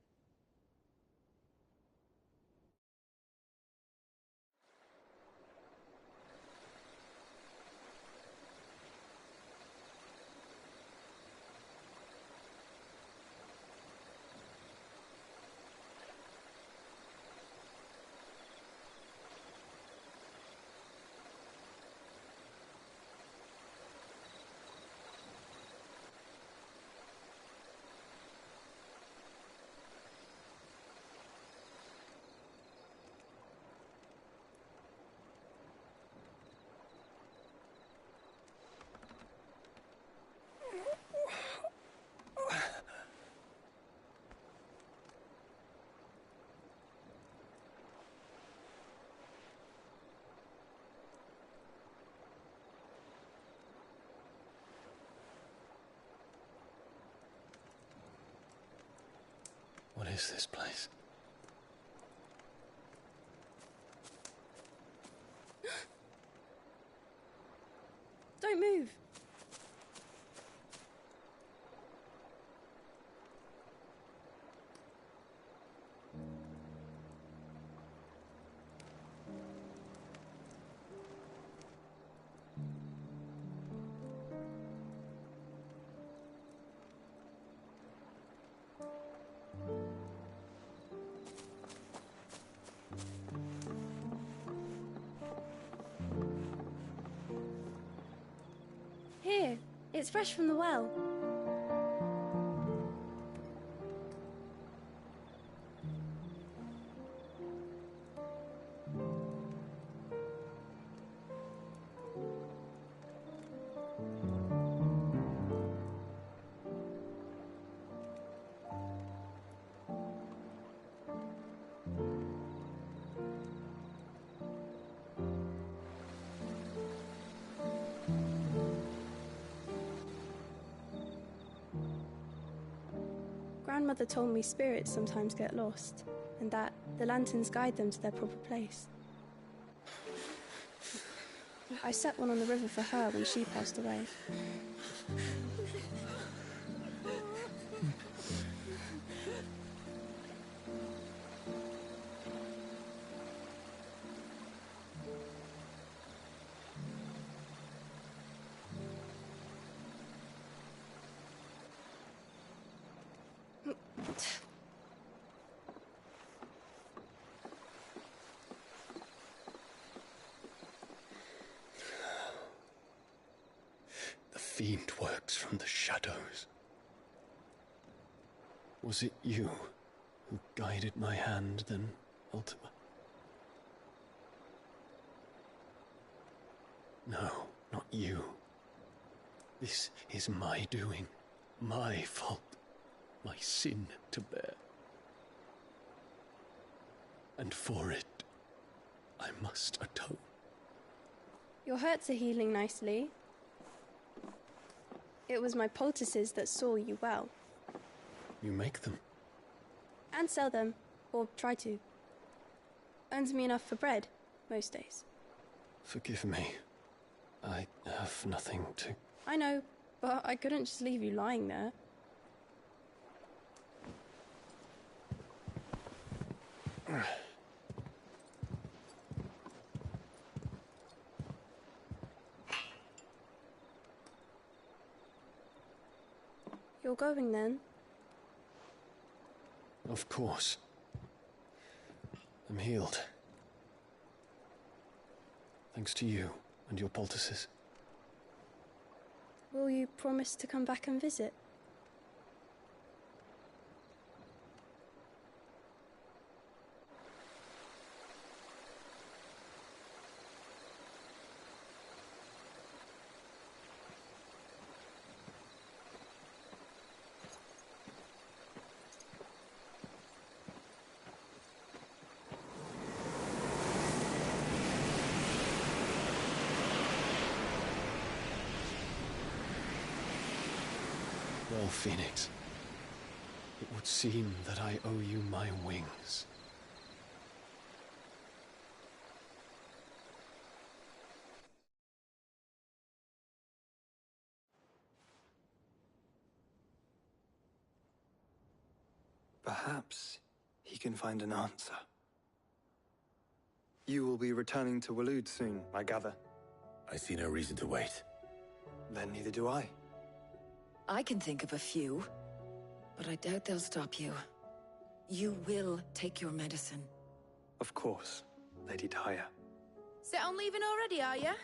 What is this place? Don't move. Here, it's fresh from the well. Grandmother told me spirits sometimes get lost, and that the lanterns guide them to their proper place. I set one on the river for her when she passed away. The fiend works from the shadows. Was it you who guided my hand, then, Ultima? No, not you. This is my doing, my fault, my sin to bear. And for it, I must atone. Your hurts are healing nicely. It was my poultices that saw you well. You make them? And sell them, or try to. Earns me enough for bread, most days. Forgive me. I have nothing to... I know, but I couldn't just leave you lying there. You're going then? Of course. I'm healed. Thanks to you and your poultices. Will you promise to come back and visit? Well, Phoenix, it would seem that I owe you my wings. Perhaps he can find an answer. You will be returning to Waloed soon, I gather. I see no reason to wait. Then neither do I. I can think of a few, but I doubt they'll stop you. You will take your medicine. Of course, Lady Daya. Set on leaving already, are you?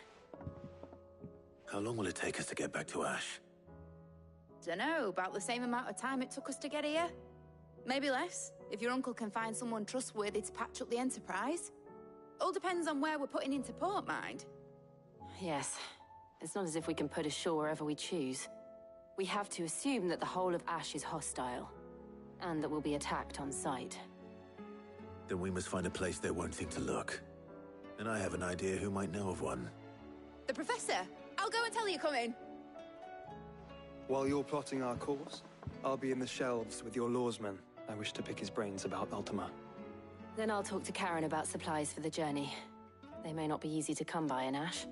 How long will it take us to get back to Ash? Dunno, about the same amount of time it took us to get here. Maybe less, if your uncle can find someone trustworthy to patch up the Enterprise. All depends on where we're putting into port, mind. Yes. It's not as if we can put ashore wherever we choose. We have to assume that the whole of Ash is hostile, and that we'll be attacked on sight. Then we must find a place they won't think to look. And I have an idea who might know of one. The Professor! I'll go and tell you come in. While you're plotting our course, I'll be in the shelves with your lawsman. I wish to pick his brains about Ultima. Then I'll talk to Karen about supplies for the journey. They may not be easy to come by in Ash.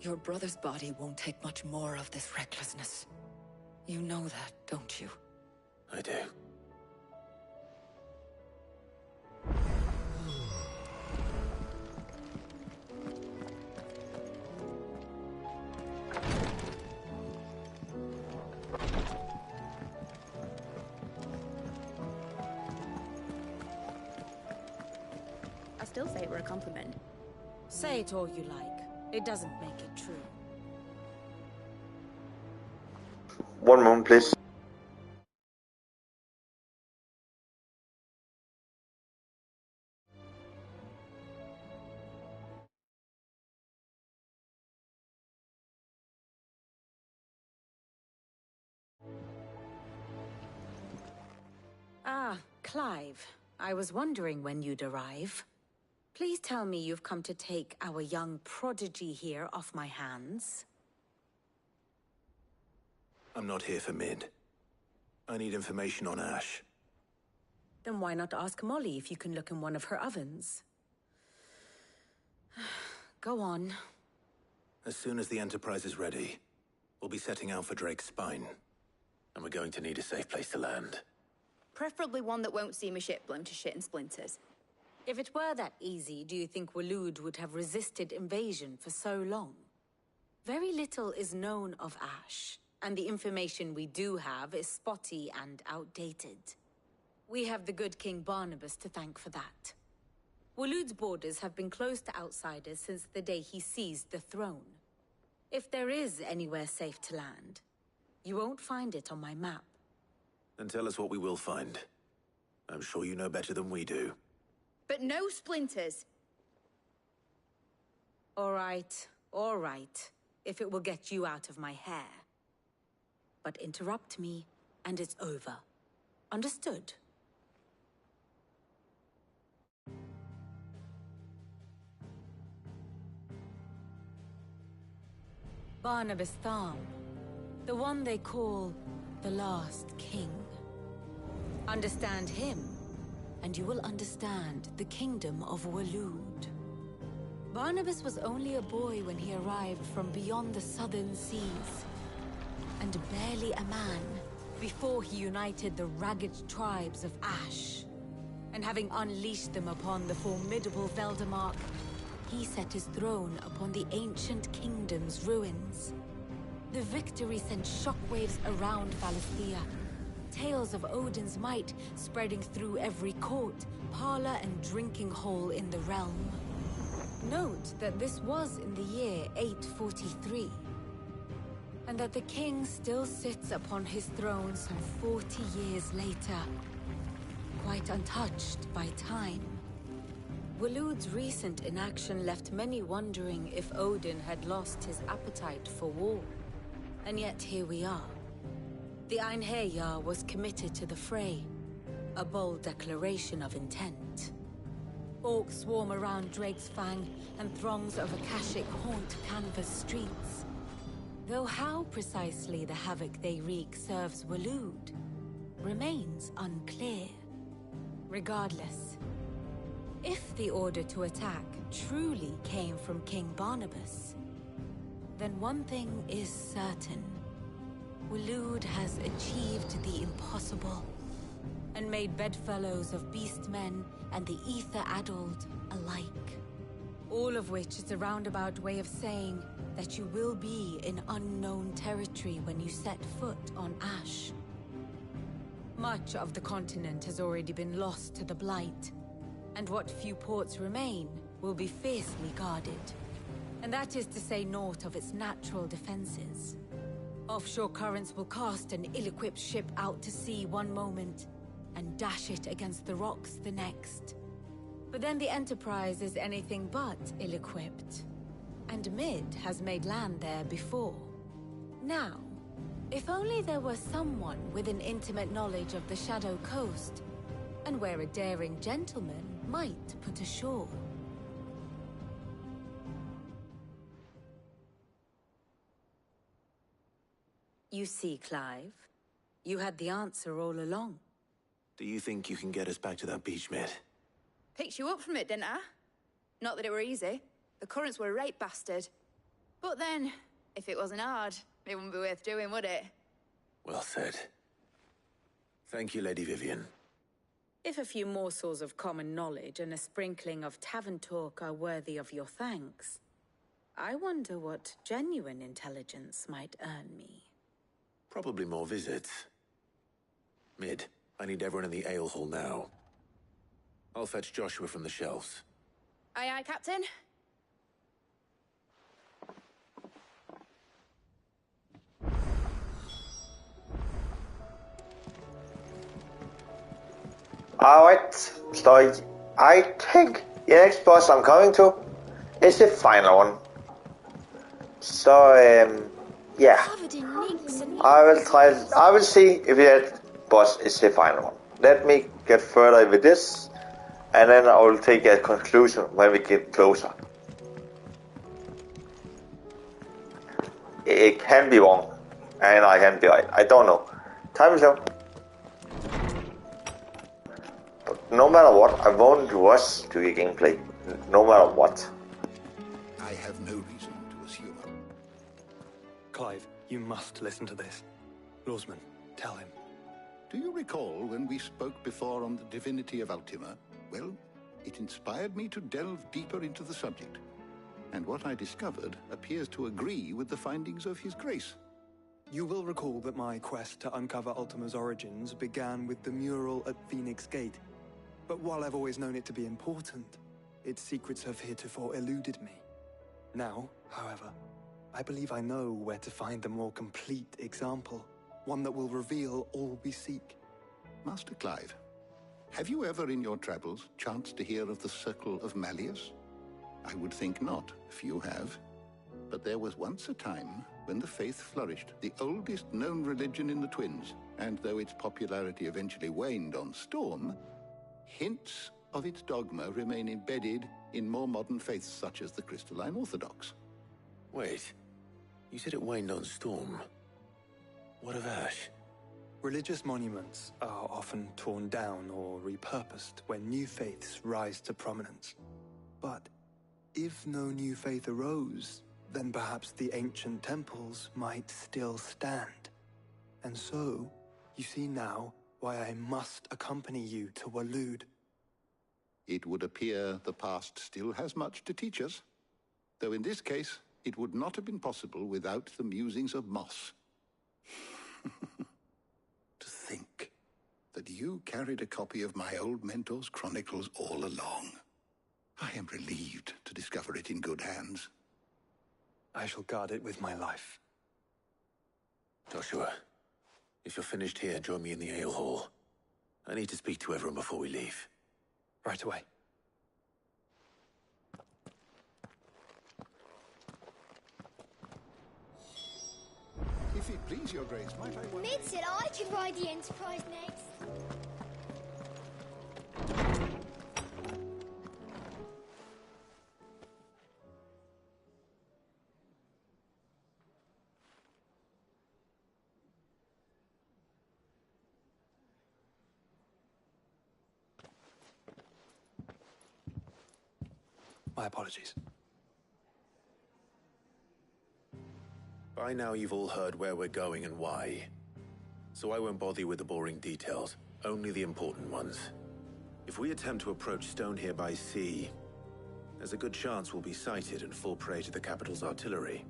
Your brother's body won't take much more of this recklessness. You know that, don't you? I do. I still say it were a compliment. Say it all you like. It doesn't make it true. One moment, please. Ah, Clive. I was wondering when you'd arrive. Please tell me you've come to take our young prodigy here off my hands. I'm not here for Mid. I need information on Ash. Then why not ask Molly if you can look in one of her ovens? Go on. As soon as the Enterprise is ready, we'll be setting out for Drake's Spine. And we're going to need a safe place to land. Preferably one that won't see my ship blown to shit and splinters. If it were that easy, do you think Waloed would have resisted invasion for so long? Very little is known of Ash, and the information we do have is spotty and outdated. We have the good King Barnabas to thank for that. Waloed's borders have been closed to outsiders since the day he seized the throne. If there is anywhere safe to land, you won't find it on my map. Then tell us what we will find. I'm sure you know better than we do. But no splinters. All right, if it will get you out of my hair. But interrupt me, and it's over. Understood? Barnabas Tharm, the one they call the Last King. Understand him, and you will understand the kingdom of Waloed. Barnabas was only a boy when he arrived from beyond the southern seas. and barely a man before he united the ragged tribes of Ash. And having unleashed them upon the formidable Veldemark, he set his throne upon the ancient kingdom's ruins. The victory sent shockwaves around Valisthea, tales of Odin's might spreading through every court, parlor, and drinking hole in the realm. Note that this was in the year 843, and that the king still sits upon his throne some 40 years later, quite untouched by time. Waloed's recent inaction left many wondering if Odin had lost his appetite for war. And yet here we are. The Einherjar was committed to the fray, a bold declaration of intent. Orcs swarm around Drake's Fang, and throngs of Akashic haunt Canva's streets. Though how precisely the havoc they wreak serves Waloed remains unclear. Regardless, if the order to attack truly came from King Barnabas, then one thing is certain. Waloed has achieved the impossible, and made bedfellows of beastmen and the ether-addled alike. All of which is a roundabout way of saying that you will be in unknown territory when you set foot on Ash. Much of the continent has already been lost to the Blight, and what few ports remain will be fiercely guarded. And that is to say naught of its natural defenses. Offshore currents will cast an ill-equipped ship out to sea one moment, and dash it against the rocks the next. But then the Enterprise is anything but ill-equipped, and Mid has made land there before. Now, if only there were someone with an intimate knowledge of the Shadow Coast, and where a daring gentleman might put ashore. You see, Clive, you had the answer all along. Do you think you can get us back to that beach, Mid? Picked you up from it, didn't I? Not that it were easy. The currents were a right bastard. But then, if it wasn't hard, it wouldn't be worth doing, would it? Well said. Thank you, Lady Vivian. If a few morsels of common knowledge and a sprinkling of tavern talk are worthy of your thanks, I wonder what genuine intelligence might earn me. Probably more visits. Mid, I need everyone in the ale hall now. I'll fetch Joshua from the shelves. Aye, aye, Captain. Alright, so I think the next boss I'm coming to is the final one. So, yeah. I will see if that boss is the final one. Let me get further with this, and then I will take a conclusion when we get closer. It can be wrong, and I can be right. I don't know. Time will tell. But no matter what, I won't rush to the gameplay. No matter what. I have no reason to assume. Clive, you must listen to this. Lawsman, tell him. Do you recall when we spoke before on the divinity of Ultima? Well, it inspired me to delve deeper into the subject. And what I discovered appears to agree with the findings of His Grace. You will recall that my quest to uncover Ultima's origins began with the mural at Phoenix Gate. But while I've always known it to be important, its secrets have heretofore eluded me. Now, however, I believe I know where to find the more complete example, one that will reveal all we seek. Master Clive, have you ever in your travels chanced to hear of the Circle of Malleus? I would think not, few have. But there was once a time when the faith flourished, the oldest known religion in the Twins, and though its popularity eventually waned on Storm, hints of its dogma remain embedded in more modern faiths such as the Crystalline Orthodox. Wait, you said it waned on Storm. What of Ash? Religious monuments are often torn down or repurposed when new faiths rise to prominence. But if no new faith arose, then perhaps the ancient temples might still stand. And so, you see now why I must accompany you to Waloed. It would appear the past still has much to teach us. Though in this case, it would not have been possible without the musings of Moss. To think that you carried a copy of my old mentor's chronicles all along. I am relieved to discover it in good hands. I shall guard it with my life. Joshua, if you're finished here, join me in the ale hall. I need to speak to everyone before we leave. Right away. If it please your grace, might I... Mid said I could ride the Enterprise next. My apologies. By now you've all heard where we're going and why. So I won't bother you with the boring details, only the important ones. If we attempt to approach Stone here by sea, there's a good chance we'll be sighted and fall prey to the capital's artillery.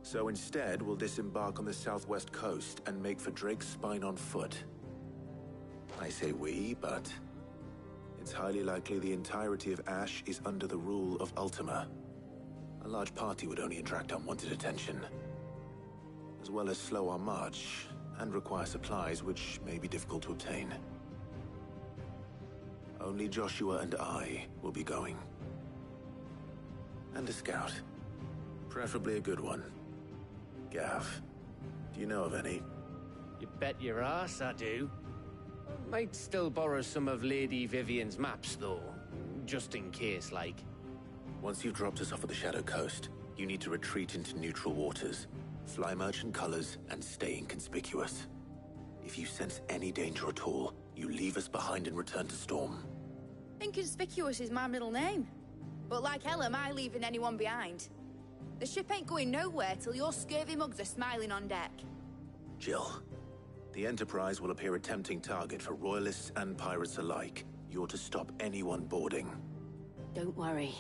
So instead, we'll disembark on the southwest coast and make for Drake's Spine on foot. I say we, but it's highly likely the entirety of Ash is under the rule of Ultima. A large party would only attract unwanted attention, as well as slow our march and require supplies which may be difficult to obtain. Only Joshua and I will be going. And a scout. Preferably a good one. Gav, do you know of any? You bet your ass I do. Might still borrow some of Lady Vivian's maps, though. Just in case, like. Once you've dropped us off at the Shadow Coast, you need to retreat into neutral waters, fly merchant colors, and stay inconspicuous. If you sense any danger at all, you leave us behind and return to Storm. Inconspicuous is my middle name. But like hell am I leaving anyone behind. The ship ain't going nowhere till your scurvy mugs are smiling on deck. Jill, the Enterprise will appear a tempting target for royalists and pirates alike. You're to stop anyone boarding. Don't worry.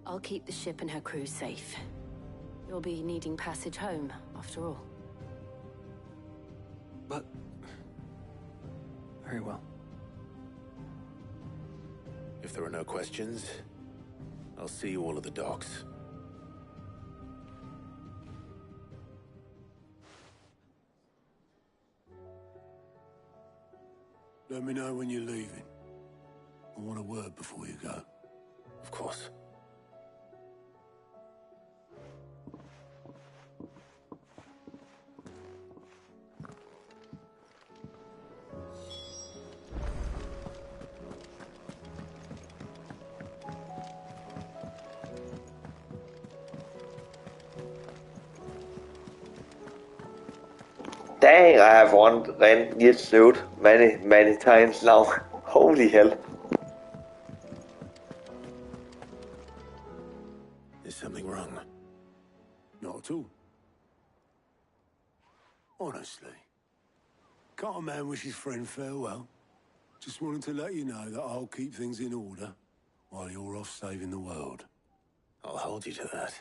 I'll keep the ship and her crew safe. You'll be needing passage home, after all. But... very well. If there are no questions, I'll see you all at the docks. Let me know when you're leaving. I want a word before you go. Of course. Dang, I have ran this suit many times now. Holy hell. Is something wrong? Not at all. Honestly. Can't a man wish his friend farewell? Just wanted to let you know that I'll keep things in order while you're off saving the world. I'll hold you to that.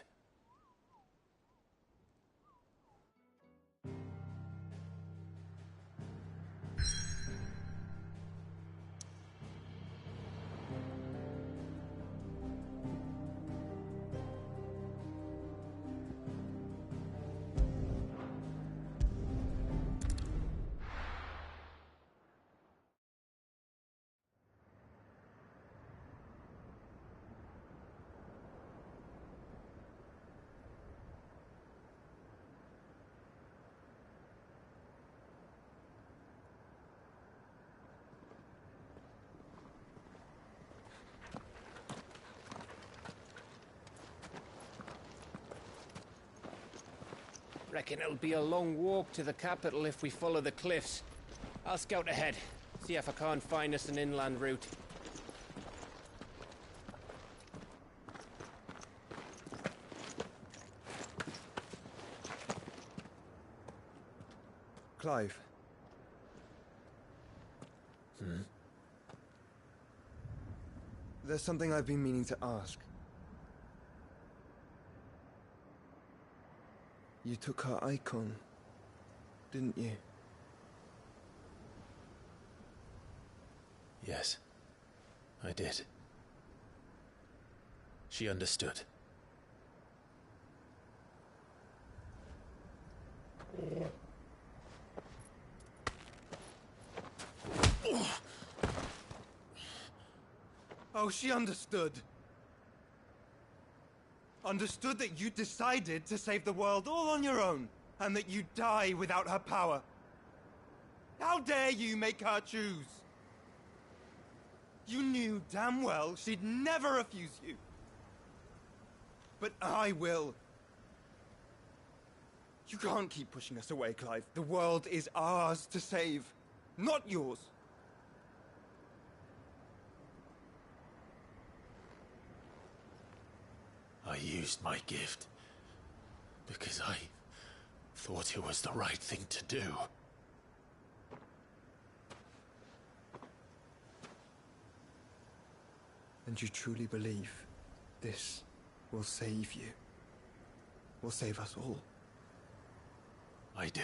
Reckon it'll be a long walk to the capital if we follow the cliffs. I'll scout ahead, see if I can't find us an inland route. Clive. There's something I've been meaning to ask. You took her icon, didn't you? Yes, I did. She understood. Oh, she understood. Understood that you decided to save the world all on your own, and that you'd die without her power. How dare you make her choose? You knew damn well she'd never refuse you. But I will. You can't keep pushing us away, Clive. The world is ours to save, not yours. I used my gift because I thought it was the right thing to do. And you truly believe this will save you? Will save us all? I do.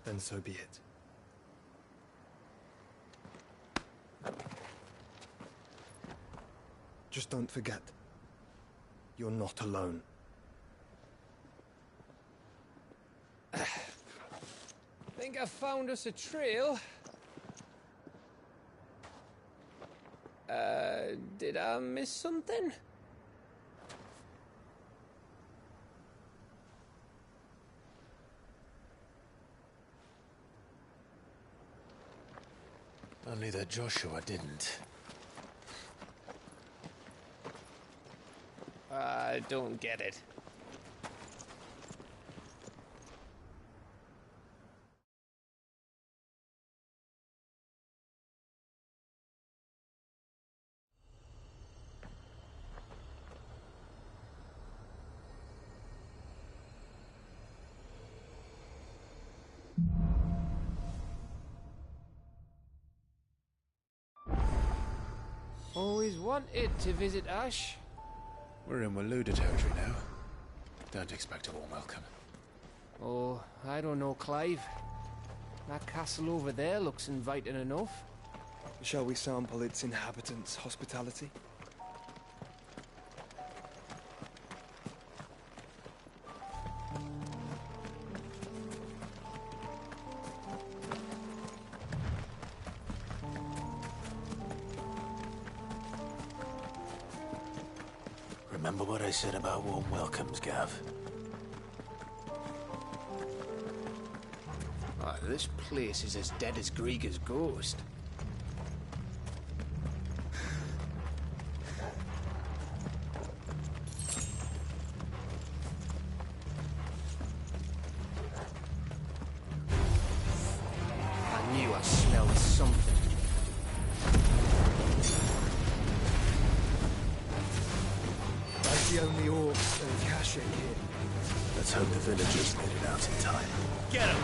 Then so be it. Just don't forget, you're not alone. Think I found us a trail. Did I miss something? Only that Joshua didn't. I don't get it. Always wanted to visit Ash. We're in Waluda territory now. Don't expect a warm welcome. Oh, I don't know, Clive. That castle over there looks inviting enough. Shall we sample its inhabitants' hospitality? Remember what I said about warm welcomes, Gav? Oh, this place is as dead as Grieger's ghost. I knew I smelled something. That's the only orcs and Kashyyyk here. Let's hope the villagers made it out in time. Get him!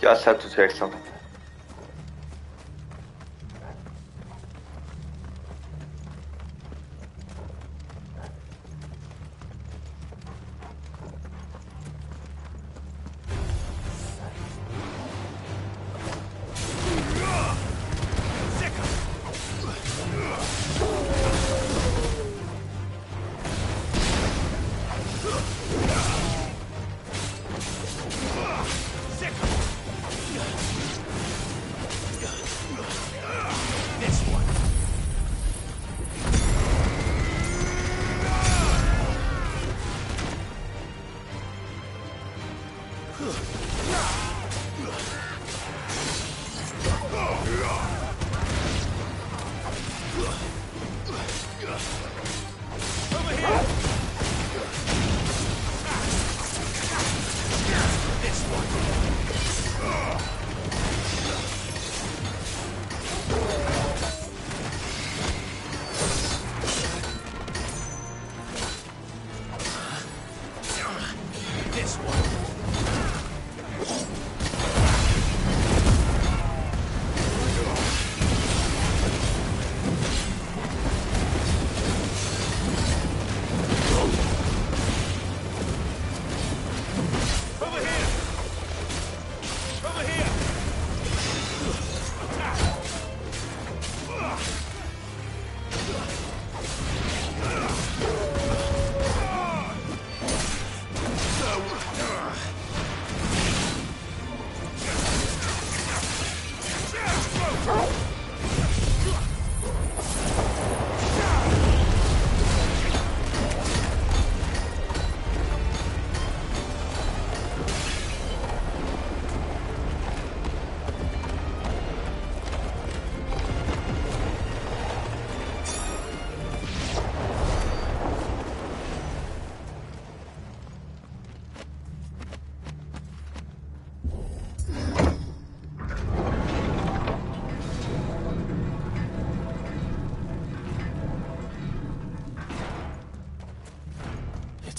Just have to take some.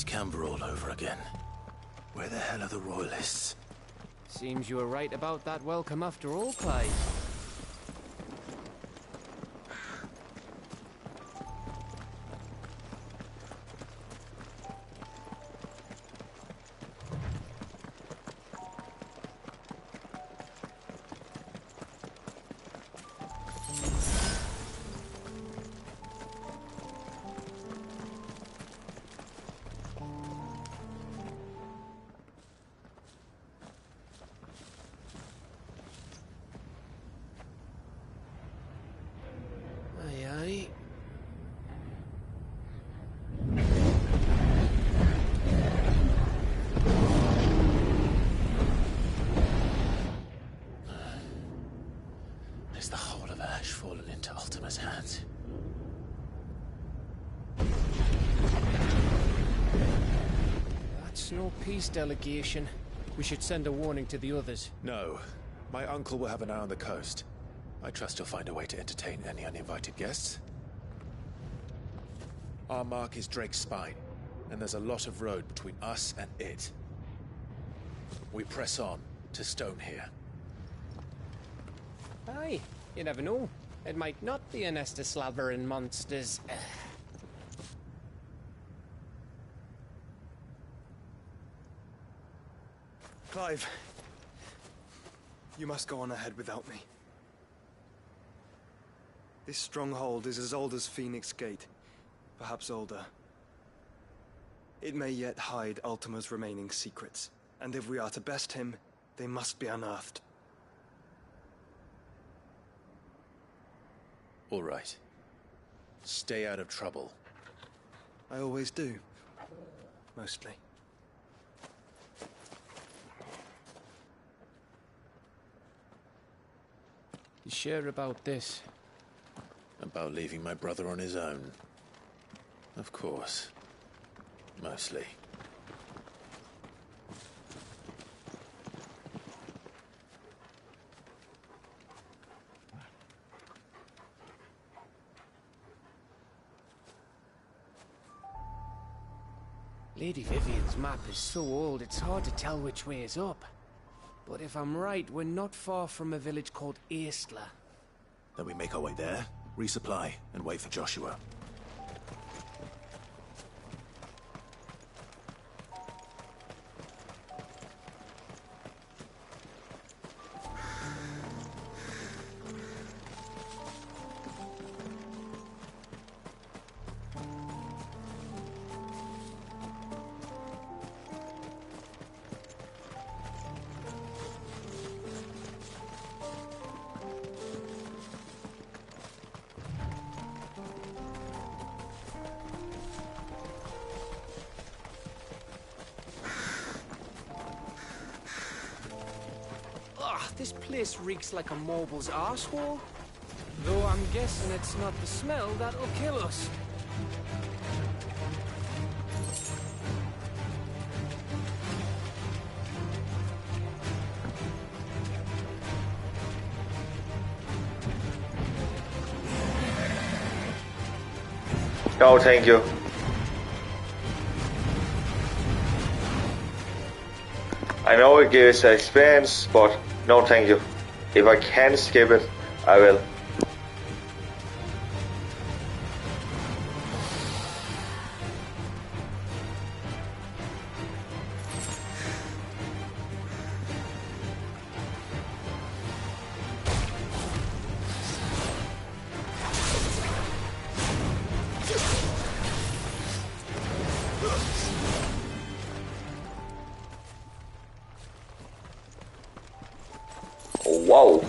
Canberra all over again. Where the hell are the royalists? Seems you were right about that welcome after all, Clive. Is the whole of Ash fallen into Ultima's hands? That's no peace delegation. We should send a warning to the others. No. My uncle will have an eye on the coast. I trust he'll find a way to entertain any uninvited guests. Our mark is Drake's Spine, and there's a lot of road between us and it. We press on to Stone here. Aye, you never know. It might not be a nest of slavering monsters. Clive, you must go on ahead without me. This stronghold is as old as Phoenix Gate, perhaps older. It may yet hide Ultima's remaining secrets, and if we are to best him, they must be unearthed. All right. Stay out of trouble. I always do. Mostly. You sure about this? About leaving my brother on his own? Of course. Mostly. Lady Vivian's map is so old it's hard to tell which way is up. But if I'm right, we're not far from a village called Eastla. Then we make our way there, resupply, and wait for Joshua. This place reeks like a mobile's arsehole. Though I'm guessing it's not the smell that'll kill us. No, thank you. I know it gives experience, but no thank you. If I can skip it, I will. Wow.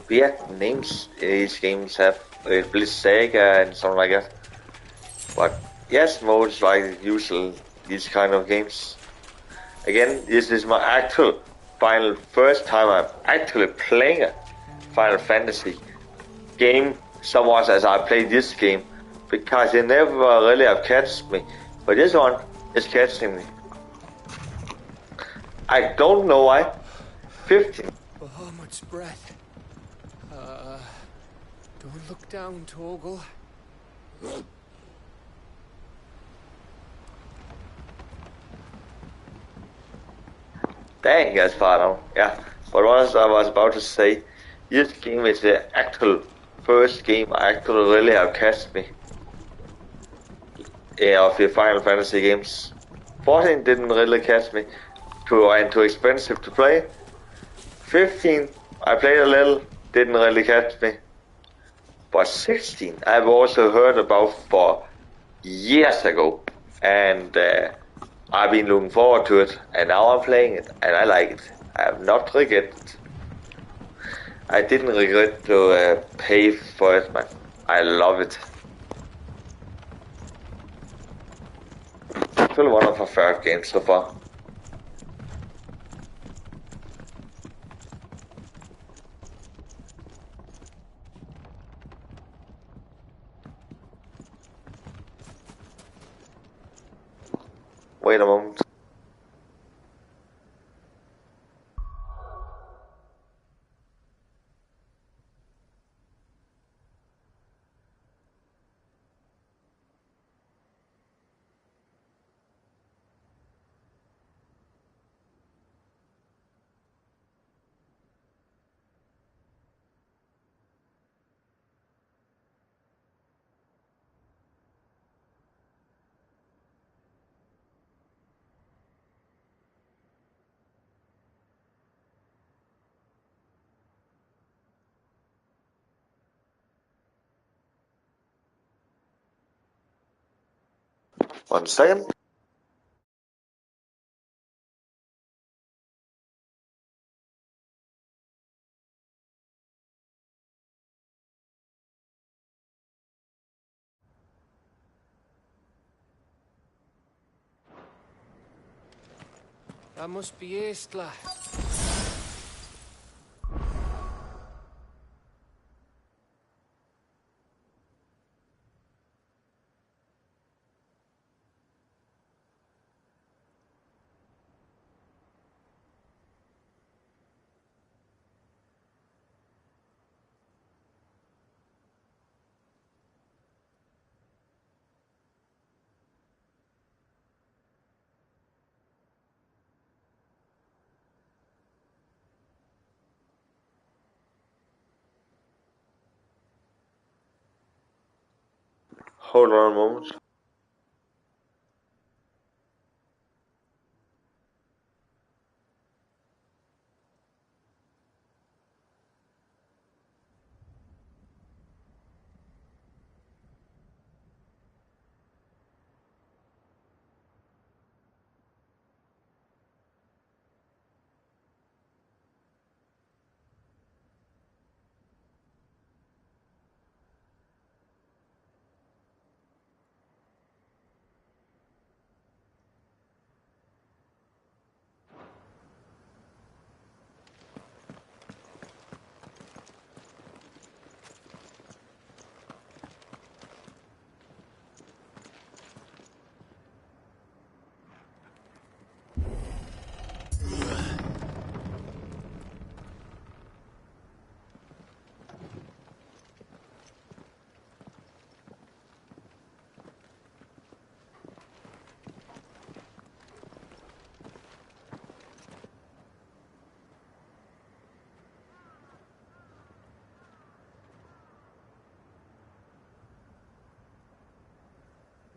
Weird names these games have, Blitz Saga and something like that. But yes, most like usual these kind of games. Again, this is my actual first time I'm actually playing a Final Fantasy game so much as I play this game, because it never really have catched me, but this one is catching me. I don't know why. 15. Oh, much breath. Don't look down, Torgal. Dang, that's far down. Yeah, but what I was about to say, this game is the actual first game I actually really have catched me. Yeah, of the Final Fantasy games. 14 didn't really catch me, too expensive to play. 15, I played a little, didn't really catch me. But 16, I've also heard about for years ago, and I've been looking forward to it, and now I'm playing it, and I like it. I have not regretted it. I didn't regret to pay for it, man. I love it. Still one of my favorite games so far. Wait a moment. One second. That must be Eastla. Hold on a moment.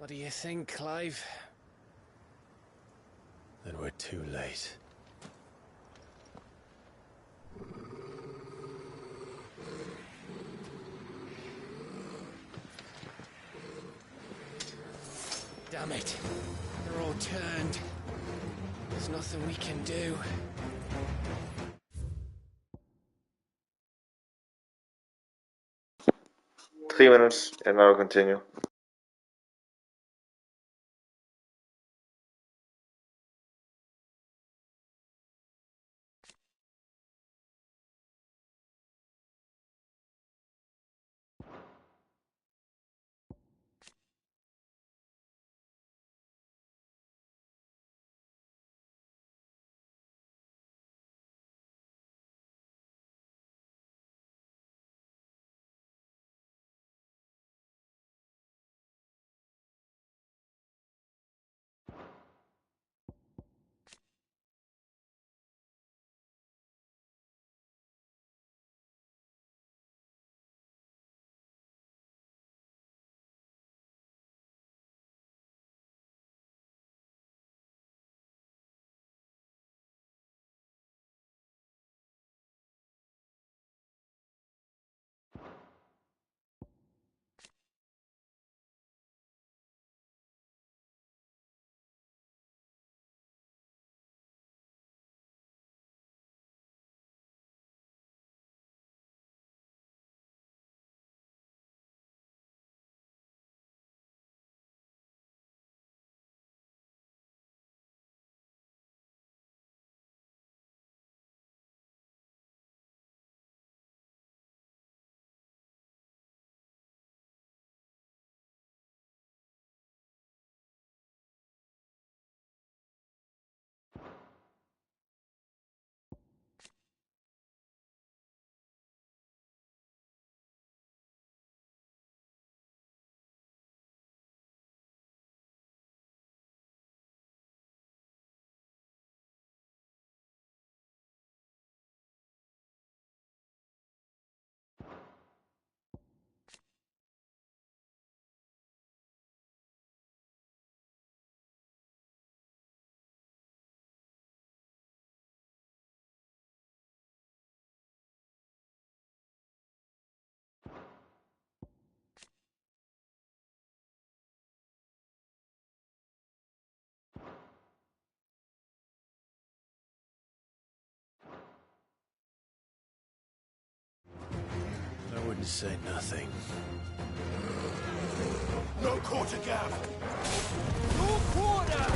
What do you think, Clive? Then we're too late. Damn it. They're all turned. There's nothing we can do. 3 minutes and I'll continue. I wouldn't say nothing. No quarter gap! No quarter!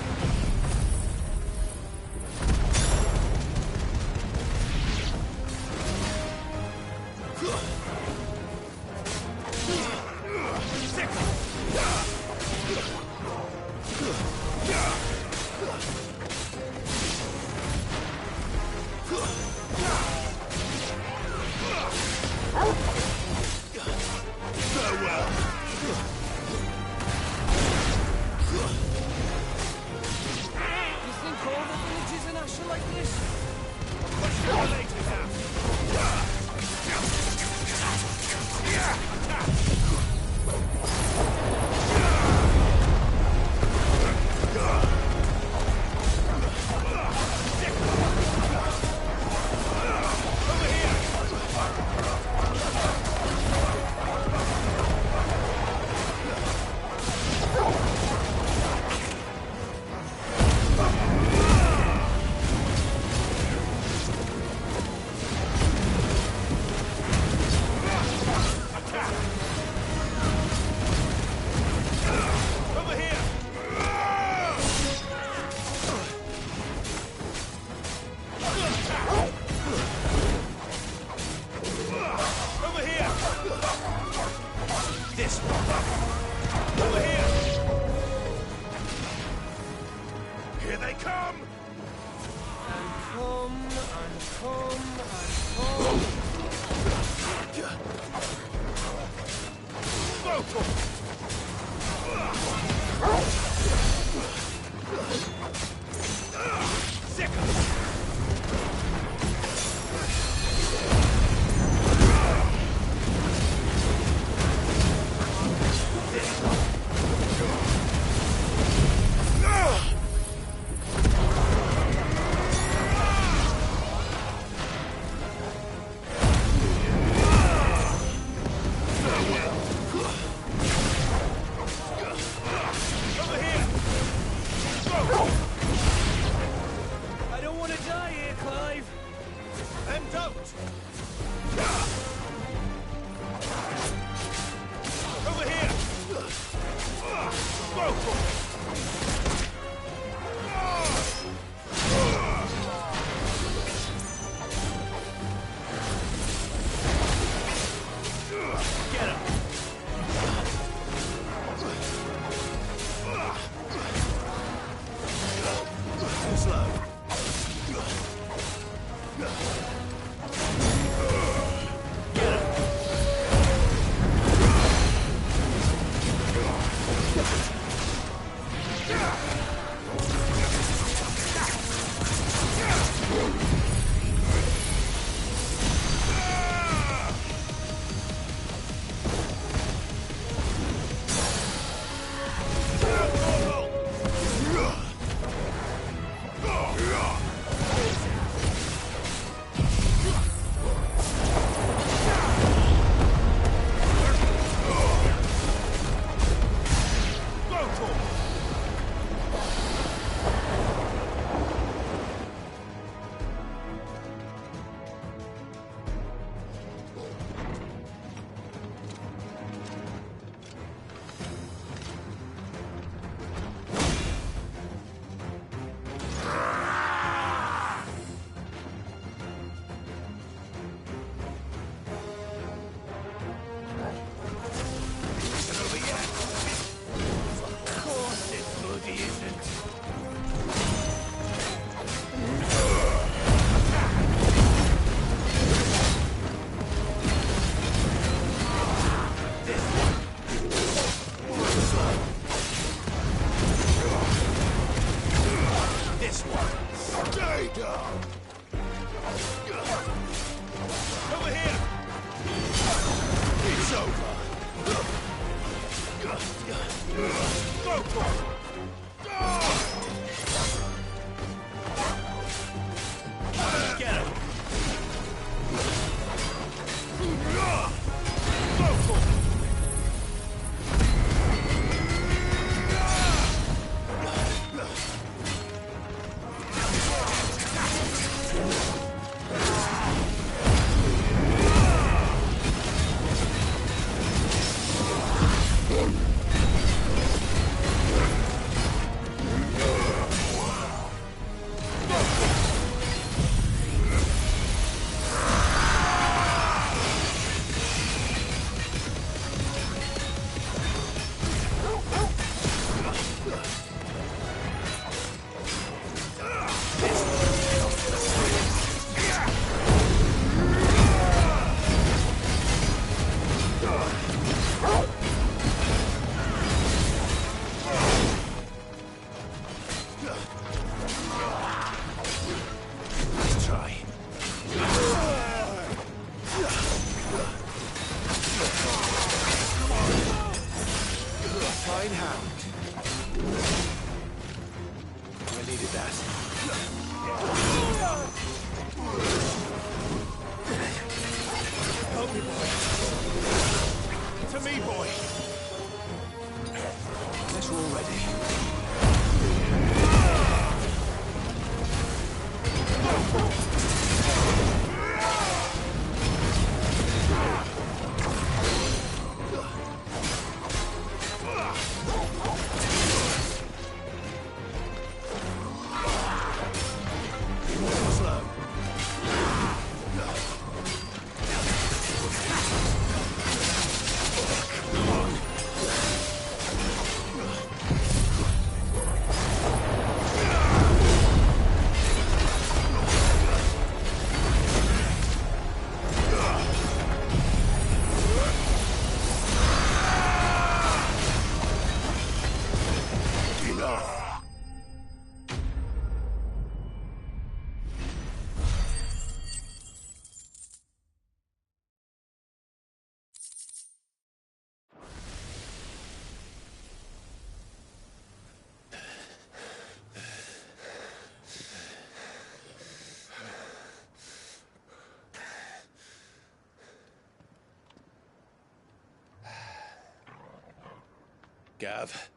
Gav?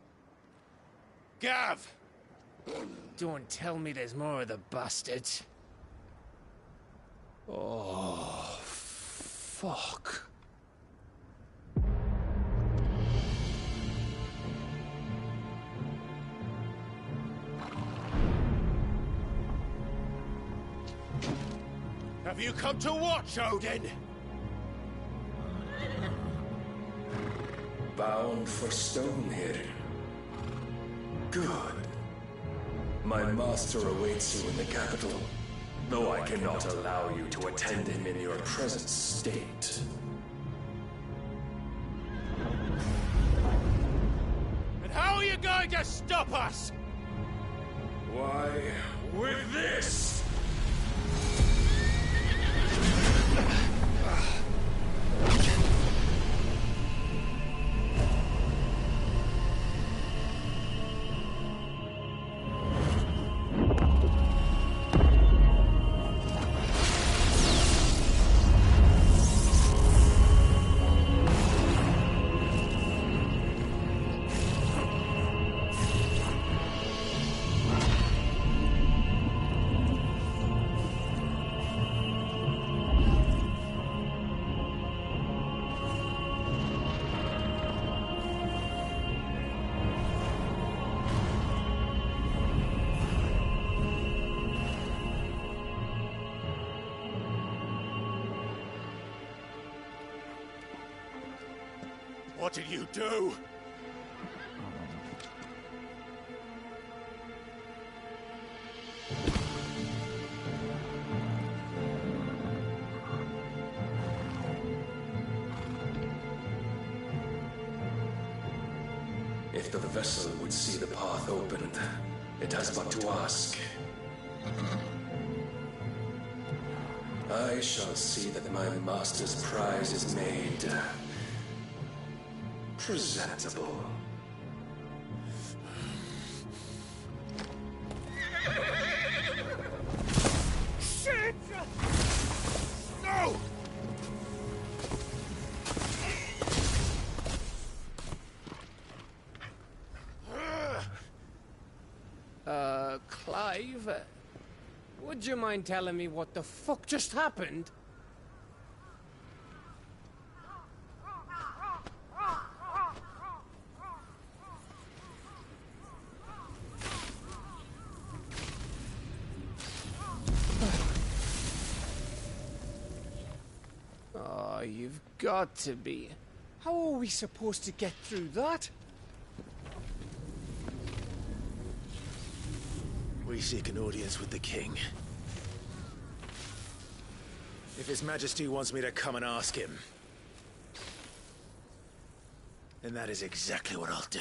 Gav! Don't tell me there's more of the bastards. Oh, fuck. Have you come to watch, Odin? Bound for Stonehill. Good. My master awaits you in the capital, though I cannot allow you to attend him in your present state. And how are you going to stop us? Why, with this! What did you do? If the vessel would see the path opened, it has but to ask. I shall see that my master's prize is made presentable. Shit! No! Clive, would you mind telling me what the fuck just happened? Oh, you've got to be. How are we supposed to get through that? We seek an audience with the king. If His Majesty wants me to come and ask him, then that is exactly what I'll do.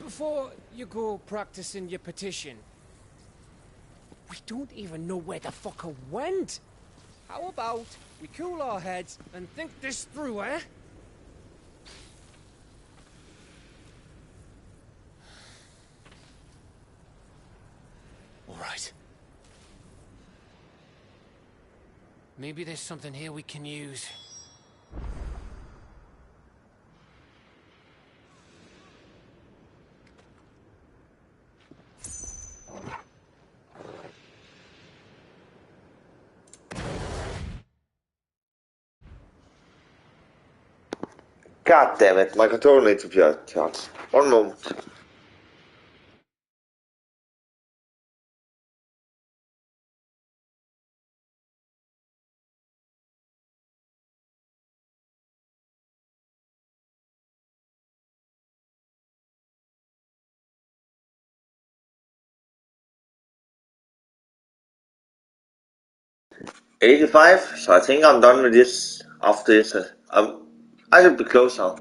Before you go practicing your petition, we don't even know where the fucker went. How about we cool our heads and think this through, eh? All right. Maybe there's something here we can use. God damn it, my controller needs to be charged. One moment. $85, so I think I'm done with this after this. I should be close now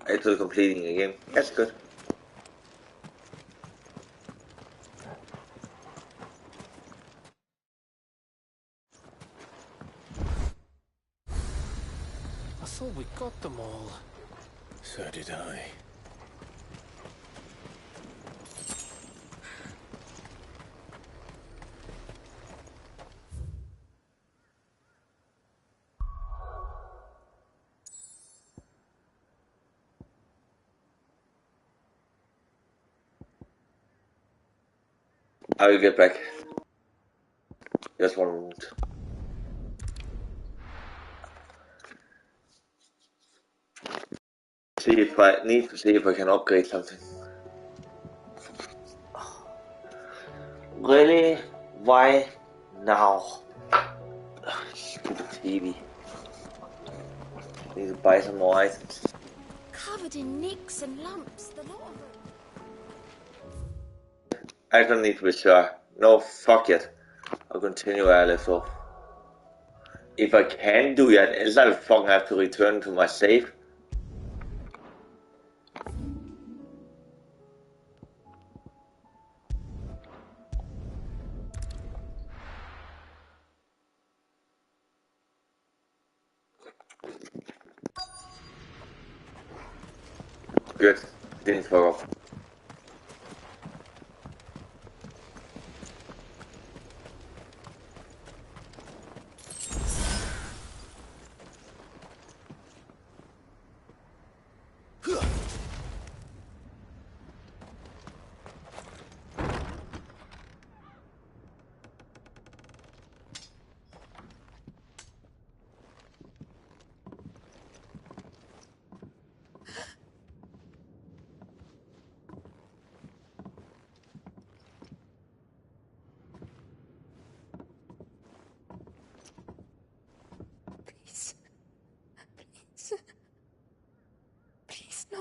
to completing the game. That's good. I thought we got them all. So did I. I will get back. Just 1 moment. See if I need to see if I can upgrade something. Really? Why now? Stupid TV. Need to buy some more items. Covered in nicks and lumps, the lot of them. I don't need to be sure. No, fuck it. I'll continue where I left off. If I can do that, else I'll fucking have to return to my save. Good. Didn't fuck up. Please, no.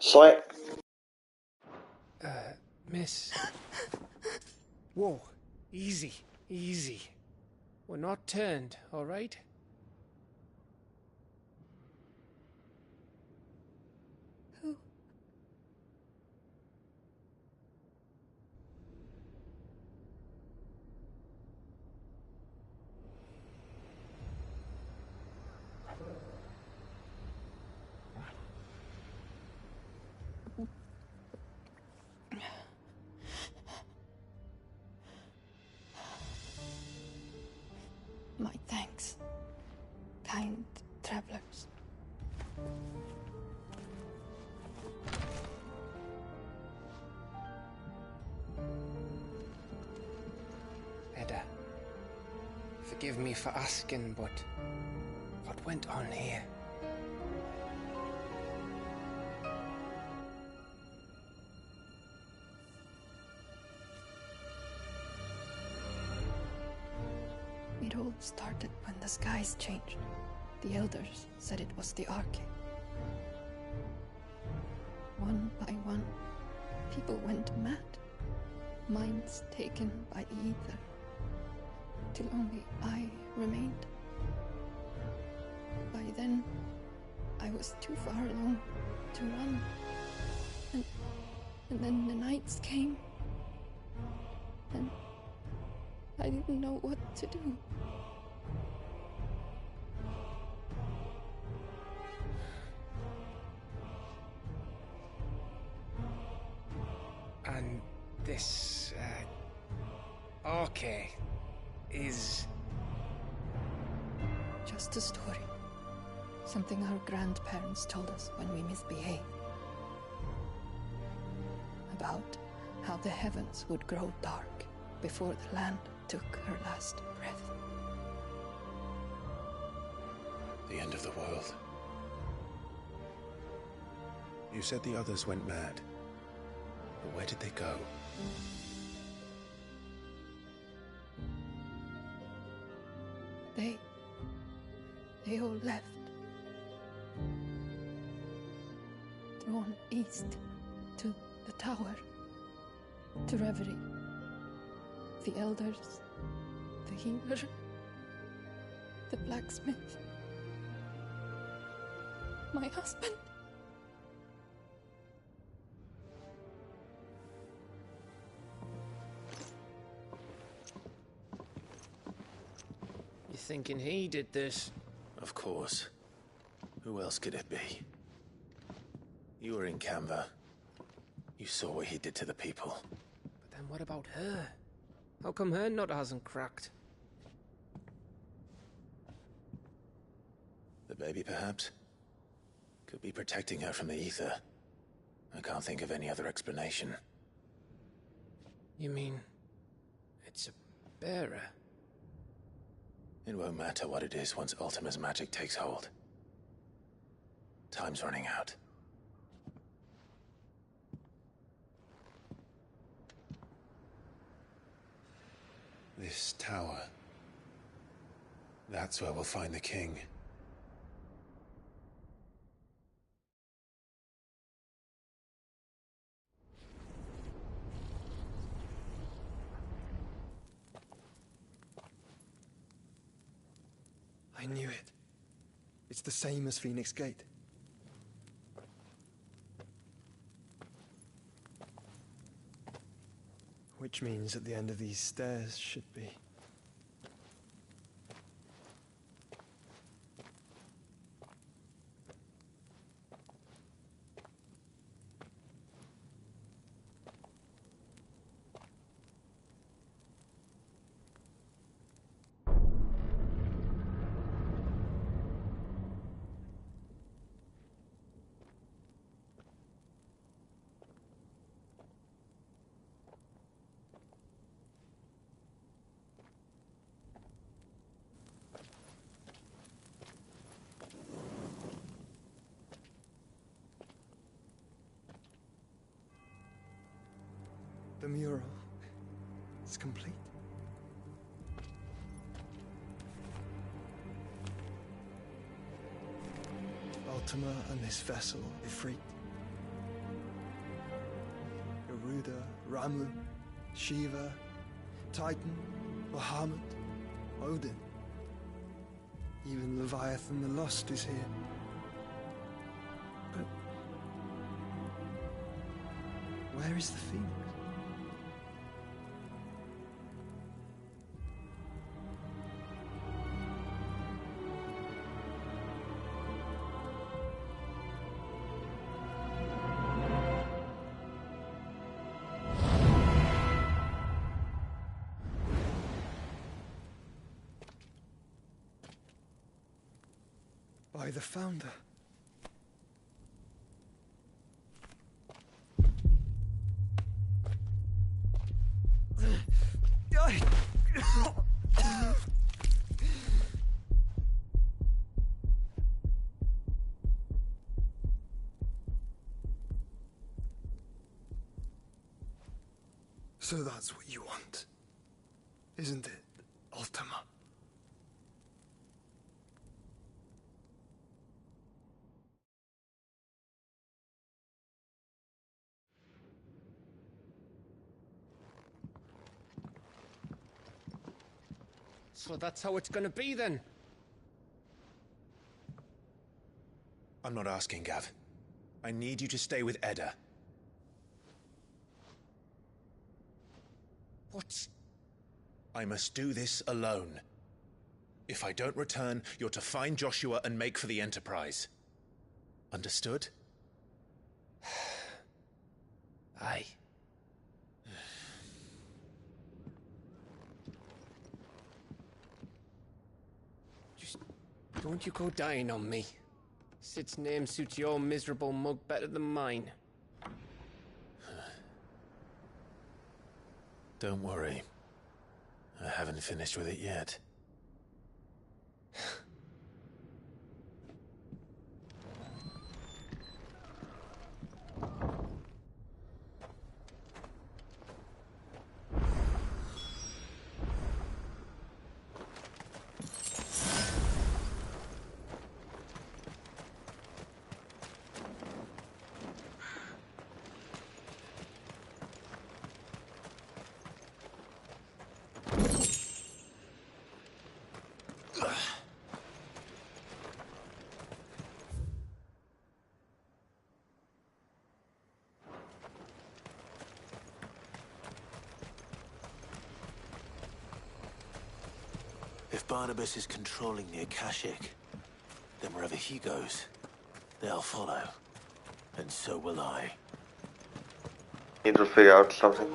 Sorry. Miss. Whoa. Easy. Easy. We're not turned, alright? Who? My thanks, kind travelers. Edda, forgive me for asking, but what went on here? It all started when the skies changed. The elders said it was the Arche. One by one, people went mad. Minds taken by the ether. Till only I remained. By then, I was too far along to run. And then the nights came. And I didn't know what to do. And this, Arche is... Just a story. Something our grandparents told us when we misbehaved. About how the heavens would grow dark before the land took her last breath. The end of the world. You said the others went mad. But where did they go? They all left. Drawn east to the tower, to Reverie. The elders, the healer, The blacksmith. My husband. You thinking he did this? Of course. Who else could it be? You were in Canva. You saw what he did to the people. But then what about her? How come her nut hasn't cracked? The baby, perhaps? Could be protecting her from the ether. I can't think of any other explanation. You mean... it's a bearer? It won't matter what it is once Ultima's magic takes hold. Time's running out. This tower. That's where we'll find the king. I knew it. It's the same as Phoenix Gate. Which means at the end of these stairs should be... The mural is complete. Ultima and this vessel, Ifrit. Garuda, Ramu, Shiva, Titan, Bahamut, Odin. Even Leviathan the Lost is here. But where is the Phoenix? By the Founder. So that's what you want, isn't it, Ultima? So that's how it's gonna be then? I'm not asking, Gav. I need you to stay with Edda. What? I must do this alone. If I don't return, you're to find Joshua and make for the Enterprise. Understood? Aye. Just don't you go dying on me. Sid's name suits your miserable mug better than mine. Don't worry. I haven't finished with it yet. If Barnabas is controlling the Akashic, then wherever he goes, they'll follow. And so will I. Need to figure out something.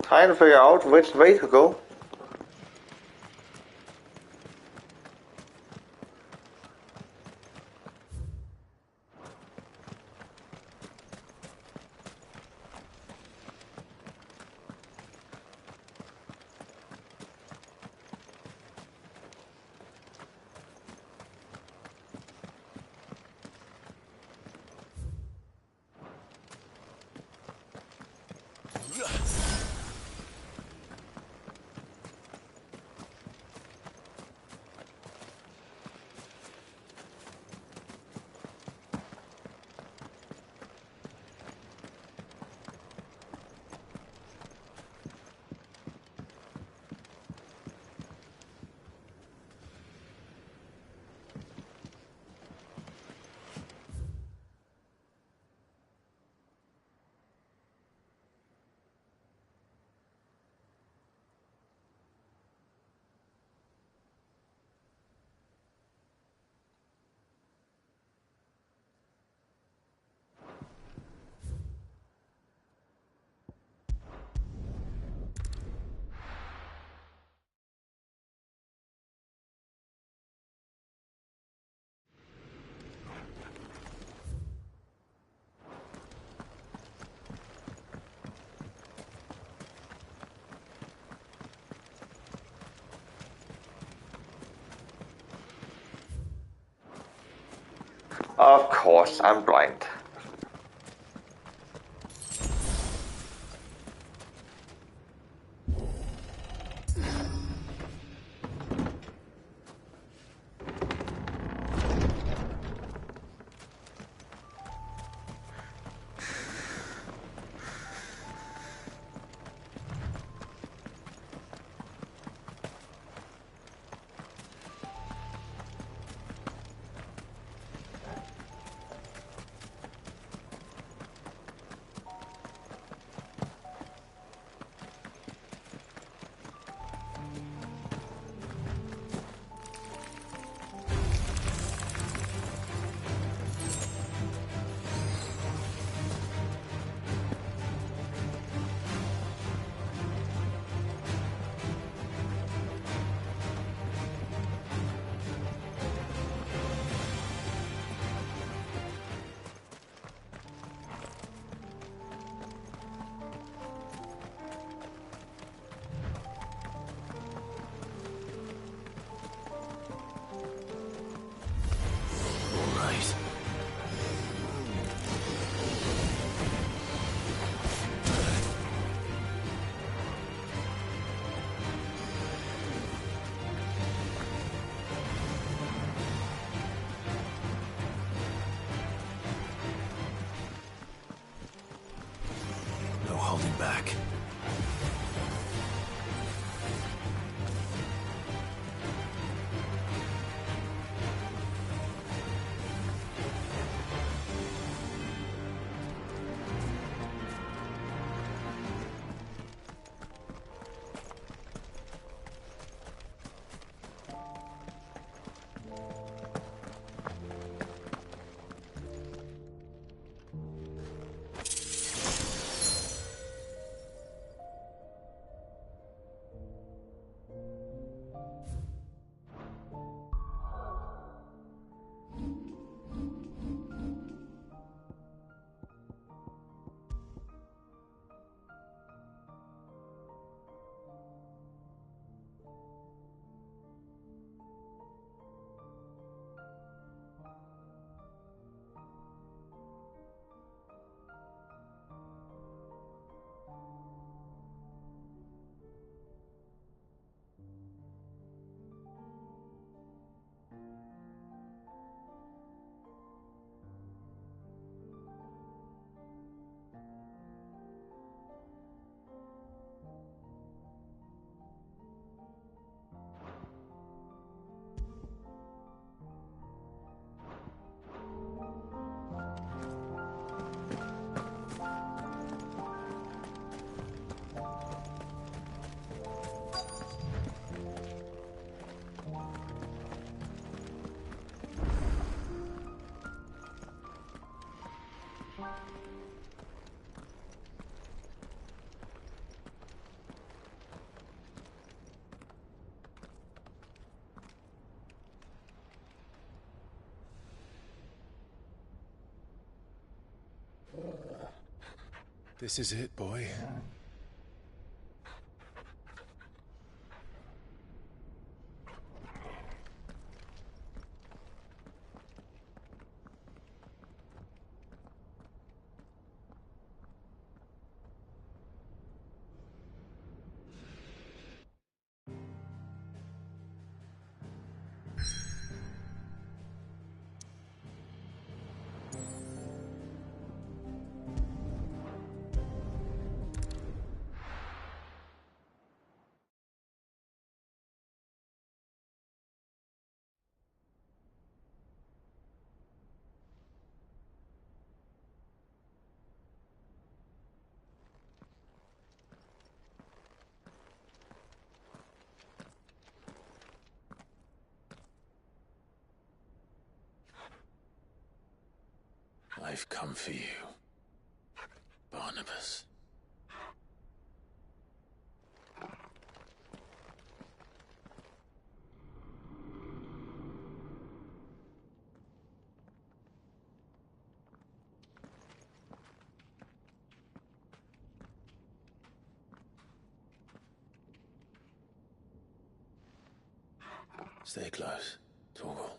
Trying to figure out which way to go. Of course, I'm blind. This is it, boy. I've come for you, Barnabas. Stay close, Torgal.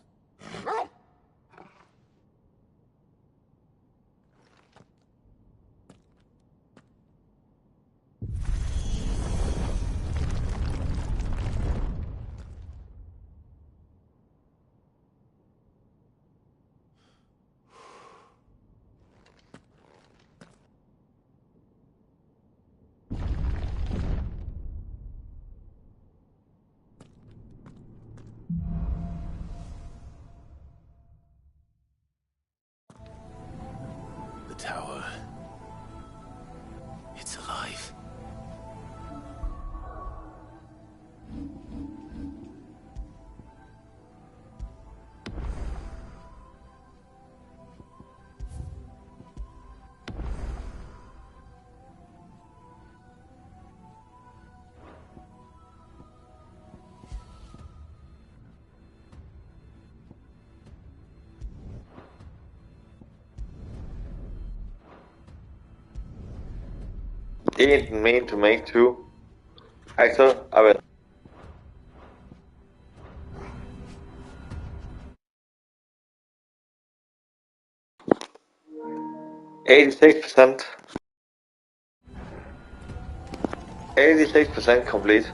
The tower. It's alive. Didn't mean to make two. Actor, I will. 86%. 86% complete.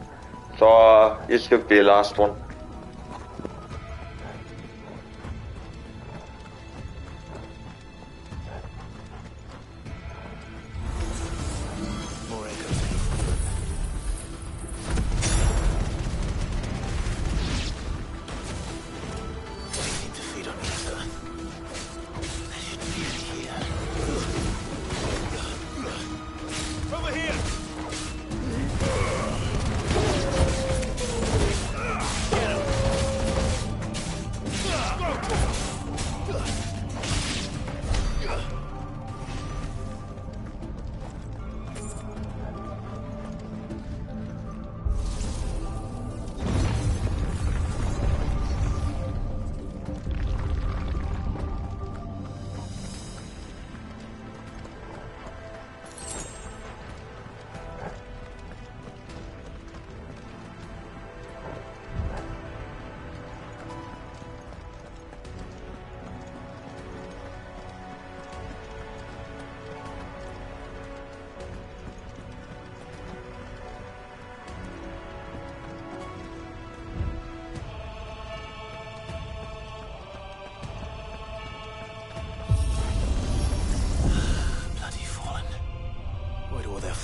So it should be the last one. More echoes. They seem to feed on ether. There shouldn't be any here. Over here!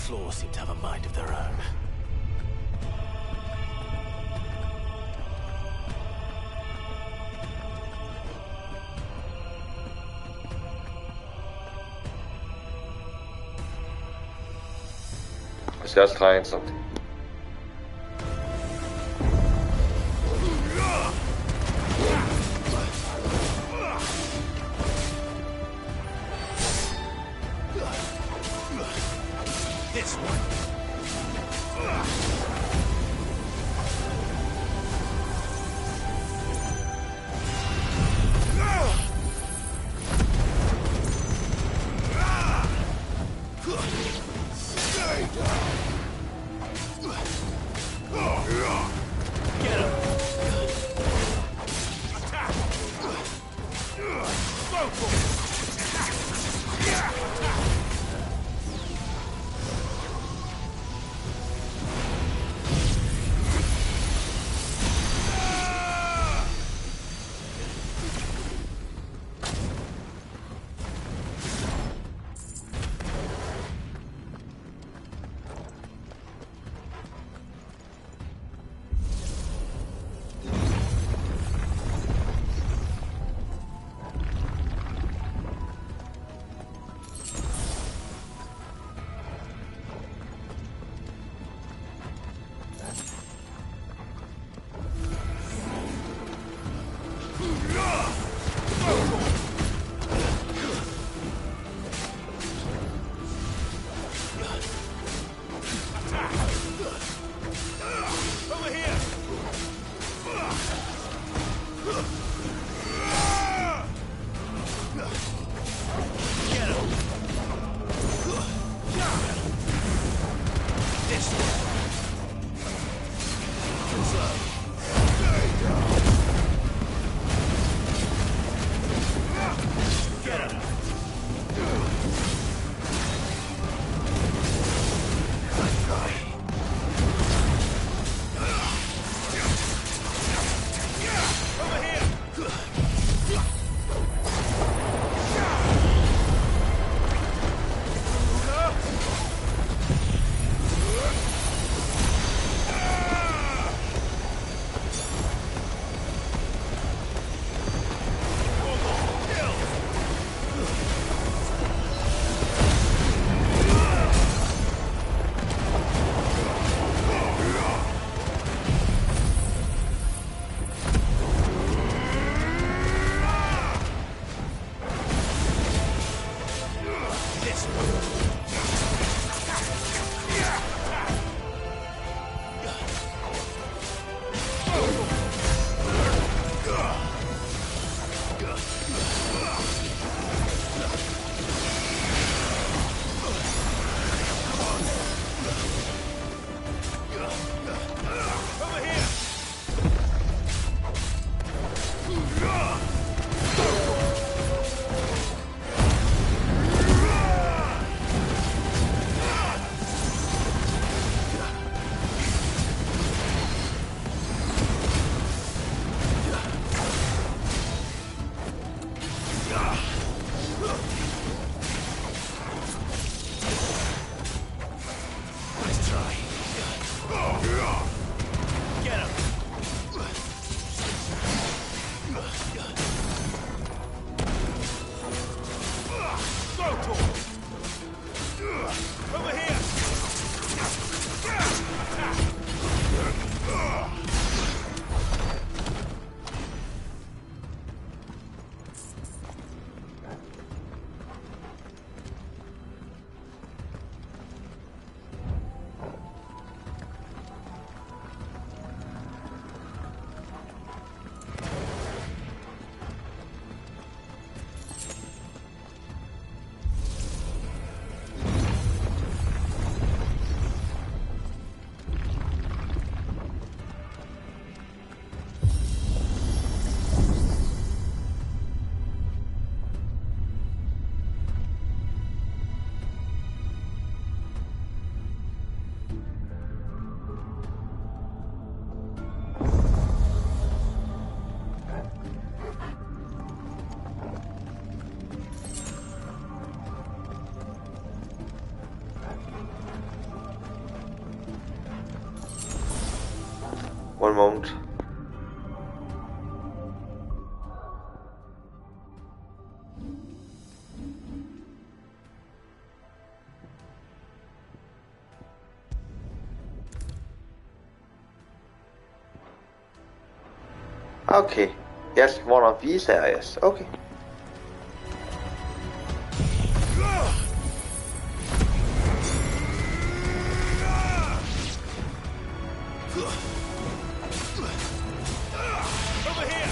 Floors seem to have a mind of their own. I was just trying something. This one. One moment. Okay, yes, one of these areas. Okay. Over here!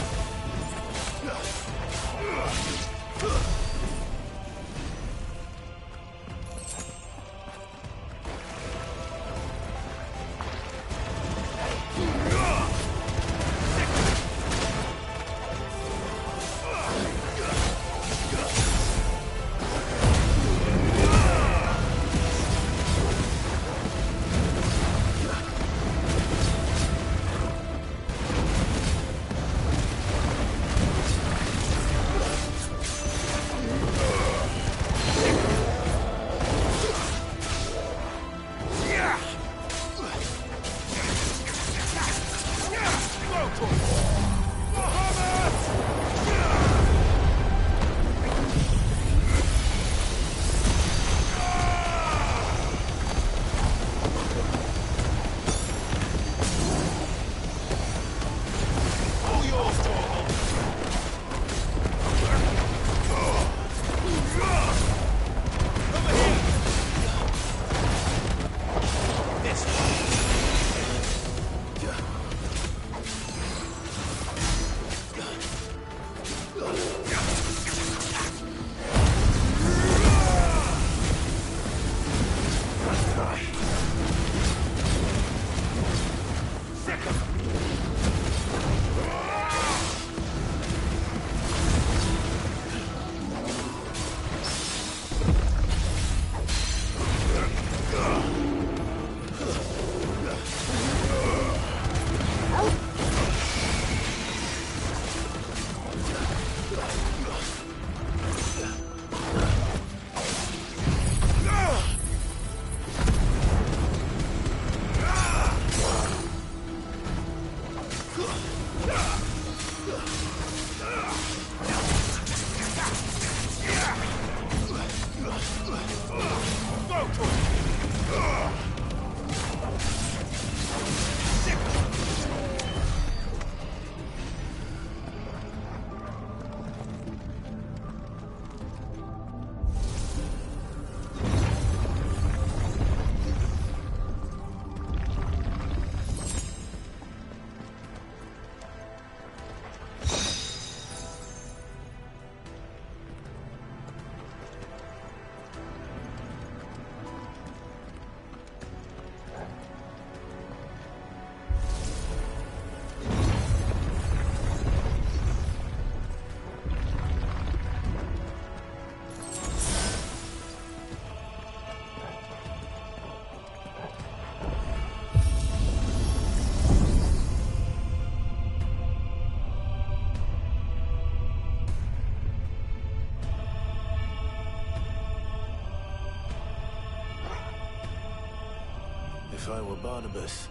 If I were Barnabas,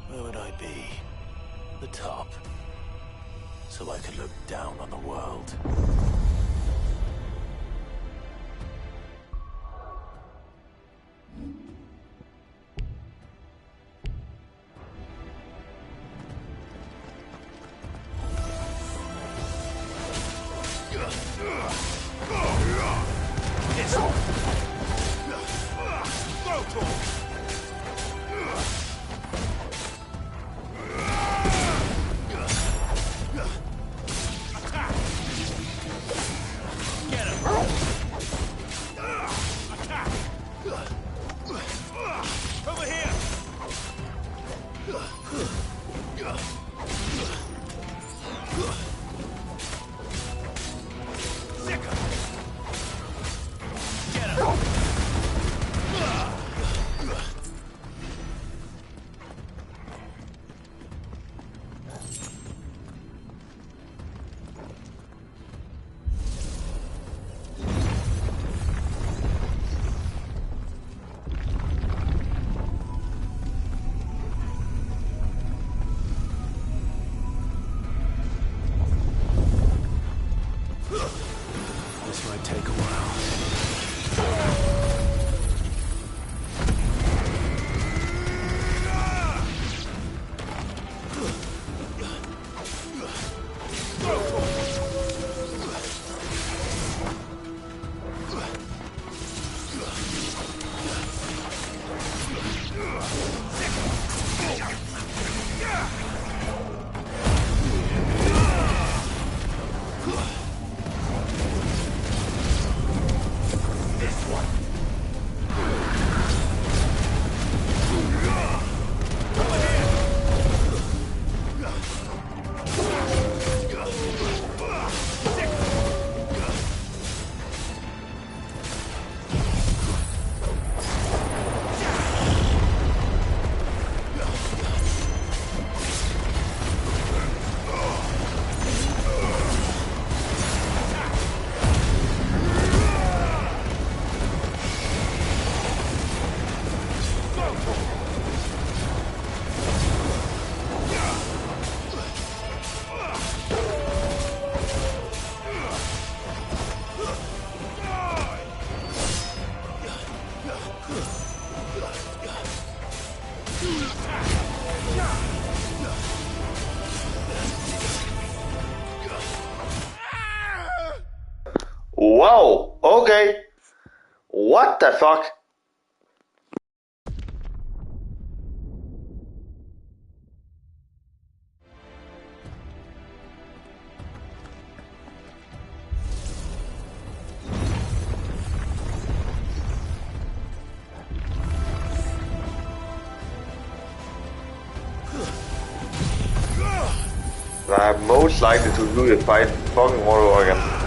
where would I be? The top. So I could look down on the world. Wow, okay. What the fuck? I'm most likely to lose the fight fucking all over again.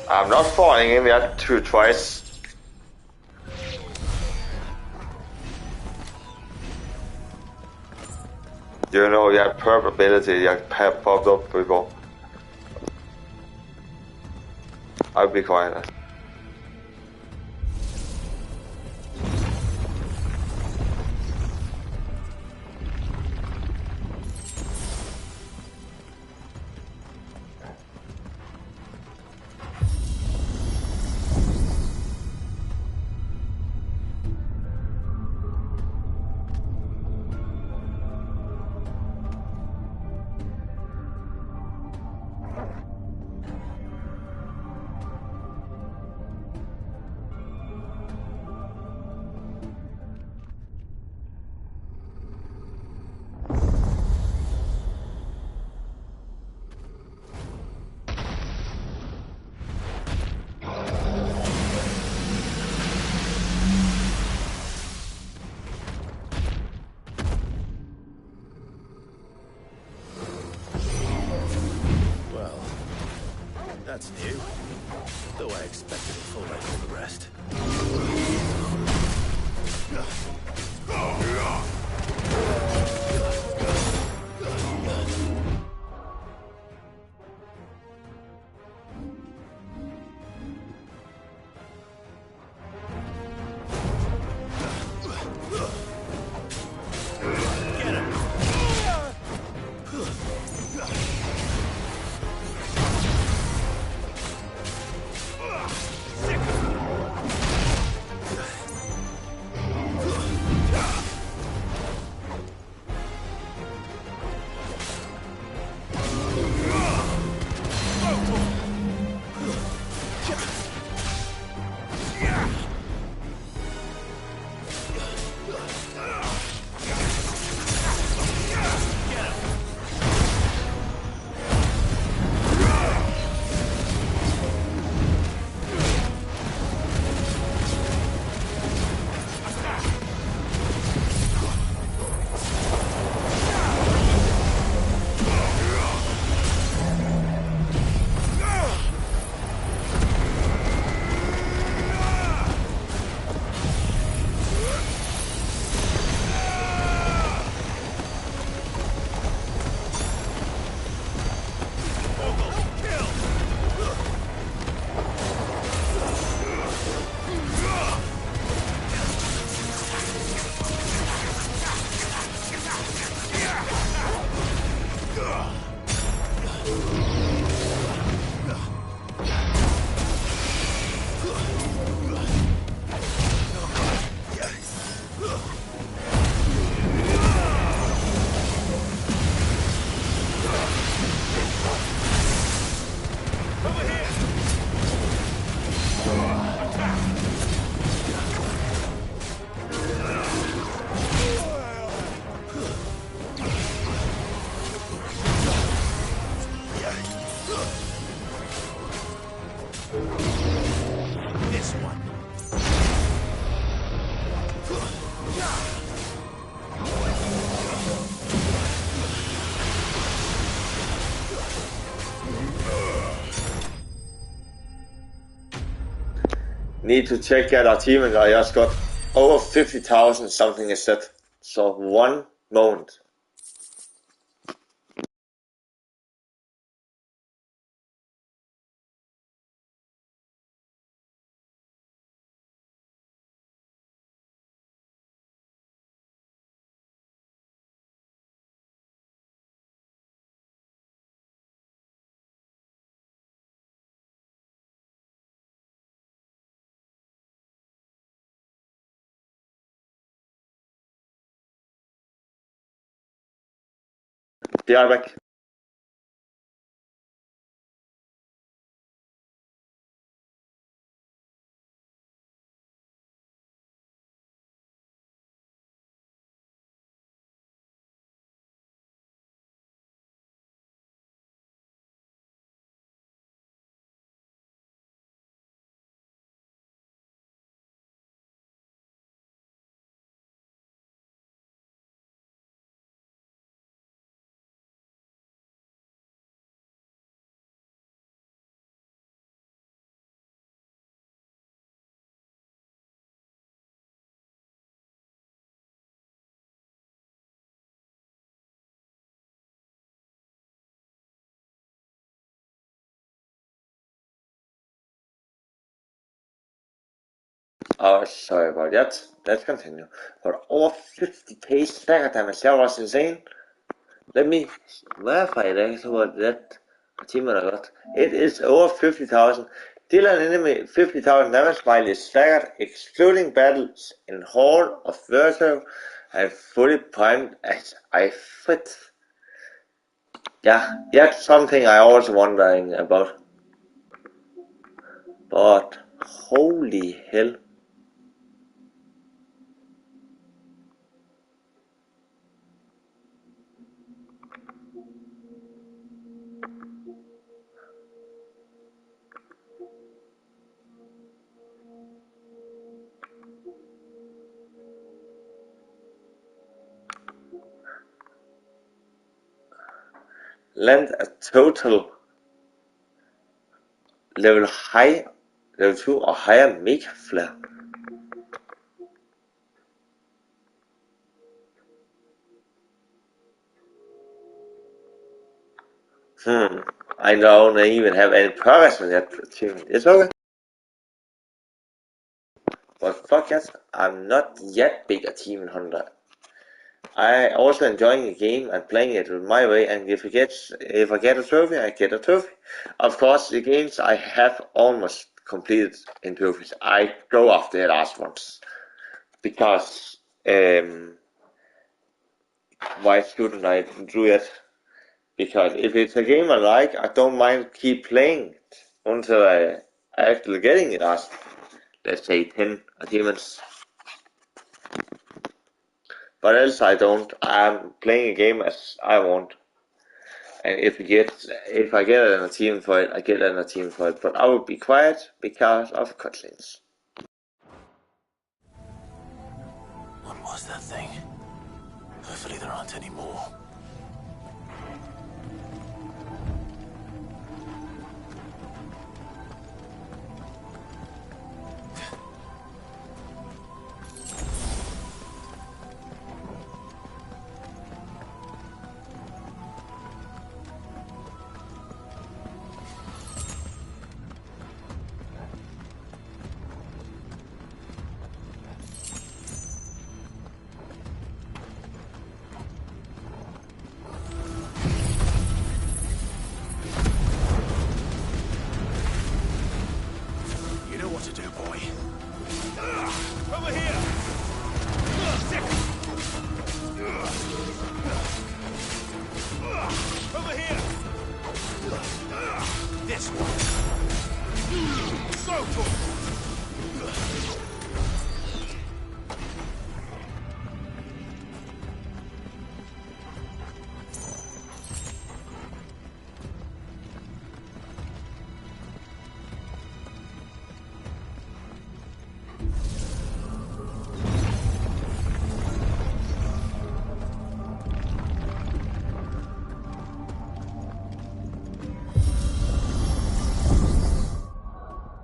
I'm not falling in that twice. You know, you have purple ability that popped up before. I'll be quiet. That's new. Though I expected a full rate for the rest. Need to check that achievement. I just got over 50,000 something is set. So one moment. Be right back. Oh, sorry about that. Let's continue. For over 50k stagger damage, that was insane. Let me verify that achievement I got. It is over 50,000. Deal an enemy 50,000 damage while it's staggered, excluding battles in Hall of Virtue, and fully primed as I fit. Yeah, that's something I also wondering about. But holy hell. Land a total level 2 or higher mega flare. I don't even have any progress on that achievement. It's okay. But fuck it, I'm not yet big achievement hunter. I also enjoying the game and playing it my way, and if I get a trophy, I get a trophy. Of course, the games I have almost completed in trophies, I go after the last ones. Because, why shouldn't I do it? Because if it's a game I like, I don't mind keep playing it until I actually getting it last, let's say 10 achievements. But else I don't. I'm playing a game as I want. And if I get an achievement for it, I get an achievement for it. But I will be quiet because of cutscenes. What was that thing? Hopefully there aren't any more.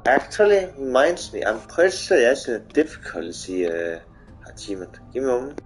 Actually, reminds me, I'm pretty sure there's a difficulty achievement. Give me a moment.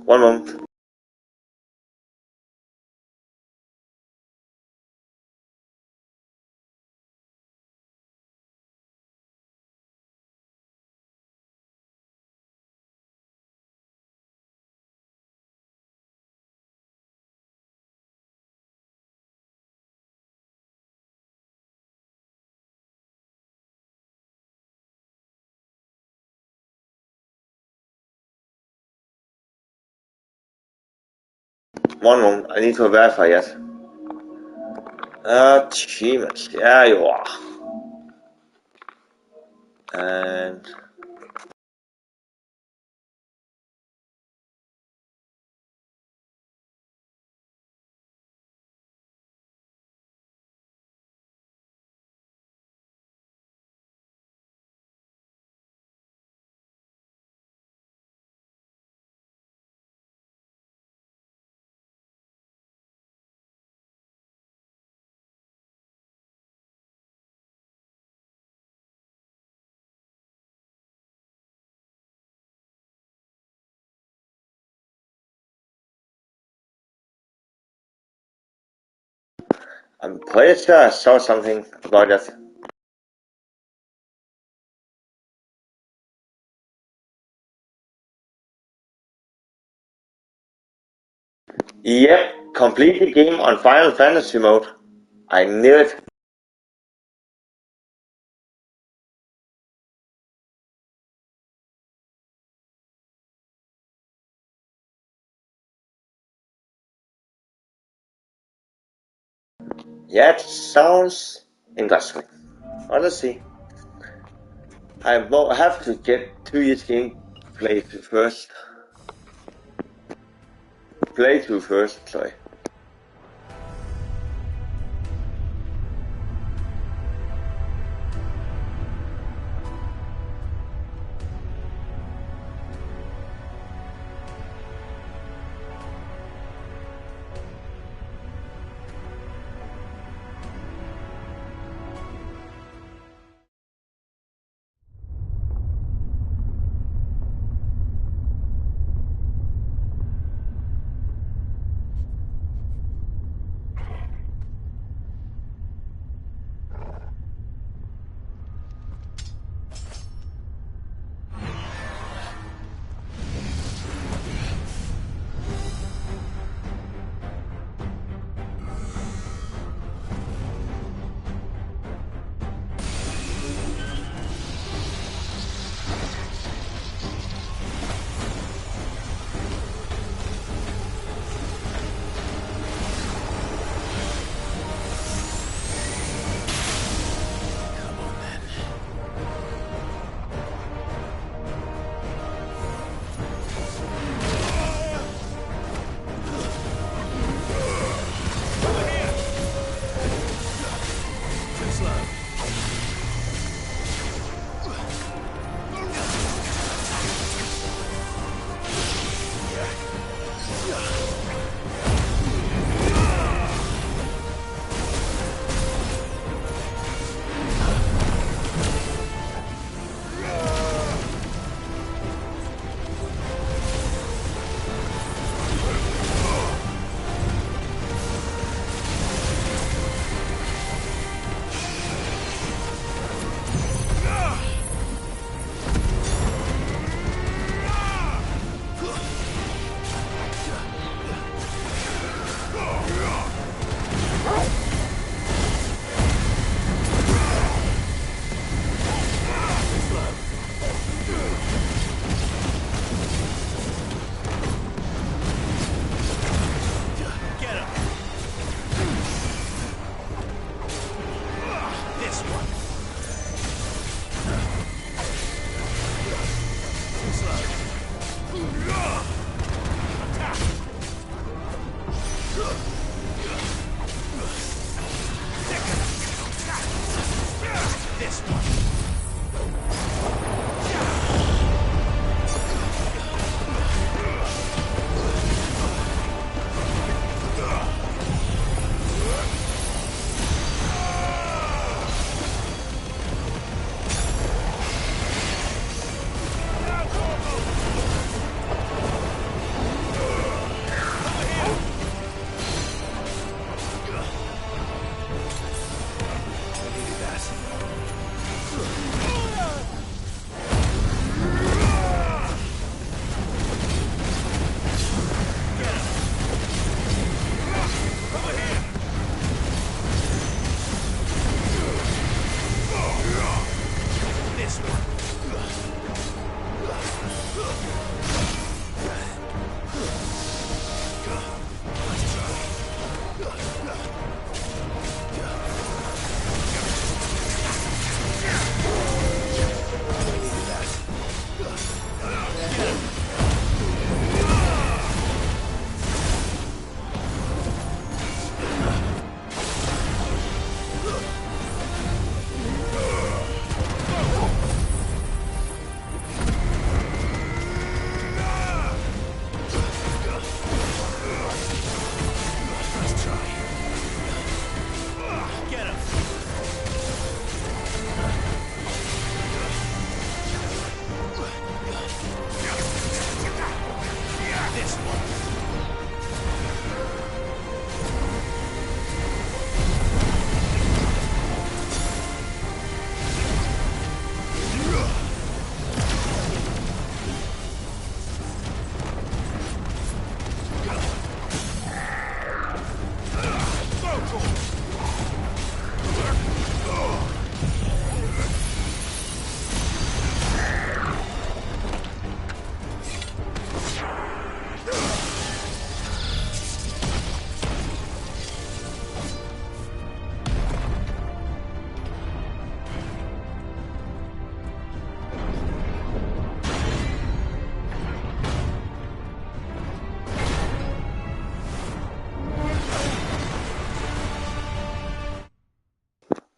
One moment. One moment. I need to verify yet. Achievements. There you are. And I'm pretty sure I saw something about that. Yep, complete the game on Final Fantasy mode. I knew it. Yeah, it sounds interesting. Honestly, I will have to get to this game playthrough first. Playthrough first, sorry.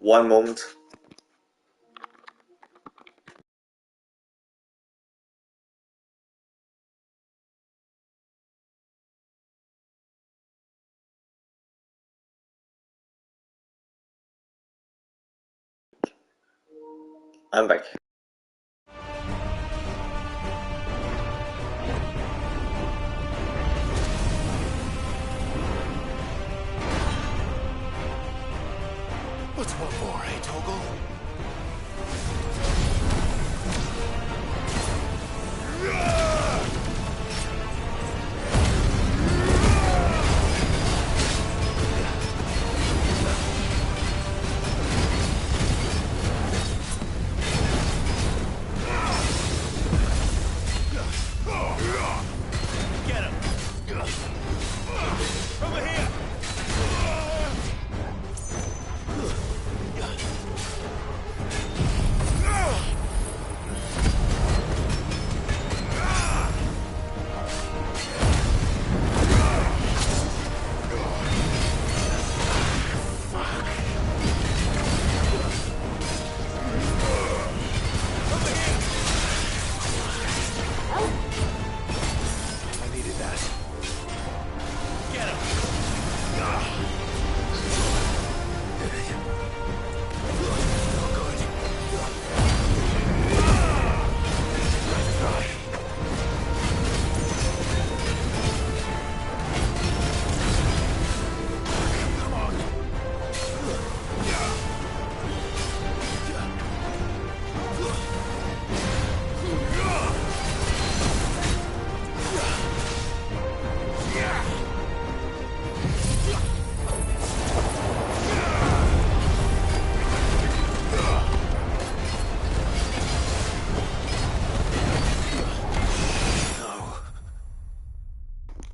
One moment. I'm back. What's one more, eh, Toggle? Get him! Over here! I needed that. Get him!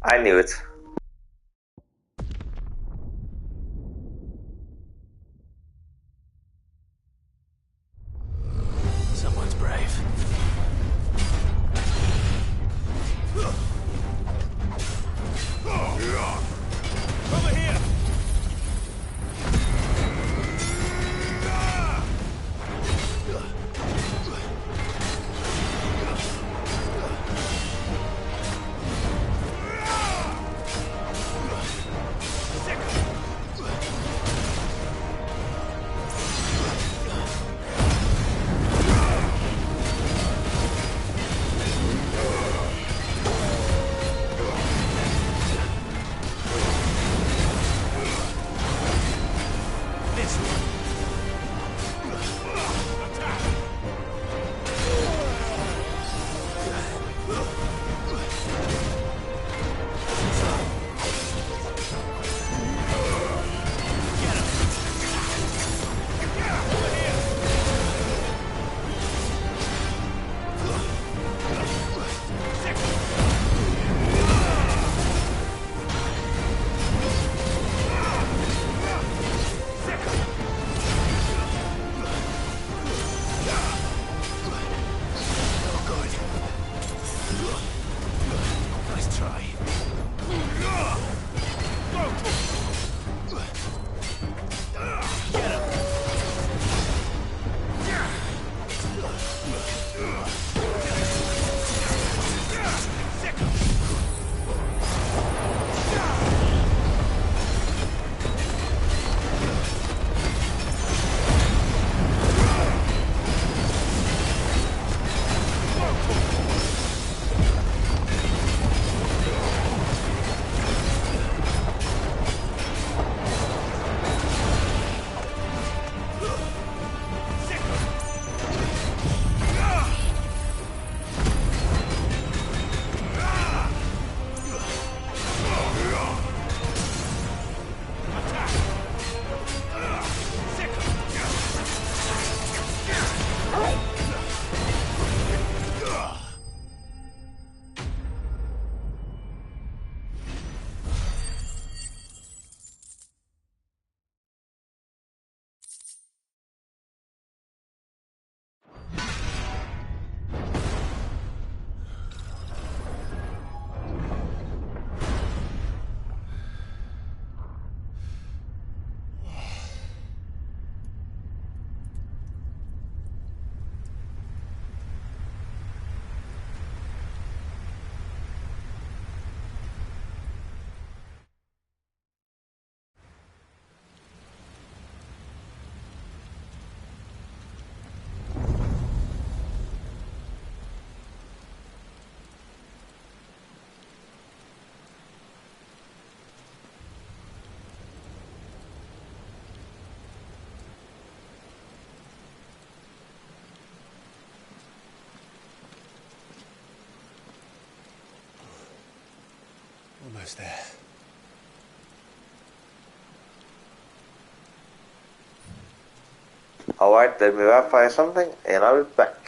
I knew it. Someone's brave. Over here! almost there. Alright, let me verify something and I'll be back.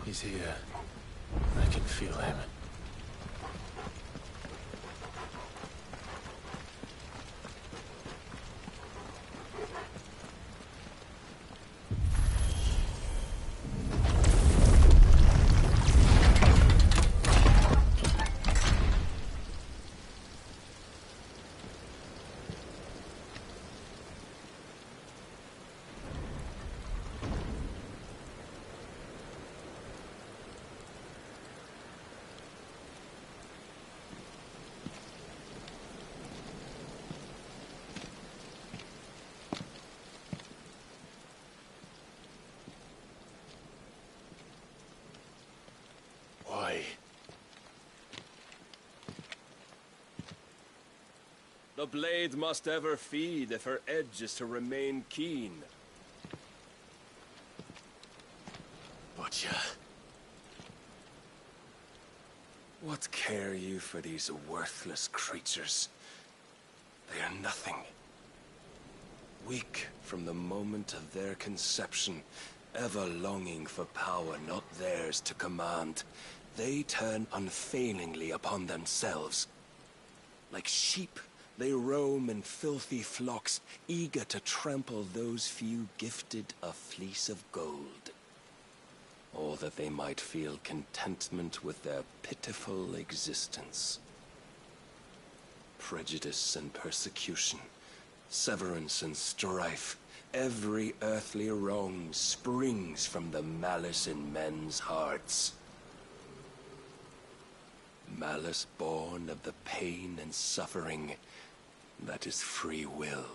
He's here. I can feel him. The blade must ever feed if her edge is to remain keen. Butcher. What care you for these worthless creatures? They are nothing. Weak from the moment of their conception, ever longing for power not theirs to command, they turn unfailingly upon themselves. Like sheep, they roam in filthy flocks, eager to trample those few gifted a fleece of gold. Or that they might feel contentment with their pitiful existence. Prejudice and persecution, severance and strife, every earthly wrong springs from the malice in men's hearts. Malice born of the pain and suffering that is free will.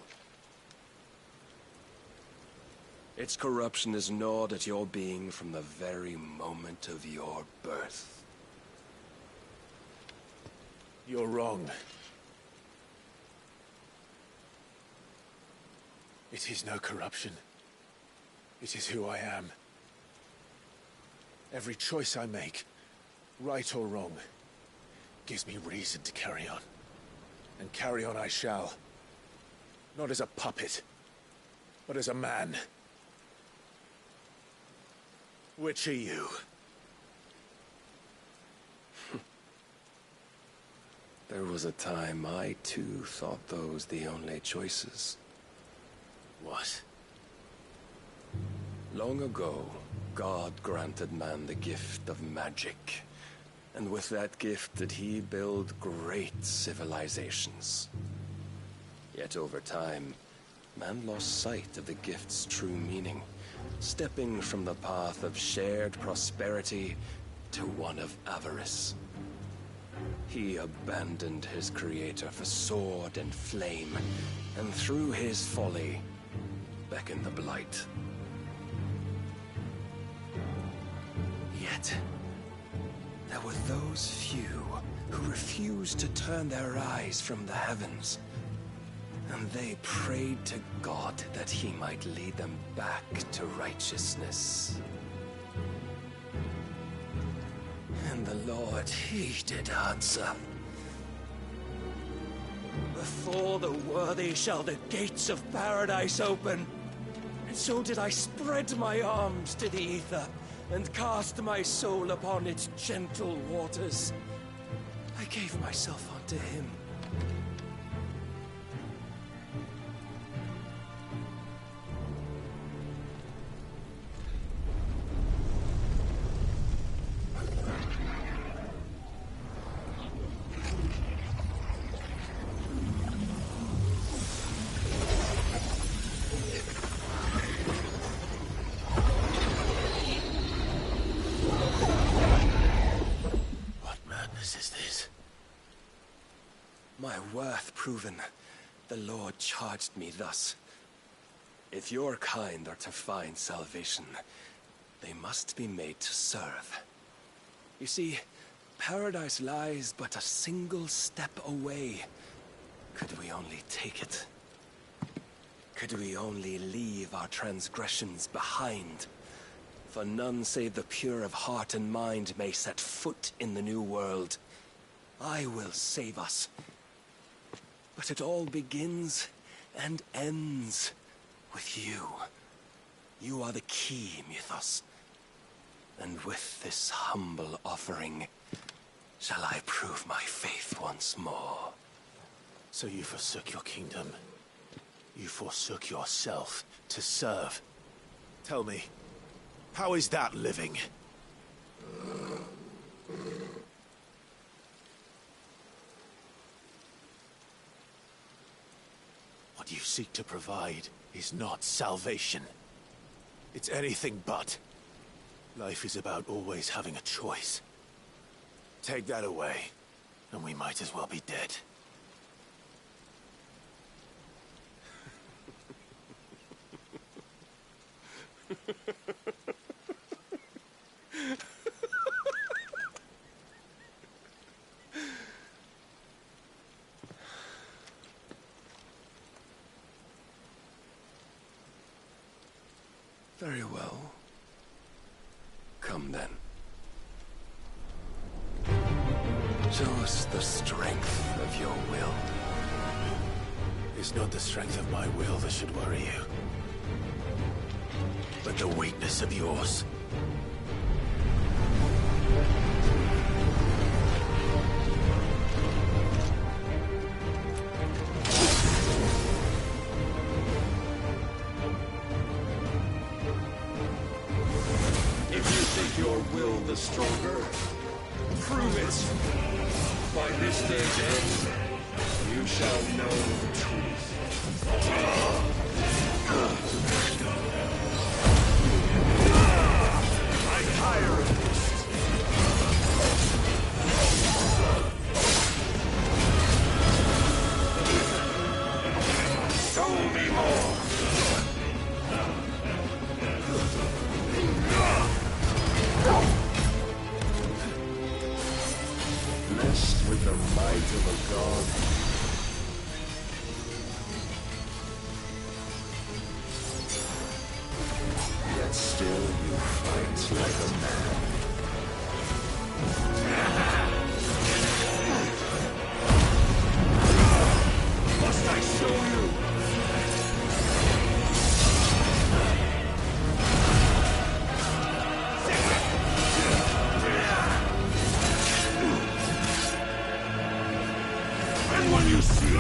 Its corruption is gnawed at your being from the very moment of your birth. You're wrong. It is no corruption. It is who I am. Every choice I make, right or wrong, gives me reason to carry on. And carry on I shall. Not as a puppet, but as a man. Which are you? There was a time I too thought those the only choices. What? Long ago, God granted man the gift of magic. And with that gift did he build great civilizations. Yet over time, man lost sight of the gift's true meaning, stepping from the path of shared prosperity to one of avarice. He abandoned his creator for sword and flame, and through his folly, beckoned the blight. Yet, there were those few who refused to turn their eyes from the heavens, and they prayed to God that he might lead them back to righteousness. And the Lord, he did answer. Before the worthy shall the gates of paradise open. And so did I spread my arms to the ether, and cast my soul upon its gentle waters. I gave myself unto him. proven, the Lord charged me thus. If your kind are to find salvation, they must be made to serve. You see, paradise lies but a single step away. Could we only take it? Could we only leave our transgressions behind? For none save the pure of heart and mind may set foot in the new world. I will save us. But it all begins and ends with you. You are the key, Mythos. And with this humble offering, shall I prove my faith once more. So you forsook your kingdom. You forsook yourself to serve. Tell me, how is that living? What you seek to provide is not salvation. It's anything but. Life is about always having a choice. Take that away, and we might as well be dead. Very well. Come then. Show us the strength of your will. It's not the strength of my will that should worry you, but the weakness of yours. If you think your will the stronger, prove it. By this day's end, you shall know the truth. I tire of this. Show me more. Blessed with the might of a god. Yet still you fight like a man. Must I show you? And when you see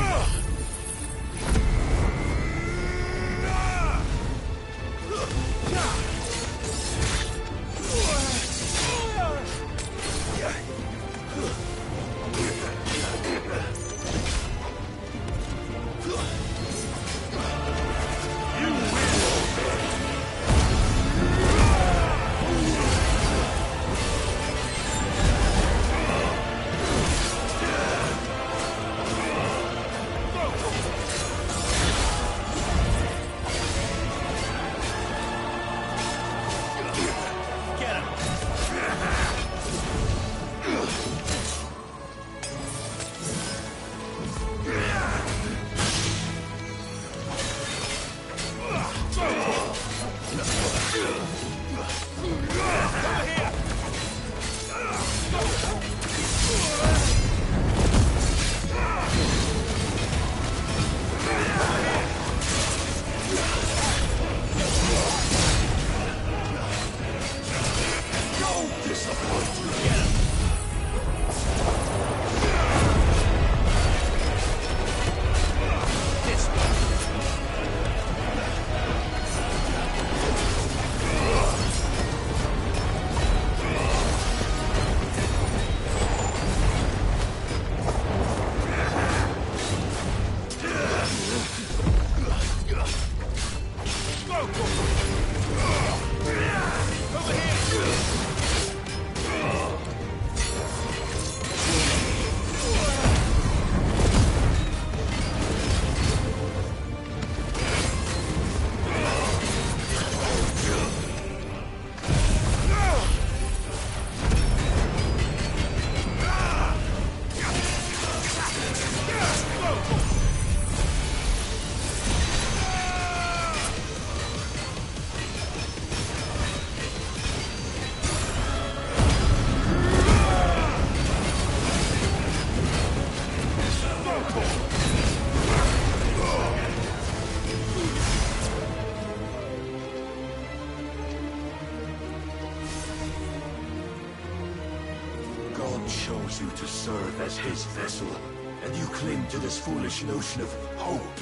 God chose you to serve as his vessel, and you cling to this foolish notion of hope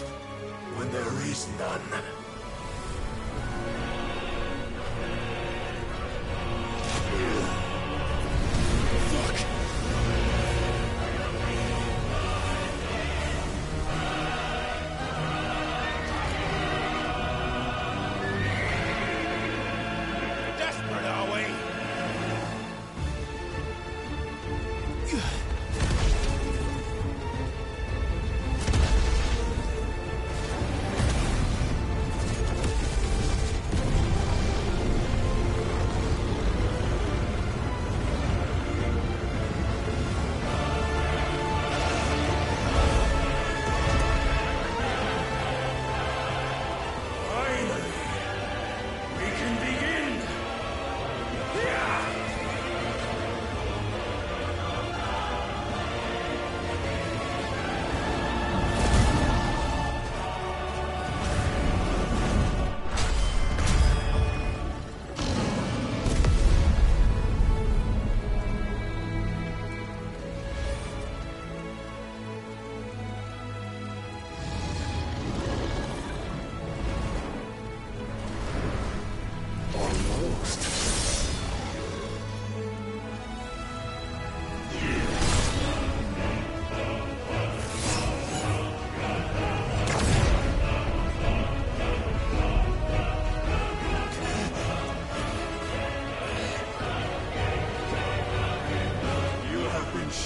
when there is none.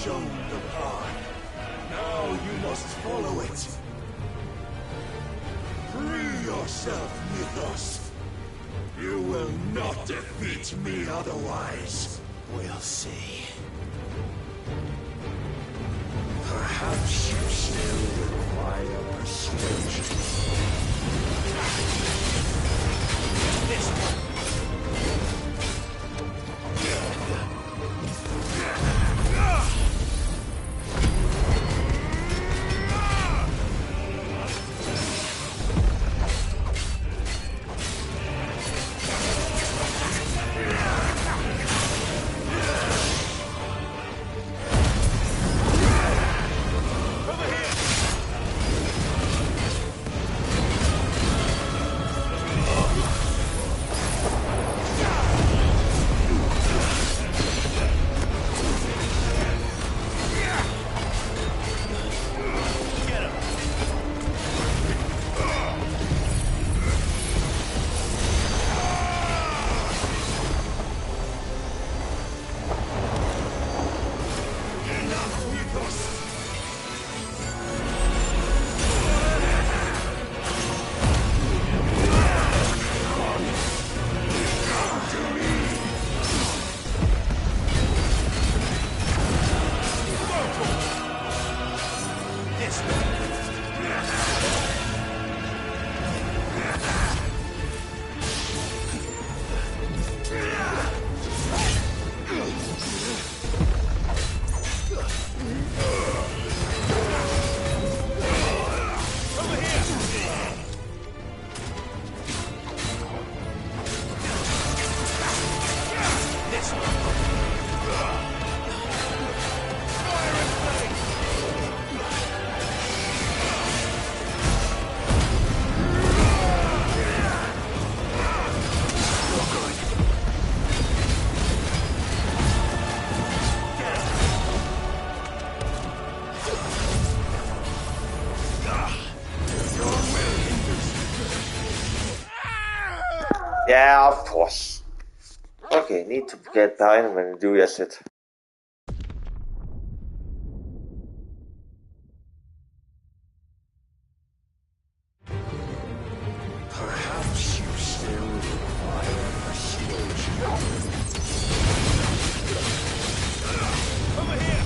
Shown the path. Now you must follow it. Free yourself, Mythos. You will not defeat me otherwise. We'll see. Perhaps you still require persuasion. This one. Yeah, of course. Okay, need to get behind when you do your shit. Perhaps you still require persuasion. Over here!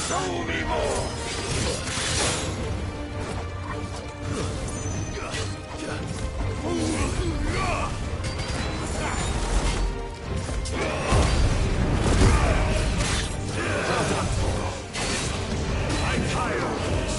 Show me more! I'm tired of this.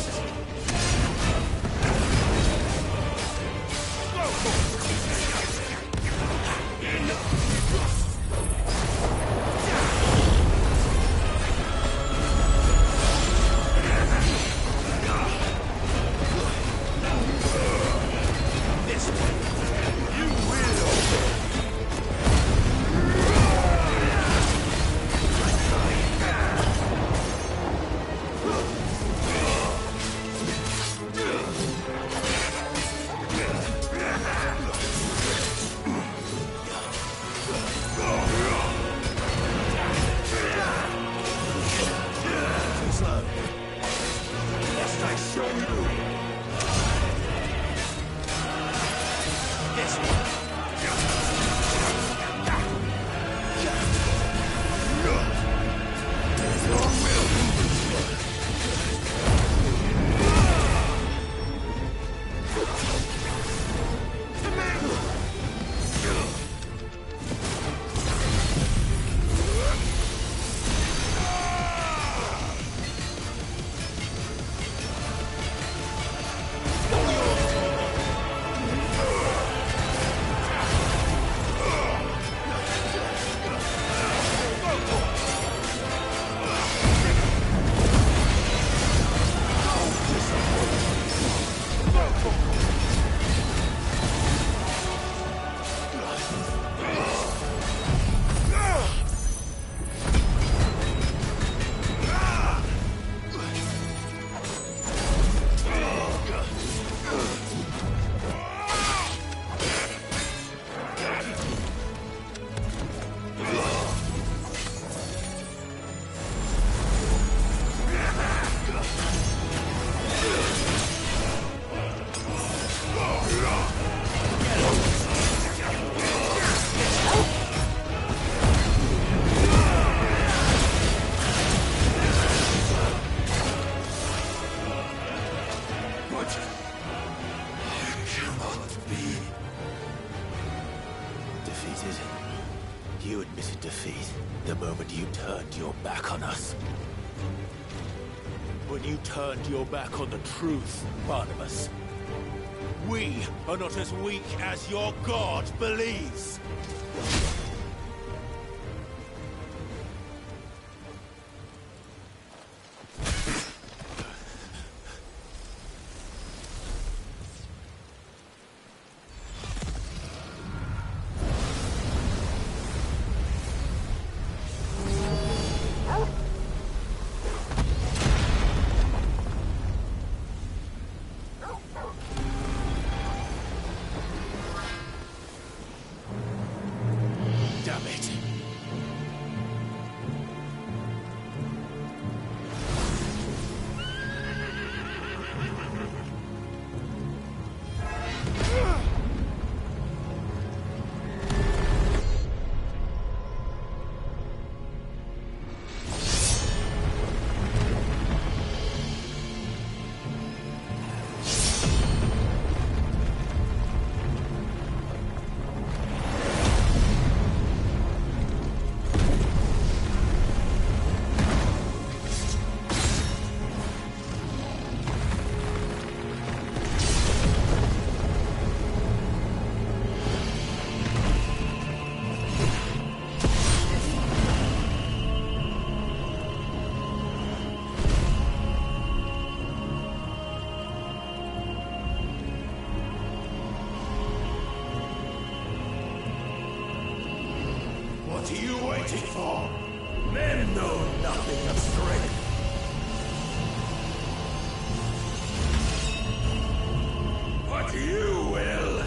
moment you turned your back on us. When you turned your back on the truth, Barnabas. We are not as weak as your god believes. Damn it. What are you waiting for? Men know nothing of strength. But you will.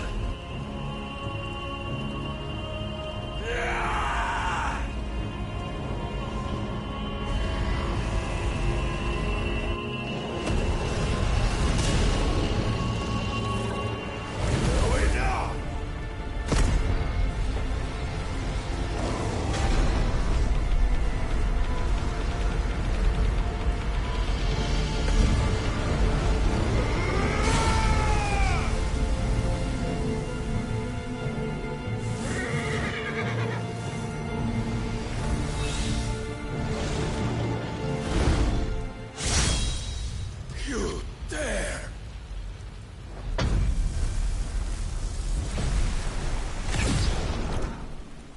You dare!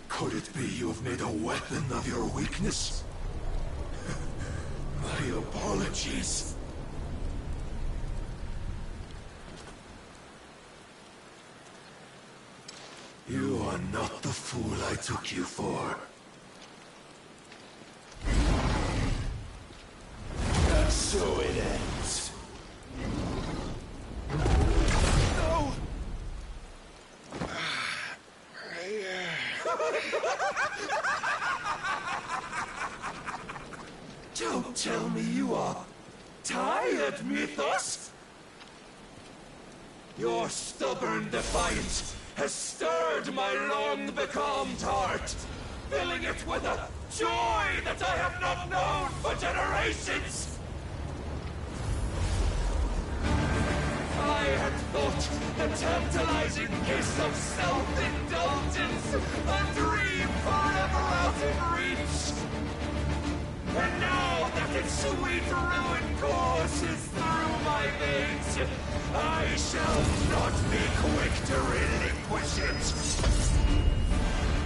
Could it be you have made a weapon of your weakness? My apologies. You are not the fool I took you for. And so it ends. No! Don't tell me you are tired, Mythos! Your stubborn defiance has stirred my long-becalmed heart, filling it with a joy that I have not known for generations! I had thought the tantalizing kiss of self-indulgence a dream forever out of reach. And now that its sweet ruin courses through my veins, I shall not be quick to relinquish it.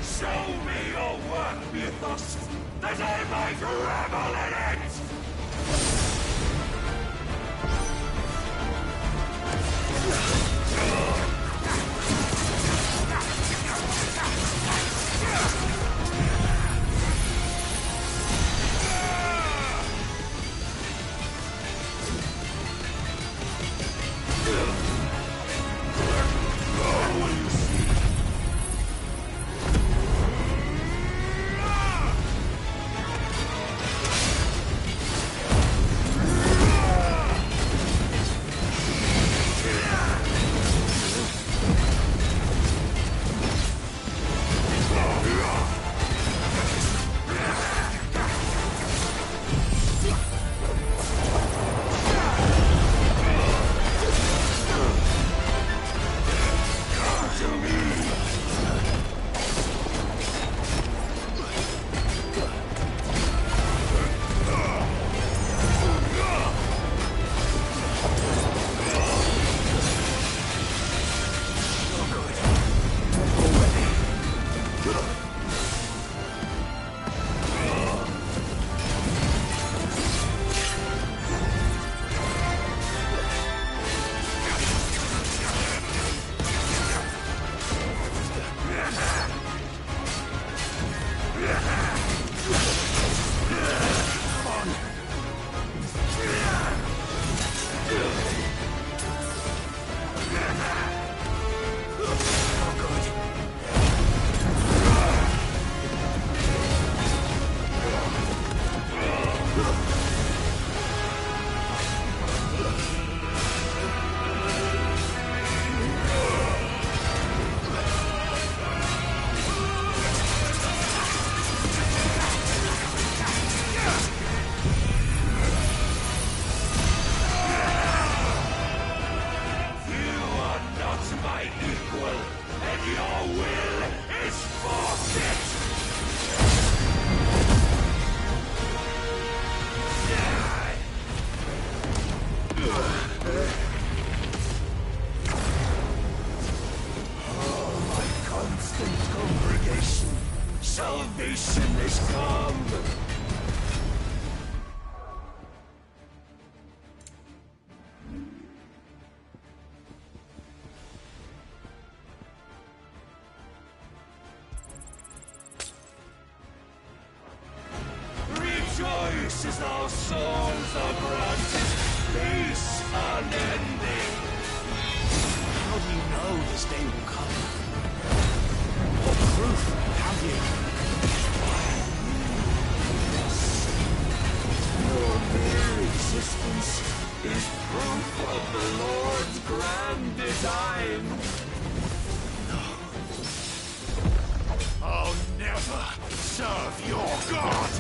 Show me your work, Mythos, that I might revel in it! our souls are granted peace unending. How do you know this day will come? What proof have you? Your mere existence is proof of the Lord's grand design. I'll never serve your god!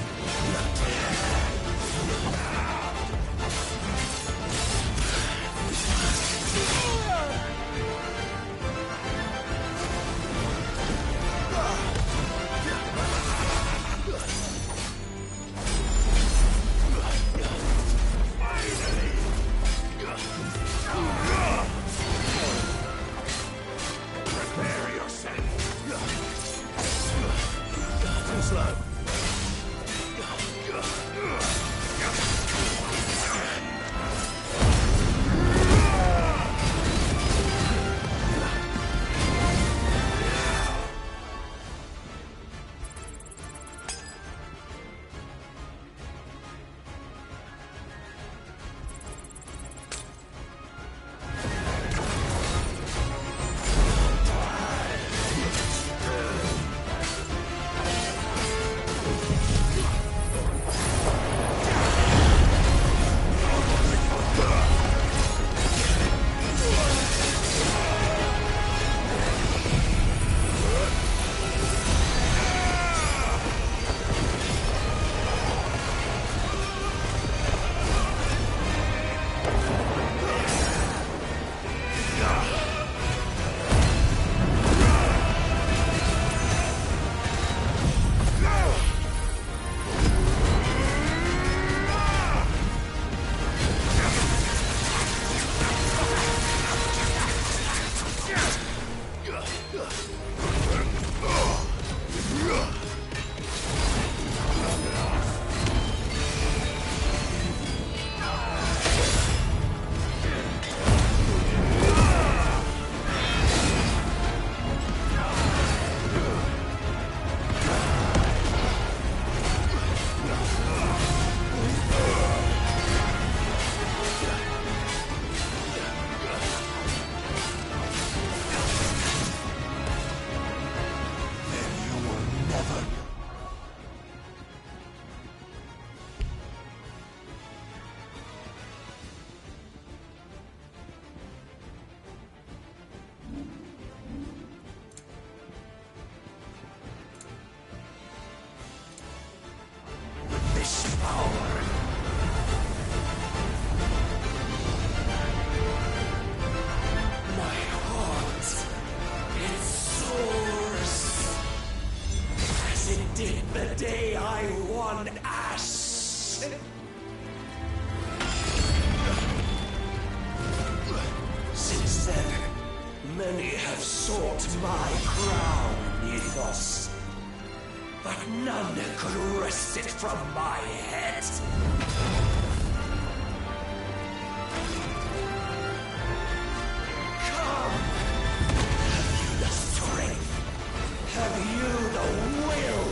Prepare yourself. Too slow. The day I won Ash. Since then, many have sought my crown, Ethos. But none could wrest it from my head. Come! Have you the strength? Have you the will?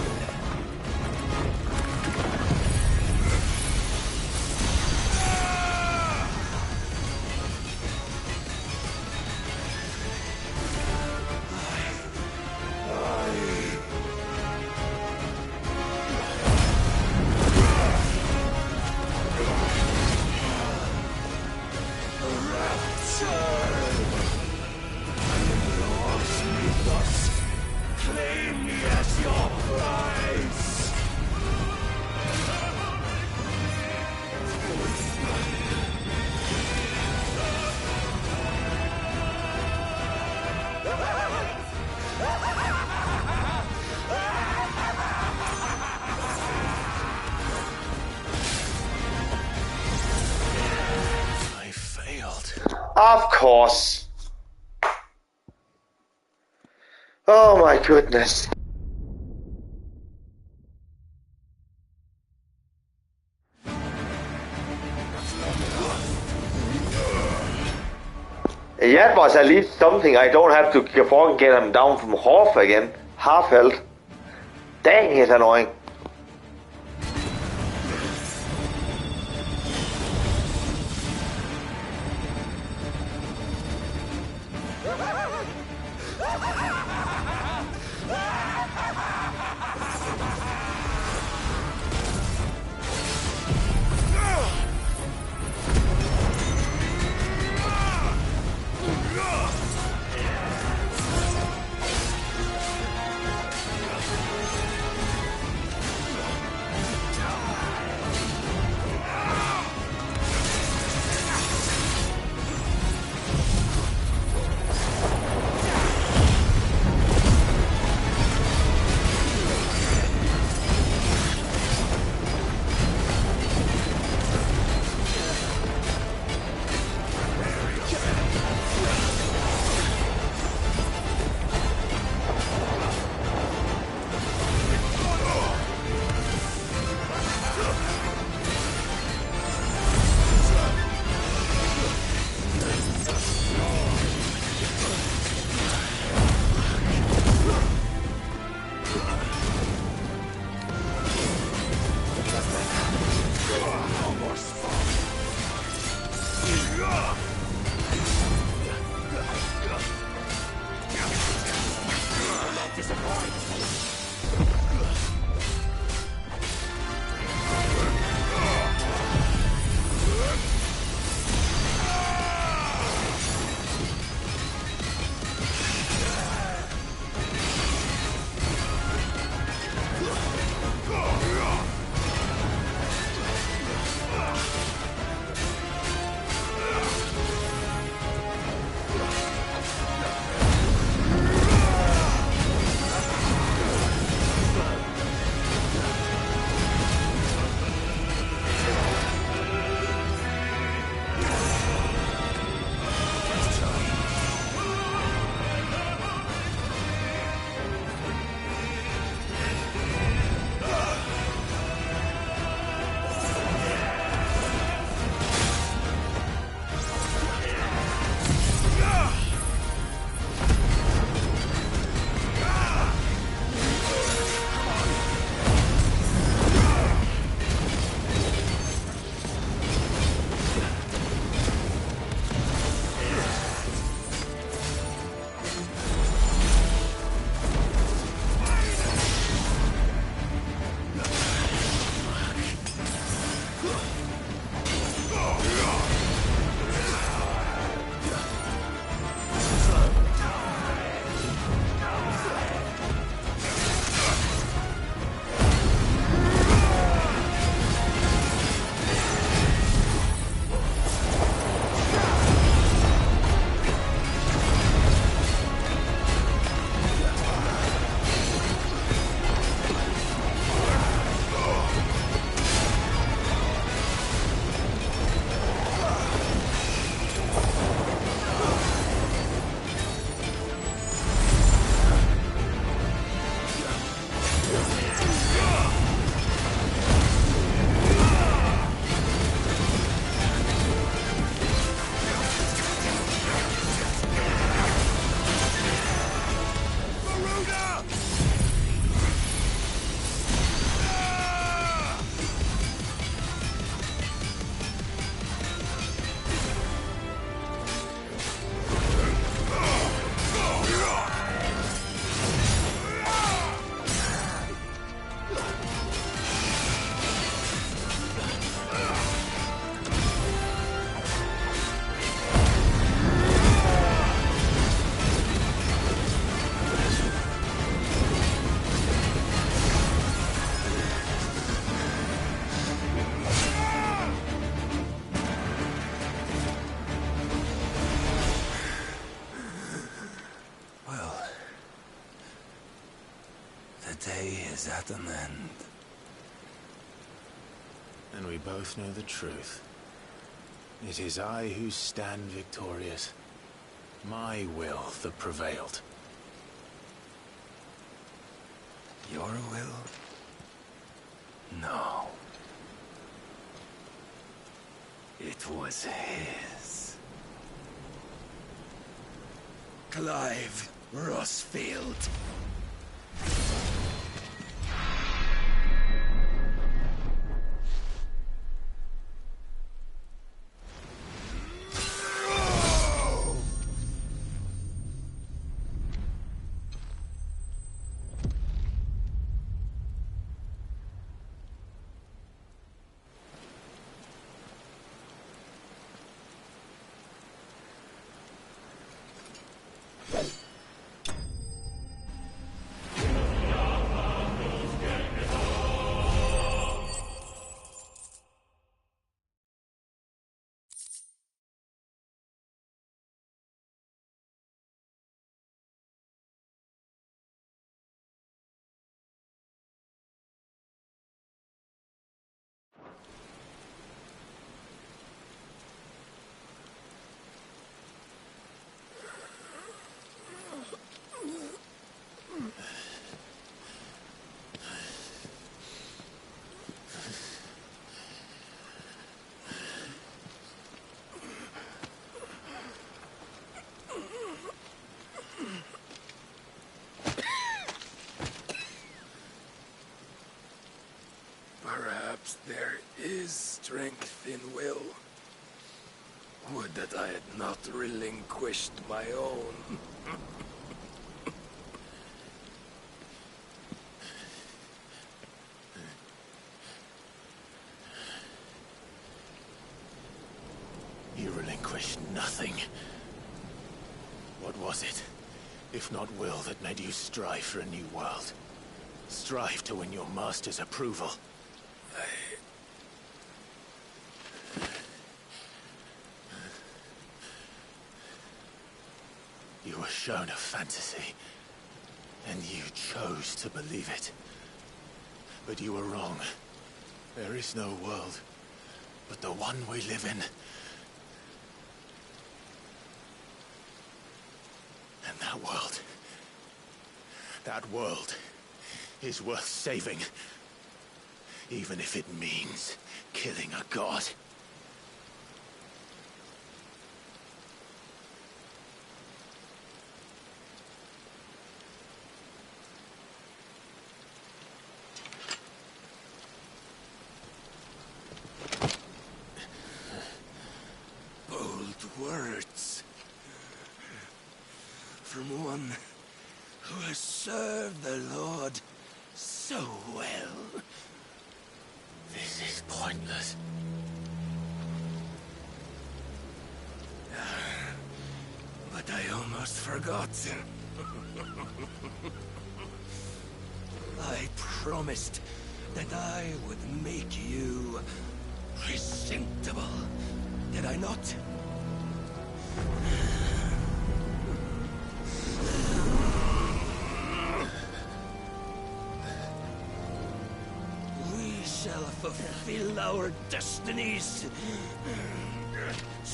Of course. Oh my goodness. That was at least something. I don't have to fucking get him down from half again. Half health. Dang, it's annoying. day is at an end. And we both know the truth. It is I who stand victorious. My will that prevailed. Your will? No. It was his. Clive Rossfield. Perhaps there is strength in will. Would that I had not relinquished my own. You relinquished nothing. What was it, if not will, that made you strive for a new world? Strive to win your master's approval? You were shown a fantasy, and you chose to believe it. But you were wrong. There is no world, but the one we live in. And that world is worth saving, even if it means killing a god. Words from one who has served the Lord so well. This is pointless. But I almost forgot. I promised that I would make you presentable. Did I not? We shall fulfill our destinies,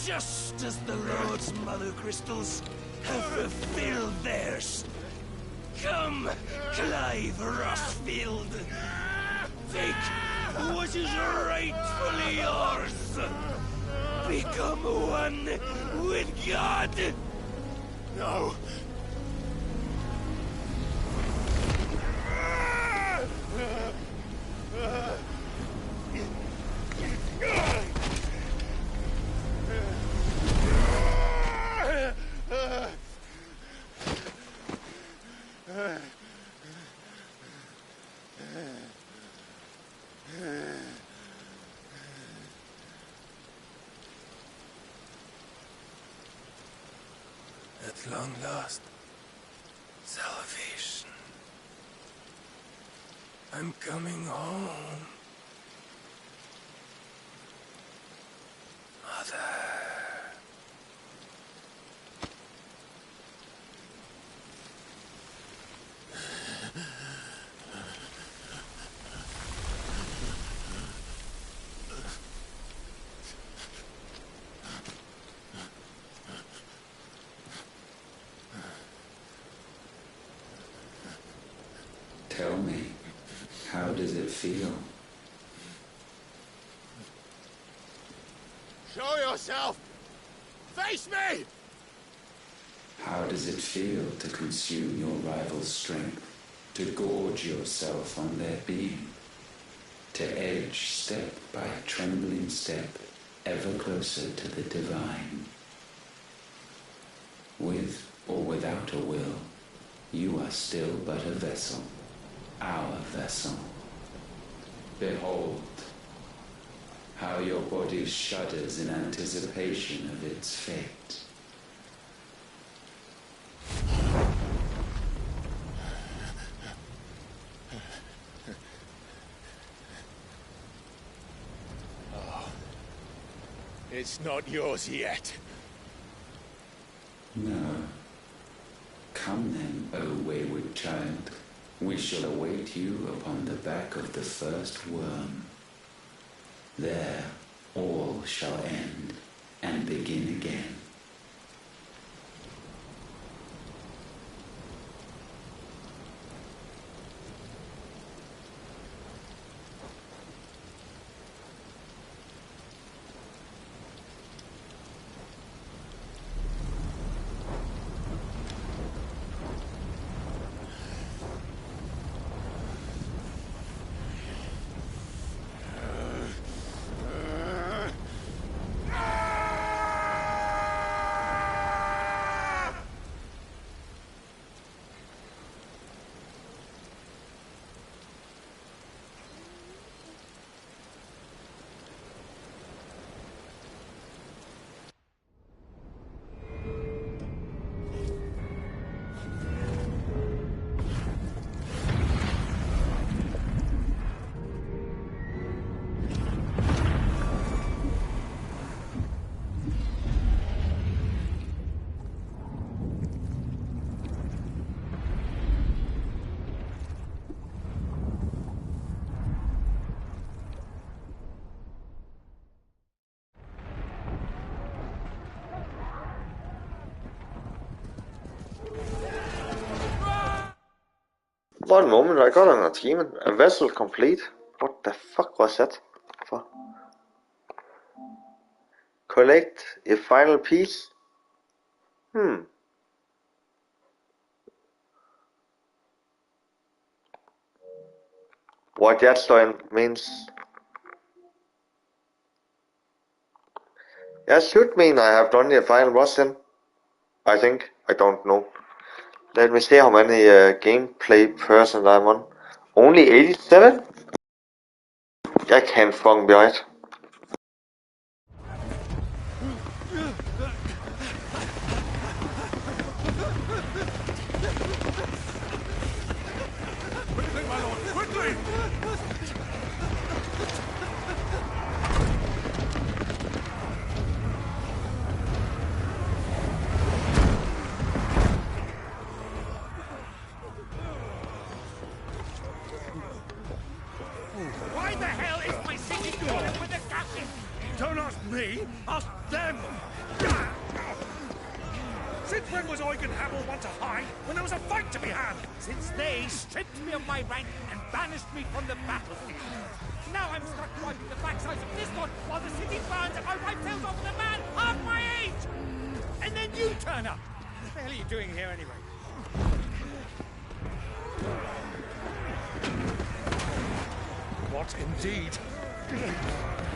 just as the Lord's Mother Crystals have fulfilled theirs. Come, Clive Rossfield. Take what is rightfully yours. Become one with God. No. At long last, salvation. I'm coming home. Mother. me, how does it feel? Show yourself! Face me! How does it feel to consume your rival's strength, to gorge yourself on their being, to edge step by trembling step ever closer to the divine? With or without a will, you are still but a vessel, our vessel. Behold, how your body shudders in anticipation of its fate. Oh, it's not yours yet. No. Come then, O wayward child. We shall await you upon the back of the first worm. There all shall end and begin again. One moment, I got an achievement. A vessel complete. What the fuck was that for? Collect a final piece. What that sign means. That should mean I have done the final boss then. I think. I don't know. Let me see how many gameplay percent I'm on. Only 87? Jeg kan fucking be right. Quickly, my lord, quickly! Why the hell is my city doing it with the gases? Don't ask me, ask them! Since when was Eugen Hamel want to hide when there was a fight to be had? Since they stripped me of my rank and banished me from the battlefield. Now I'm stuck wiping the backsides of this one while the city burns and my wife tells off with a man half my age! And then you turn up! What the hell are you doing here anyway? What indeed?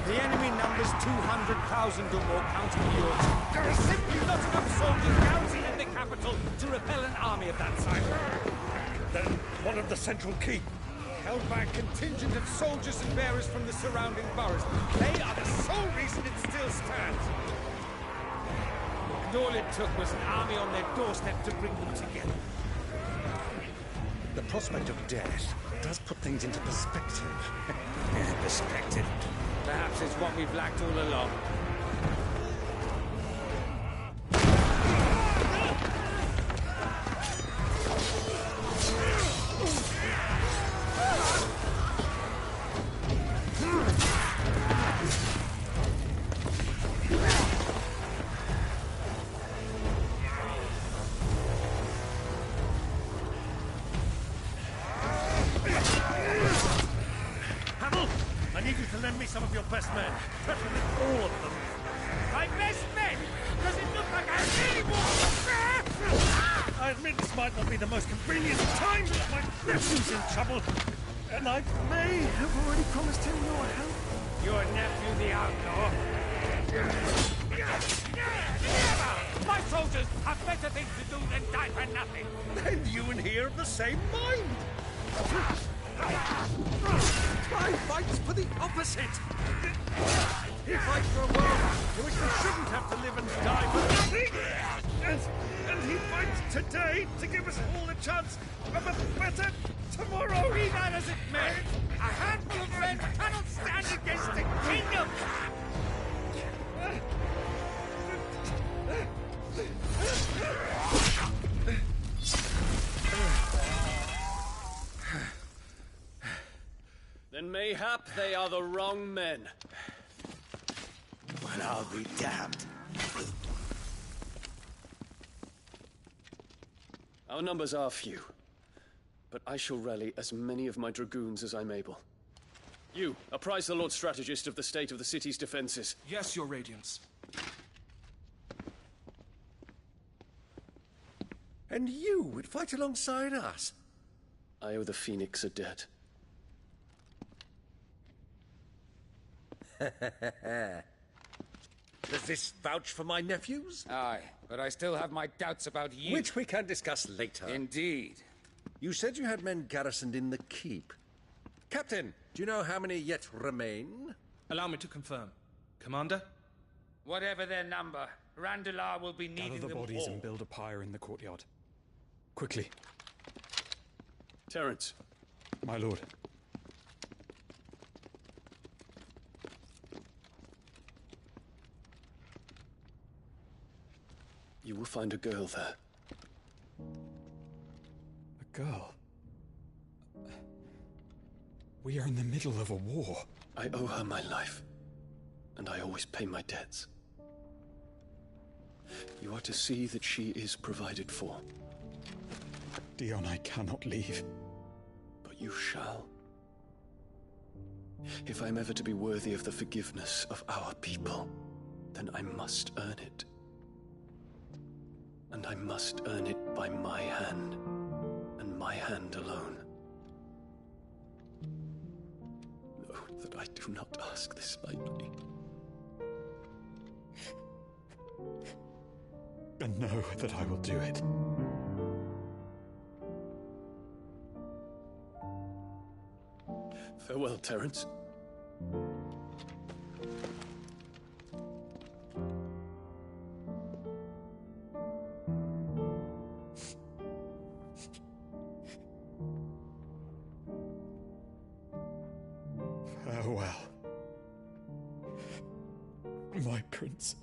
The enemy numbers 200,000 or more, counting yours. There are simply not enough soldiers garrisoned in the capital to repel an army of that size. Then what of the central keep? Held by a contingent of soldiers and bearers from the surrounding boroughs. They are the sole reason it still stands. And all it took was an army on their doorstep to bring them together. The prospect of death does put things into perspective. Perspective. Perhaps it's what we've lacked all along. I admit this might not be the most convenient time, but my nephew's in trouble, and I may have already promised him your help. Your nephew, the outlaw? Never! My soldiers have better things to do than die for nothing. Then you and he are of the same mind. I fights for the opposite. He fights for a world in which we shouldn't have to live and die for nothing. And he fights today to give us all a chance of a better tomorrow. Be that as it may, a handful of men cannot stand against the kingdom. Then mayhap they are the wrong men. Well, I'll be damned. Our numbers are few, but I shall rally as many of my dragoons as I'm able. You, apprise the Lord Strategist of the state of the city's defenses. Yes, Your Radiance. And you would fight alongside us? I owe the Phoenix a debt. Does this vouch for my nephews? Aye, but I still have my doubts about you. Which we can discuss later. Indeed. You said you had men garrisoned in the keep. Captain, do you know how many yet remain? Allow me to confirm. Commander? Whatever their number, Randalar will be needing Gather the them bodies all. and build a pyre in the courtyard. Quickly. Terence. My lord. You will find a girl there. A girl? We are in the middle of a war. I owe her my life, and I always pay my debts. You are to see that she is provided for. Dion, I cannot leave. But you shall. If I'm ever to be worthy of the forgiveness of our people, then I must earn it. And I must earn it by my hand, and my hand alone. Know that I do not ask this lightly. And know that I will do it. Farewell, Terence. Farewell, my prince.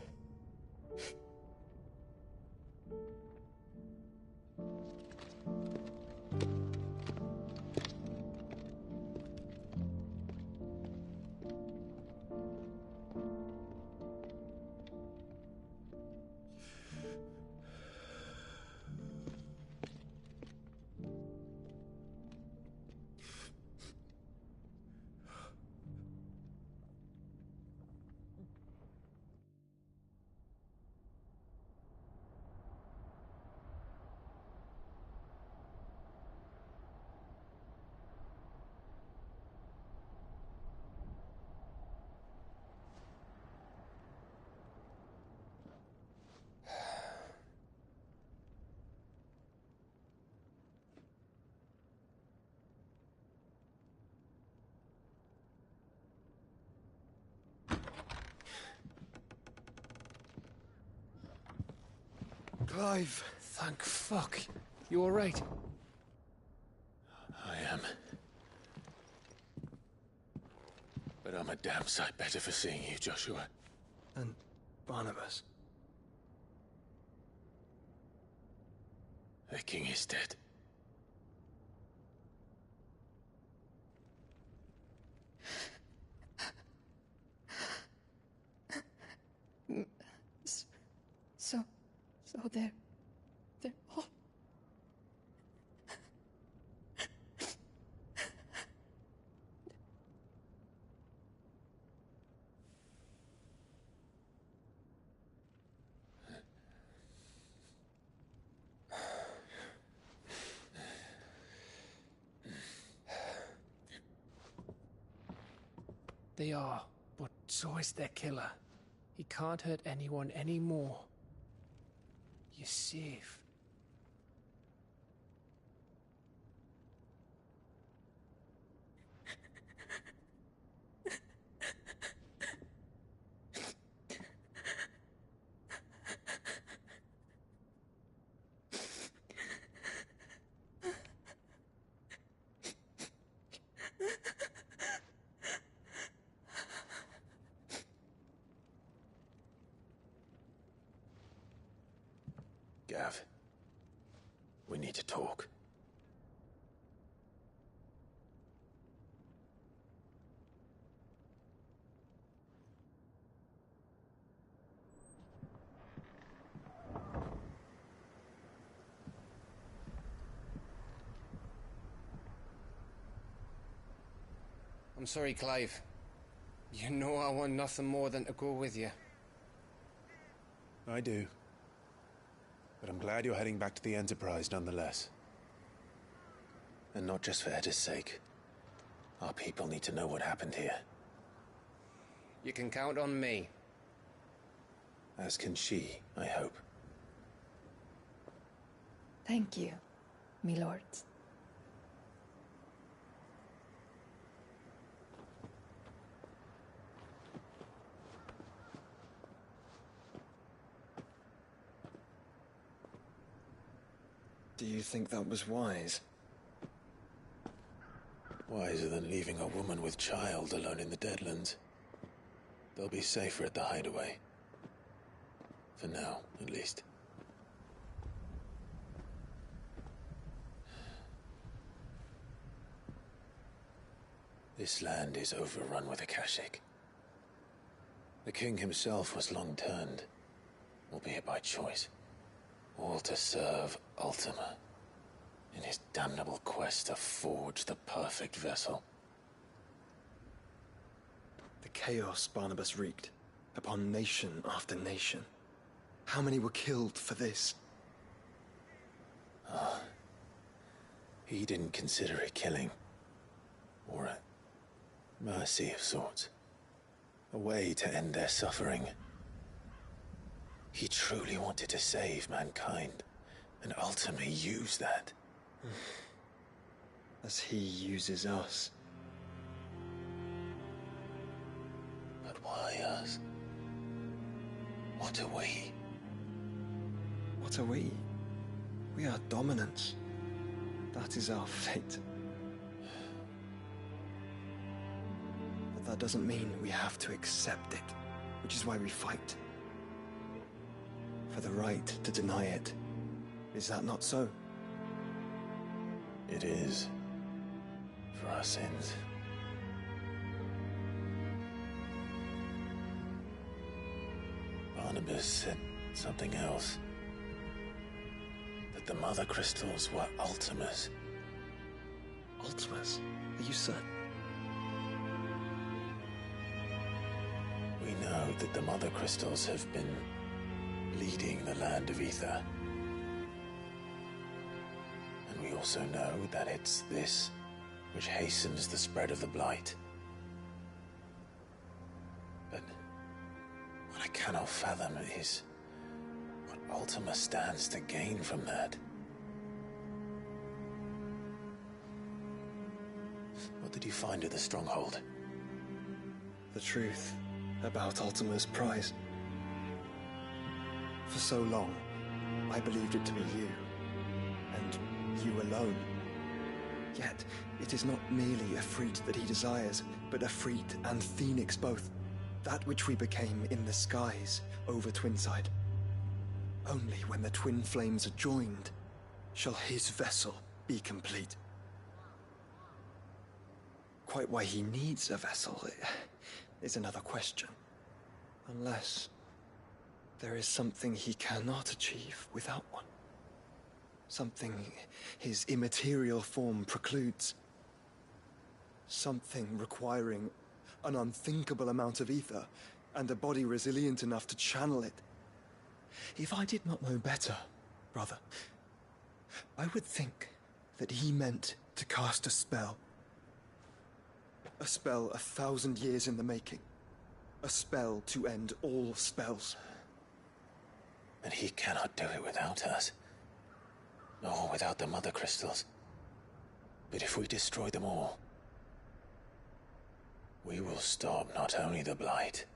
Clive! Thank fuck. You alright? I am. But I'm a damn sight better for seeing you, Joshua. And Barnabas. The king is dead. So they're all... they are, but so is their killer. He can't hurt anyone anymore. You're safe. Gav, we need to talk. I'm sorry, Clive. You know I want nothing more than to go with you. I do. But I'm glad you're heading back to the Enterprise nonetheless. And not just for Edda's sake. Our people need to know what happened here. You can count on me. As can she, I hope. Thank you, me lords. Do you think that was wise? Wiser than leaving a woman with child alone in the Deadlands. They'll be safer at the hideaway. For now, at least. This land is overrun with Akashic. The king himself was long turned, albeit by choice, all to serve Ultima in his damnable quest to forge the perfect vessel. The chaos Barnabas wreaked upon nation after nation. How many were killed for this? He didn't consider it killing. Or a mercy of sorts. A way to end their suffering. He truly wanted to save mankind, and ultimately used that. As he uses us. But why us? What are we? What are we? We are dominance. That is our fate. But that doesn't mean we have to accept it, which is why we fight. For the right to deny it. Is that not so? It is. For our sins. Barnabas said something else. That the Mother Crystals were Ultimas. Ultimas? Are you certain? We know that the Mother Crystals have been leading the land of Ether. And we also know that it's this which hastens the spread of the Blight. But what I cannot fathom is what Ultima stands to gain from that. What did you find at the Stronghold? The truth about Ultima's prize. For so long, I believed it to be you, and you alone. Yet, it is not merely a freat that he desires, but a freat and phoenix both. That which we became in the skies over Twinside. Only when the twin flames are joined shall his vessel be complete. Quite why he needs a vessel is another question. Unless there is something he cannot achieve without one. Something his immaterial form precludes. Something requiring an unthinkable amount of ether and a body resilient enough to channel it. If I did not know better, brother, I would think that he meant to cast a spell. A spell 1,000 years in the making. A spell to end all spells. And he cannot do it without us. Nor without the Mother Crystals. But if we destroy them all, we will stop not only the Blight,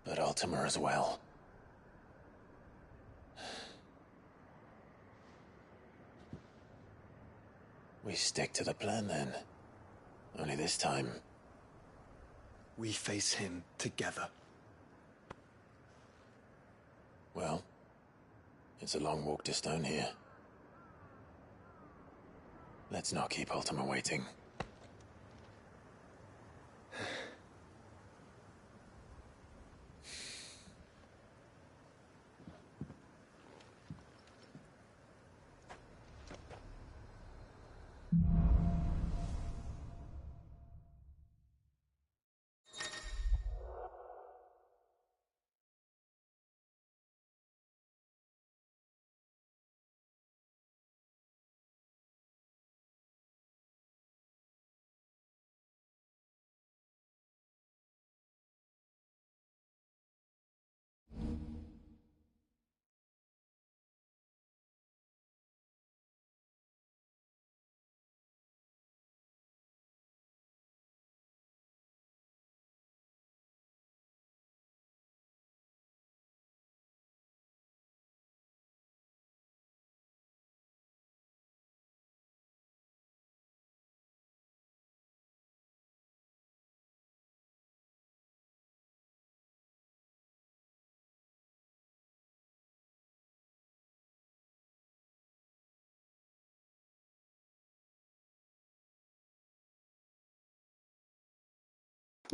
but Ultima as well. We stick to the plan then. Only this time, we face him together. Well, it's a long walk to Stone here. Let's not keep Ultima waiting.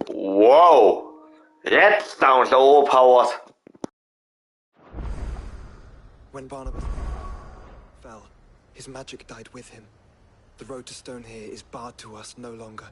Whoa! That sounds overpowered. When Barnabas fell, his magic died with him. The road to Stone here is barred to us no longer.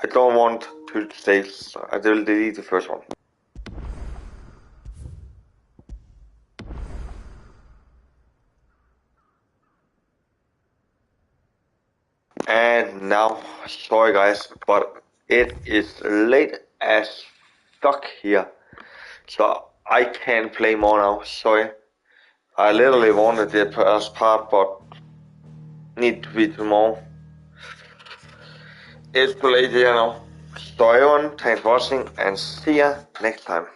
I don't want to save, so I will delete the first one. And now, sorry guys, but it is late as fuck here. So I can't play more now, sorry. I literally wanted the first part, but need to be tomorrow. It's too late here now. So everyone, thanks for watching and see ya next time.